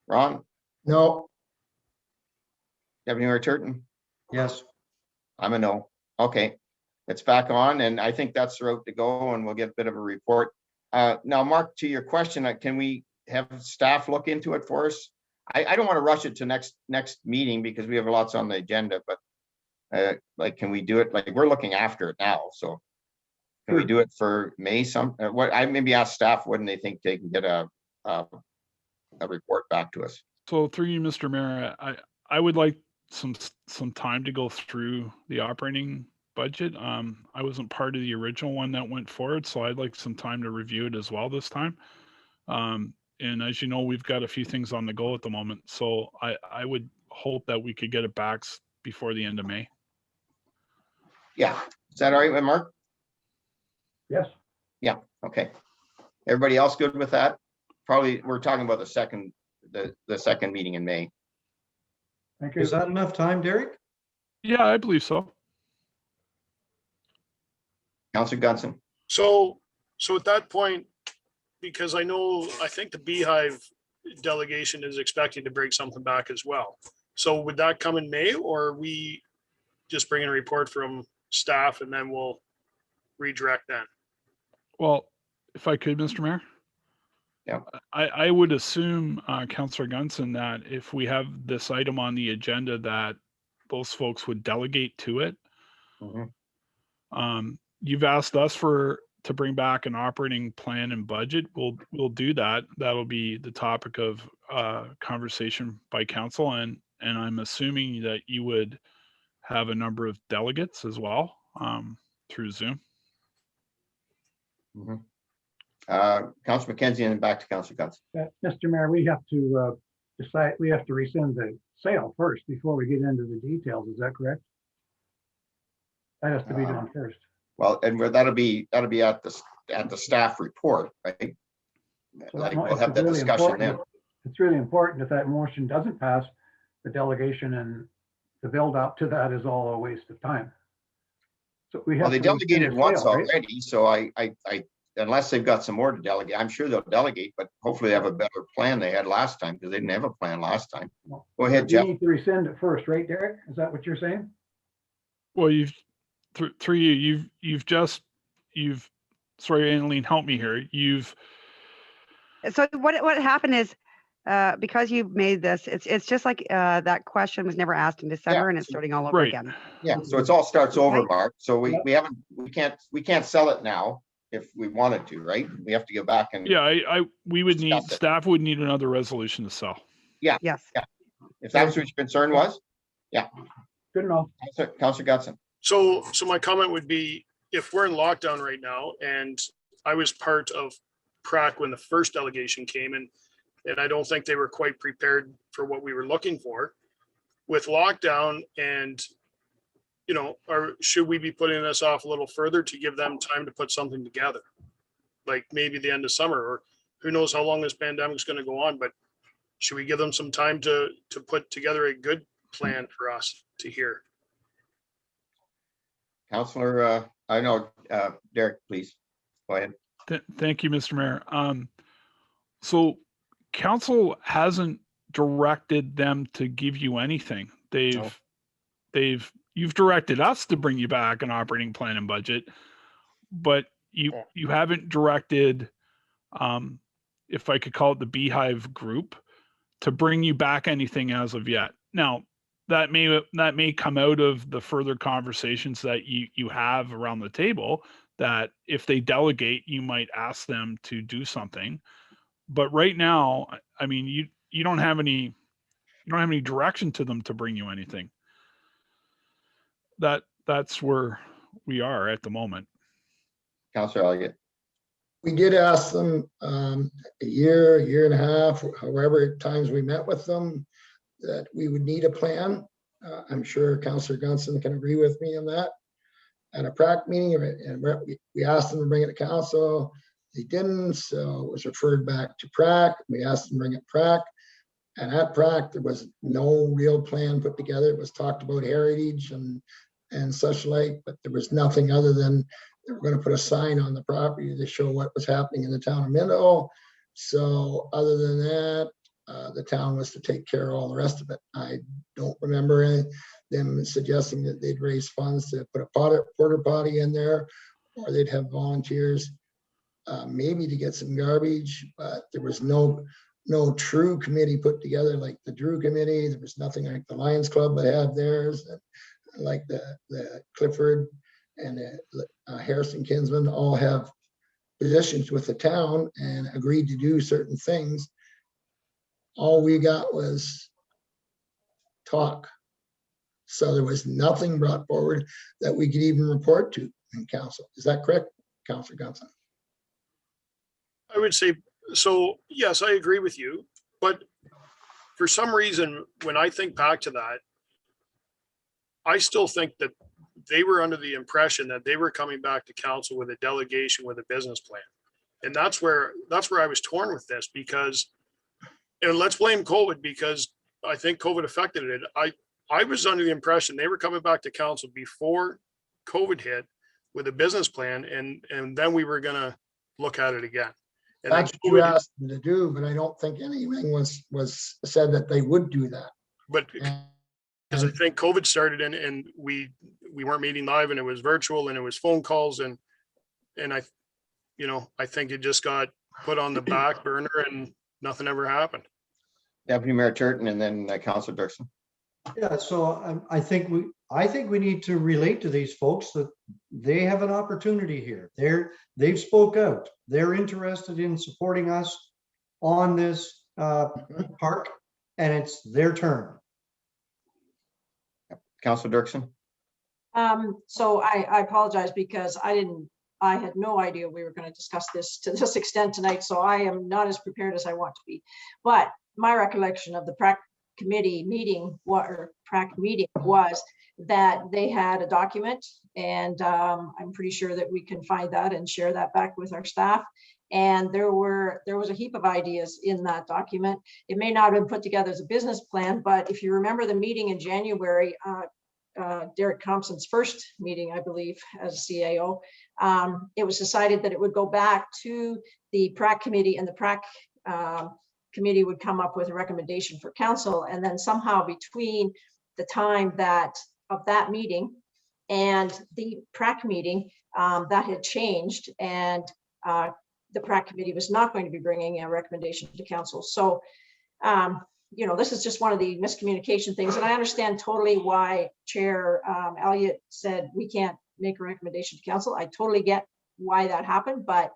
Ron? No. Deputy Mayor Turton? Yes. I'm a no. Okay. It's back on, and I think that's the route to go, and we'll get a bit of a report. Now, Mark, to your question, can we have staff look into it for us? I don't want to rush it to next meeting because we have lots on the agenda, but like, can we do it? Like, we're looking after it now, so can we do it for May? I maybe ask staff when they think they can get a report back to us. So through you, Mr. Mayor, I would like some time to go through the operating budget. I wasn't part of the original one that went forward, so I'd like some time to review it as well this time. And as you know, we've got a few things on the go at the moment. So I would hope that we could get it back before the end of May. Yeah, is that all right with Mark? Yes. Yeah, okay. Everybody else good with that? Probably, we're talking about the second meeting in May. Thank you. Is that enough time, Derek? Yeah, I believe so. Councillor Gunson. So at that point, because I think the Beehive delegation is expecting to bring something back as well. So would that come in May, or are we just bringing a report from staff and then we'll redirect then? Well, if I could, Mr. Mayor. Yeah. I would assume, Councillor Gunson, that if we have this item on the agenda, that those folks would delegate to it. You've asked us to bring back an operating plan and budget. We'll do that. That'll be the topic of conversation by council, and I'm assuming that you would have a number of delegates as well through Zoom. Councillor McKenzie, and back to Councillor Gunson. Mr. Mayor, we have to decide, we have to rescind the sale first before we get into the details. Is that correct? That has to be done first. Well, and that'll be at the staff report, right? Like, we'll have that discussion then. It's really important if that motion doesn't pass, the delegation and the build up to that is all a waste of time. So we have. Well, they delegated once already, so I unless they've got some more to delegate, I'm sure they'll delegate, but hopefully they have a better plan they had last time, because they didn't have a plan last time. Go ahead, Jeff. You need to rescind it first, right, Derek? Is that what you're saying? Well, through you, sorry, Annalene, help me here. So what happened is, because you made this, it's just like that question was never asked in December, and it's starting all over again. Yeah, so it all starts over, Mark. So we can't sell it now if we wanted to, right? We have to go back and staff would need another resolution to sell. Yeah. Yes. Yeah. If that's what your concern was, yeah. Good enough. Councillor Gunson. So my comment would be, if we're in lockdown right now, and I was part of PRAC when the first delegation came in, and I don't think they were quite prepared for what we were looking for with lockdown, and should we be putting this off a little further to give them time to put something together? Like maybe the end of summer, or who knows how long this pandemic is going to go on, but should we give them some time to put together a good plan for us to hear? Councillor, I know, Derek, please, go ahead. Thank you, Mr. Mayor. So council hasn't directed them to give you anything. You've directed us to bring you back an operating plan and budget, but you haven't directed, if I could call it the Beehive group, to bring you back anything as of yet. Now, that may come out of the further conversations that you have around the table, that if they delegate, you might ask them to do something. But right now, I mean, you don't have any direction to them to bring you anything. That's where we are at the moment. Councillor Elliott. We did ask them a year and a half, however times we met with them, that we would need a plan. I'm sure Councillor Gunson can agree with me on that. At a PRAC meeting, and we asked them to bring it to council. They didn't, so it was referred back to PRAC. We asked them to bring it PRAC. And at PRAC, there was no real plan put together. It was talked about heritage and such like, but there was nothing other than they were going to put a sign on the property to show what was happening in the town of Minto. So other than that, the town was to take care of all the rest of it. I don't remember them suggesting that they'd raise funds to put a porta potty in there, or they'd have volunteers, maybe to get some garbage, but there was no true committee put together like the Drew committee. There was nothing like the Lions Club that have theirs, and like the Clifford and Harrison Kinsman all have positions with the town and agreed to do certain things. All we got was talk. So there was nothing brought forward that we could even report to in council. Is that correct, Councillor Gunson? I would say So yes, I agree with you, but for some reason, when I think back to that, I still think that they were under the impression that they were coming back to council with a delegation with a business plan. And that's where I was torn with this, because, and let's blame COVID, because I think COVID affected it. I was under the impression they were coming back to council before COVID hit with a business plan, and then we were gonna look at it again. And That's what you asked them to do, but I don't think anything was said that they would do that. But because I think COVID started and we weren't meeting live, and it was virtual, and it was phone calls, and I think it just got put on the back burner and nothing ever happened. Deputy Mayor Turton and then Councillor Dirksen. Yeah, so I think we need to relate to these folks that they have an opportunity here. They've spoke out. They're interested in supporting us on this park, and it's their turn. Councillor Dirksen. So I apologize because I had no idea we were going to discuss this to this extent tonight. So I am not as prepared as I want to be. But my recollection of the PrAC committee meeting, PrAC meeting, was that they had a document, and I'm pretty sure that we can find that and share that back with our staff. And there was a heap of ideas in that document. It may not have been put together as a business plan, but if you remember the meeting in January, Derek Thompson's first meeting, I believe, as CAO, it was decided that it would go back to the PrAC committee, and the PrAC committee would come up with a recommendation for council. And then somehow between the time of that meeting and the PrAC meeting, that had changed, and the PrAC committee was not going to be bringing a recommendation to council. So this is just one of the miscommunication things. And I understand totally why Chair Elliott said we can't make a recommendation to council. I totally get why that happened, but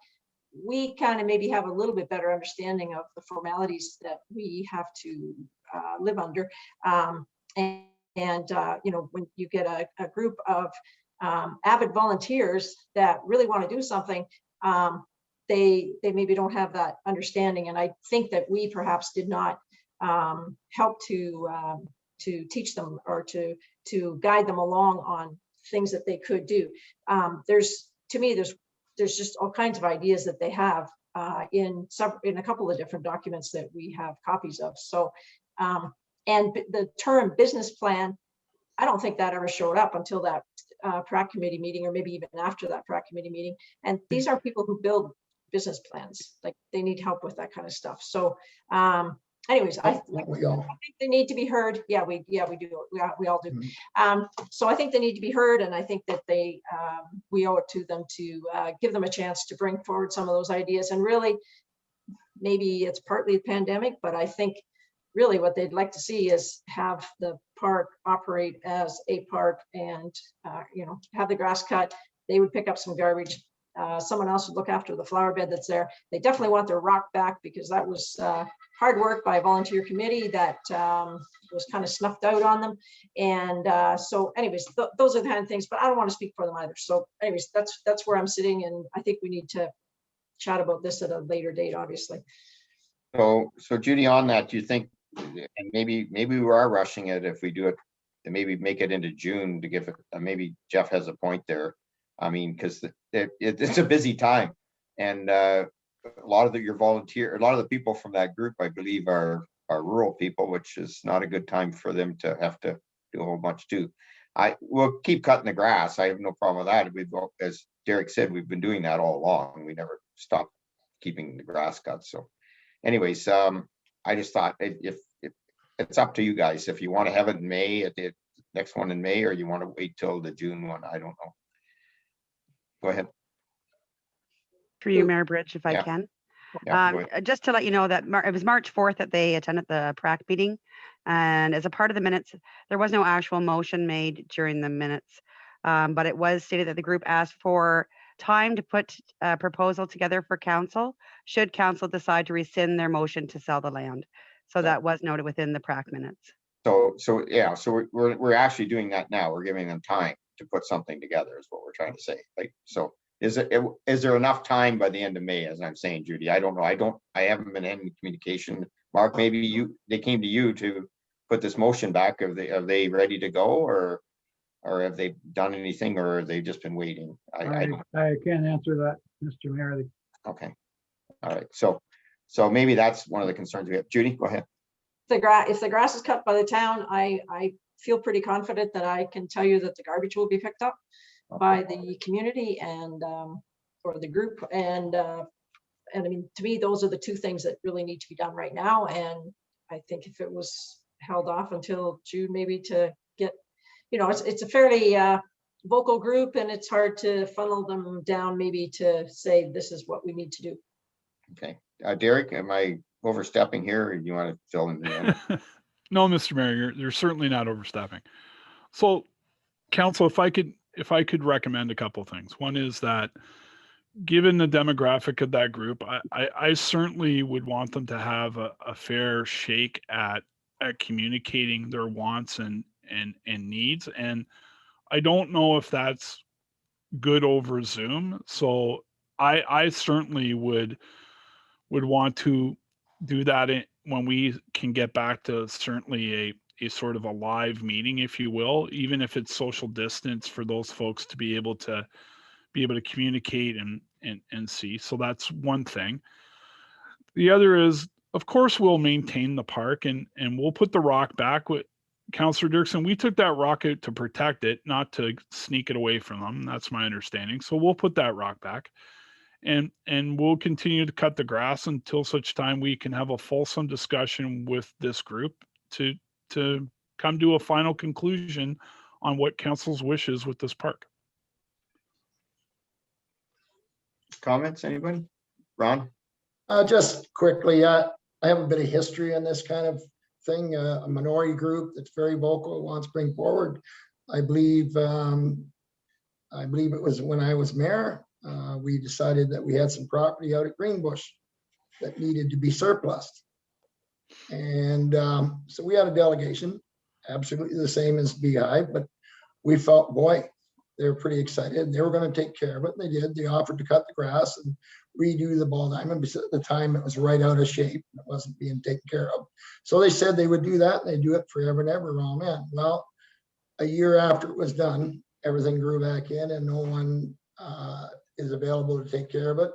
we kind of maybe have a little bit better understanding of the formalities that we have to live under. When you get a group of avid volunteers that really want to do something, they maybe don't have that understanding. And I think that we perhaps did not help to teach them or to guide them along on things that they could do. There's just all kinds of ideas that they have in a couple of different documents that we have copies of. So, and the term business plan, I don't think that ever showed up until that PrAC committee meeting, or maybe even after that PrAC committee meeting. And these are people who build business plans, like they need help with that kind of stuff. So, anyways, I think they need to be heard. Yeah, we do. We all do. So I think they need to be heard, and I think that we owe it to them to give them a chance to bring forward some of those ideas. And really, maybe it's partly the pandemic, but I think really what they'd like to see is have the park operate as a park, and have the grass cut. They would pick up some garbage. Someone else would look after the flower bed that's there. They definitely want their rock back, because that was hard work by a volunteer committee that was kind of snuffed out on them. And so anyways, those are the kind of things, but I don't want to speak for them either. So anyways, that's where I'm sitting, and I think we need to chat about this at a later date, obviously. So Judy, on that, do you think, and maybe we are rushing it if we do it, and maybe make it into June to give it, maybe Jeff has a point there. I mean, because it's a busy time, and a lot of the people from that group, I believe, are rural people, which is not a good time for them to have to do a whole bunch too. We'll keep cutting the grass. I have no problem with that. As Derek said, we've been doing that all along. We never stopped keeping the grass cut. So anyways, I just thought if it's up to you guys, if you want to have it in May, at the next one in May, or you want to wait till the June one, I don't know. Go ahead. Through you, Mayor Bridge, if I can. Just to let you know that it was March 4th that they attended the PrAC meeting. And as a part of the minutes, there was no actual motion made during the minutes. But it was stated that the group asked for time to put a proposal together for council, should council decide to rescind their motion to sell the land. So that was noted within the PrAC minutes. So we're actually doing that now. We're giving them time to put something together, is what we're trying to say. So Is there enough time by the end of May, as I'm saying, Judy? I don't know. I haven't been in communication. Mark, maybe they came to you to put this motion back. Are they ready to go, or have they done anything, or have they just been waiting? I don't. I can't answer that, Mr. Mayor. Okay. All right. So maybe that's one of the concerns we have. Judy, go ahead. If the grass is cut by the town, I feel pretty confident that I can tell you that the garbage will be picked up by the community and or the group. And I mean, to me, those are the two things that really need to be done right now. And I think if it was held off until June, maybe to get, it's a fairly vocal group, and it's hard to funnel them down maybe to say, this is what we need to do. Okay. Derek, am I overstepping here, or do you want to fill in the end? No, Mr. Mayor, you're certainly not overstepping. So, council, if I could recommend a couple of things. One is that, given the demographic of that group, I certainly would want them to have a fair shake at communicating their wants and needs. And I don't know if that's good over Zoom. So I certainly would want to do that when we can get back to certainly a sort of a live meeting, if you will, even if it's social distance, for those folks to be able to communicate and see. So that's one thing. The other is, of course, we'll maintain the park and we'll put the rock back. With Councillor Dirksen, we took that rock out to protect it, not to sneak it away from them. That's my understanding. So we'll put that rock back. And we'll continue to cut the grass until such time we can have a fulsome discussion with this group to come to a final conclusion on what council's wishes with this park. Comments, anybody? Ron? Just quickly, I have a bit of history on this kind of thing. A minority group that's very vocal wants to bring forward. I believe it was when I was mayor. We decided that we had some property out at Greenbush that needed to be surplused. And so we had a delegation, absolutely the same as Beehive, but we felt, boy, they were pretty excited. They were going to take care of it. And they did. They offered to cut the grass and redo the ball diamond, because at the time it was right out of shape. It wasn't being taken care of. So they said they would do that, and they do it forever and ever. Amen. Well, a year after it was done, everything grew back in, and no one is available to take care of it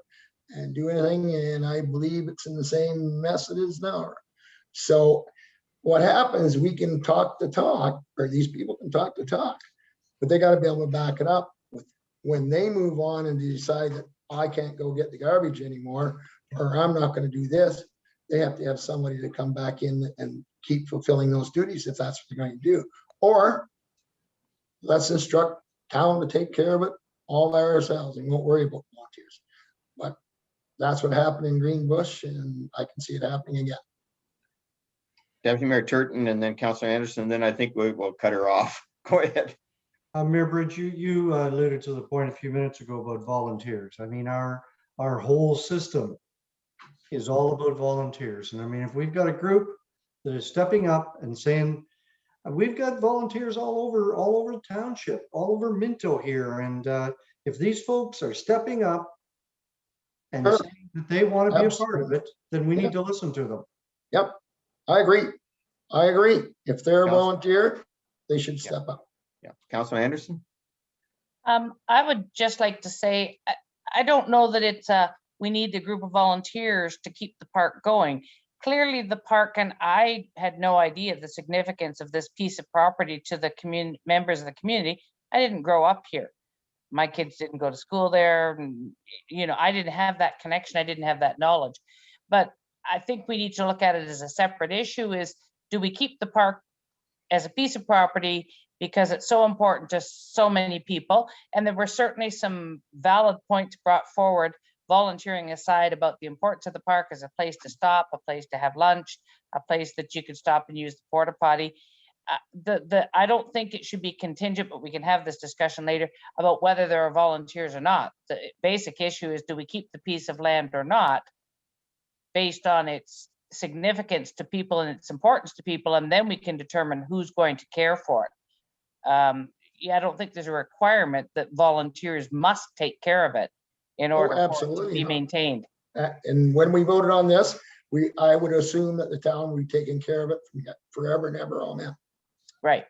and do anything. And I believe it's in the same mess it is now. So what happens, we can talk the talk, or these people can talk the talk, but they got to be able to back it up with when they move on and decide that I can't go get the garbage anymore, or I'm not going to do this. They have to have somebody to come back in and keep fulfilling those duties if that's what they're going to do. Or let's instruct town to take care of it all by ourselves and won't worry about volunteers. But that's what happened in Greenbush, and I can see it happening again. Deputy Mayor Turton, and then Councillor Anderson, then I think we'll cut her off. Go ahead. Mayor Bridge, you alluded to the point a few minutes ago about volunteers. I mean, our whole system is all about volunteers. And I mean, if we've got a group that is stepping up and saying, we've got volunteers all over the township, all over Minto here. And if these folks are stepping up and saying that they want to be a part of it, then we need to listen to them. Yep, I agree. If they're a volunteer, they should step up. Yeah, Councillor Anderson. I would just like to say, I don't know that it's we need the group of volunteers to keep the park going. Clearly the park, and I had no idea the significance of this piece of property to the members of the community. I didn't grow up here. My kids didn't go to school there. And, I didn't have that connection. I didn't have that knowledge. But I think we need to look at it as a separate issue is, do we keep the park as a piece of property because it's so important to so many people? And there were certainly some valid points brought forward, volunteering aside, about the importance of the park as a place to stop, a place to have lunch, a place that you could stop and use the porta potty. I don't think it should be contingent, but we can have this discussion later about whether there are volunteers or not. The basic issue is, do we keep the piece of land or not, based on its significance to people and its importance to people, and then we can determine who's going to care for it. yeah, I don't think there's a requirement that volunteers must take care of it in order for it to absolutely be not. maintained. And when we voted on this, I would assume that the town would be taking care of it forever and ever, amen. Right.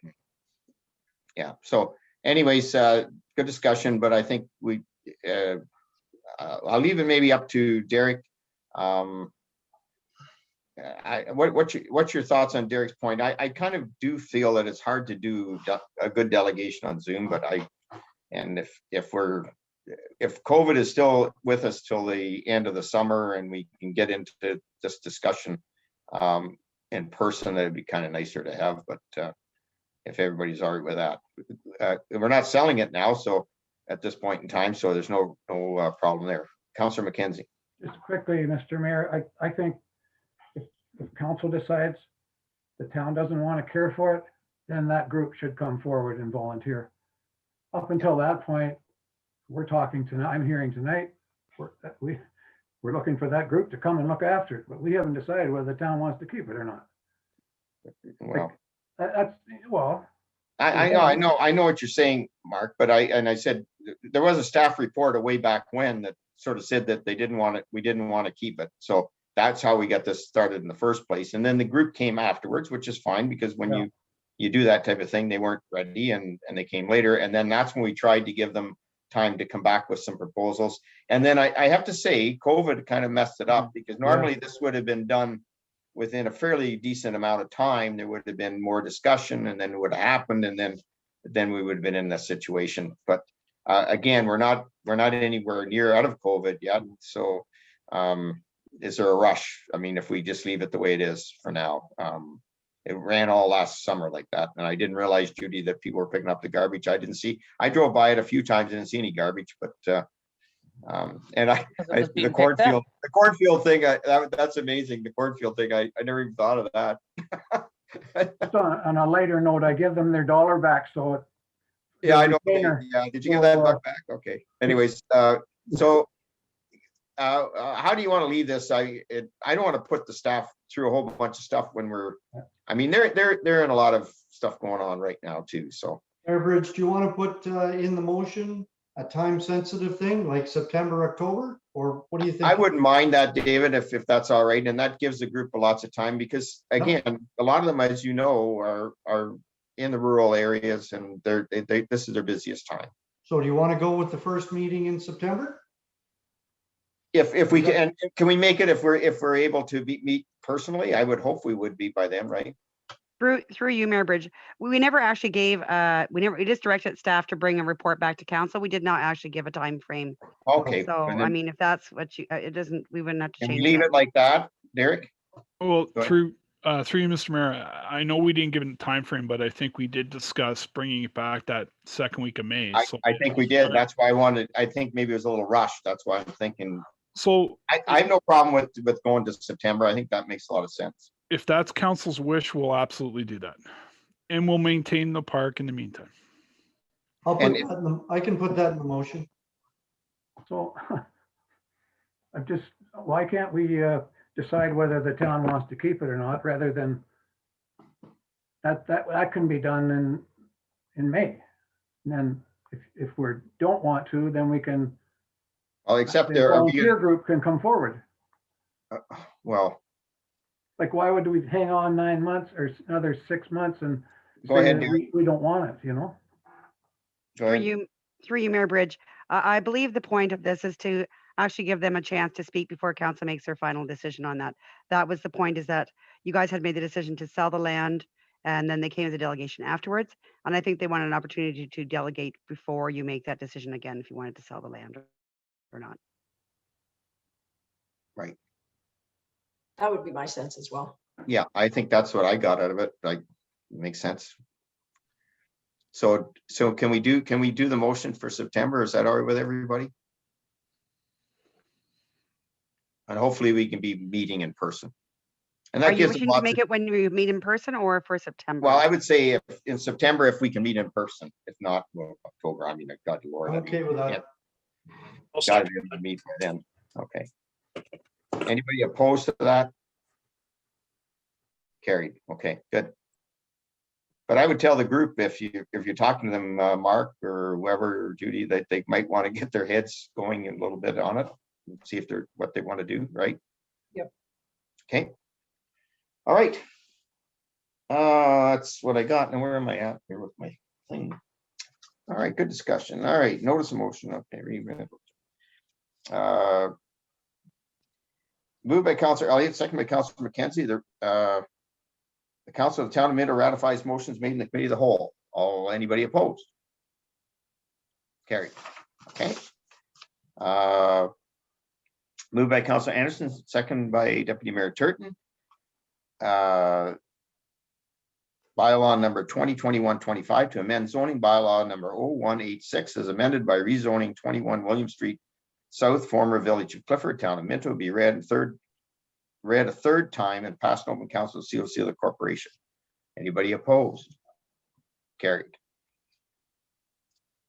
Yeah, so anyways, good discussion, but I think I'll leave it maybe up to Derek. What's your thoughts on Derek's point? I kind of do feel that it's hard to do a good delegation on Zoom, but if COVID is still with us till the end of the summer and we can get into this discussion in person, that'd be kind of nicer to have, but if everybody's all right with that. We're not selling it now, so at this point in time, so there's no problem there. Councillor McKenzie. Just quickly, Mr. Mayor, I think if council decides the town doesn't want to care for it, then that group should come forward and volunteer. Up until that point, we're talking tonight, I'm hearing tonight, we're looking for that group to come and look after it, but we haven't decided whether the town wants to keep it or not. Well, I I know what you're saying, Mark, but I said there was a staff report a way back when that sort of said that they didn't want it, we didn't want to keep it. So that's how we got this started in the first place. And then the group came afterwards, which is fine, because when you do that type of thing, they weren't ready and they came later. And then that's when we tried to give them time to come back with some proposals. And then I have to say, COVID kind of messed it up, because normally this would have been done within a fairly decent amount of time. There would have been more discussion, and then it would have happened, and then we would have been in this situation. But again, we're not anywhere near out of COVID yet. So is there a rush? I mean, if we just leave it the way it is for now. It ran all last summer like that, and I didn't realize, Judy, that people were picking up the garbage. I drove by it a few times and didn't see any garbage, but and the cornfield thing, that's amazing. The cornfield thing, I never even thought of that. Just on a lighter note, I give them their $1 back, so. Yeah, I know. Yeah, did you give that $1 back? Okay. Anyways, so how do you want to leave this? I don't want to put the staff through a whole bunch of stuff when I mean, they're in a lot of stuff going on right now too. So, Airbridge, do you want to put in the motion a time sensitive thing like September, October, or what do you think? I wouldn't mind that, David, if that's all right, and that gives the group lots of time, because again, a lot of them, as you know, are in the rural areas, and this is their busiest time. So do you want to go with the first meeting in September? If we can we make it if we're able to meet personally? I would hope we would be by then, right? Through you, Mayor Bridge, we never actually gave we just directed staff to bring a report back to council. We did not actually give a time frame. Okay. So I mean, if that's what you, it doesn't, we wouldn't have to change. Can we leave it like that, Derek? Well, through you, Mr. Mayor, I know we didn't give it a time frame, but I think we did discuss bringing it back that second week of May. I think we did. That's why I think maybe it was a little rushed. That's why I'm thinking. So I have no problem with going to September. I think that makes a lot of sense. If that's council's wish, we'll absolutely do that. And we'll maintain the park in the meantime. I can put that in the motion. So why can't we decide whether the town wants to keep it or not, rather than that can be done in May. And then if we don't want to, then we can. Well, except the volunteer group can come forward. Well, like, why would we hang on 9 months or another 6 months and go ahead, we don't want it, you know? Through you, Mayor Bridge, I believe the point of this is to actually give them a chance to speak before council makes their final decision on that. That was the point, is that you guys had made the decision to sell the land, and then they came as a delegation afterwards. And I think they wanted an opportunity to delegate before you make that decision again, if you wanted to sell the land or not. Right. That would be my sense as well. Yeah, I think that's what I got out of it. Like, it makes sense. So can we do the motion for September? Is that all right with everybody? And hopefully we can be meeting in person. And that Are you wishing to make it when we meet in person or for September? Well, I would say if in September, if we can meet in person. If not, well, October. I mean, God, Lord. Okay with that. Got to be able to meet by then. Okay. Anybody opposed to that? Carried. Okay, good. But I would tell the group, if you're talking to them, Mark or whoever, or Judy, that they might want to get their heads going a little bit on it, and see if they're what they want to do, right? Yep. Okay. All right. That's what I got. Now where am I at here with my thing? All right, good discussion. All right, notice of motion. Okay, moved by Councillor Elliott, second by Councillor Mackenzie. The Council of the Town of Minto ratifies motions made in the committee of the whole. Anybody opposed? Carried. Okay. Moved by Councillor Anderson, second by Deputy Mayor Turton. Bylaw number 2021-25 to amend zoning bylaw number 0186 as amended by rezoning 21 William Street South, former Village of Clifford, Town of Minto, be read a third time and passed an open council seal of the corporation. Anybody opposed? Carried.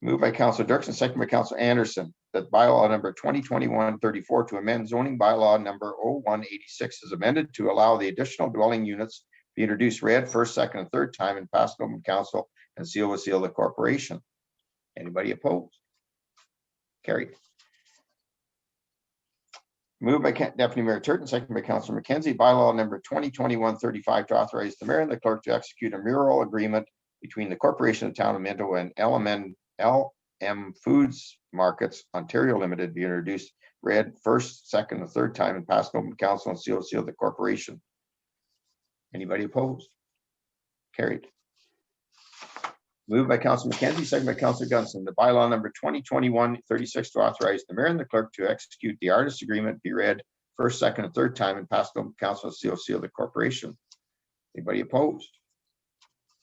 Moved by Councillor Dirksen, second by Councillor Anderson, that bylaw number 2021-34 to amend zoning bylaw number 0186 is amended to allow the additional dwelling units be introduced, read first, second, and third time and passed open council and seal with seal of the corporation. Anybody opposed? Carried. Moved by Deputy Mayor Turton, second by Councillor Mackenzie, bylaw number 2021-35 to authorize the mayor and the clerk to execute a mural agreement between the Corporation of Town of Minto and LM Foods Markets Ontario Limited be introduced, read first, second, and third time and passed open council and seal of the corporation. Anybody opposed? Carried. Moved by Councillor Mackenzie, second by Councillor Gunson. The bylaw number 2021-36 to authorize the mayor and the clerk to execute the artist agreement be read first, second, and third time and passed open council and seal of the corporation. Anybody opposed?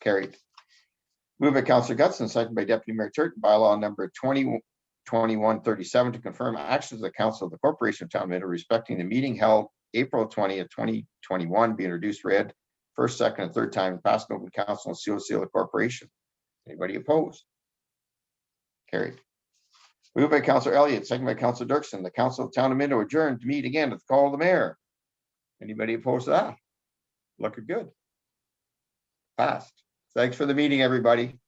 Carried. Moved by Councillor Gutson, second by Deputy Mayor Turton. Bylaw number 2021-37 to confirm actions of the council of the corporation of Town of Minto respecting the meeting held April 20th, 2021 be introduced, read first, second, and third time and passed open council and seal of the corporation. Anybody opposed? Carried. Moved by Councillor Elliott, second by Councillor Dirksen. The Council of Town of Minto adjourned to meet again at the call of the mayor. Anybody opposed to that? Looking good. Passed. Thanks for the meeting, everybody.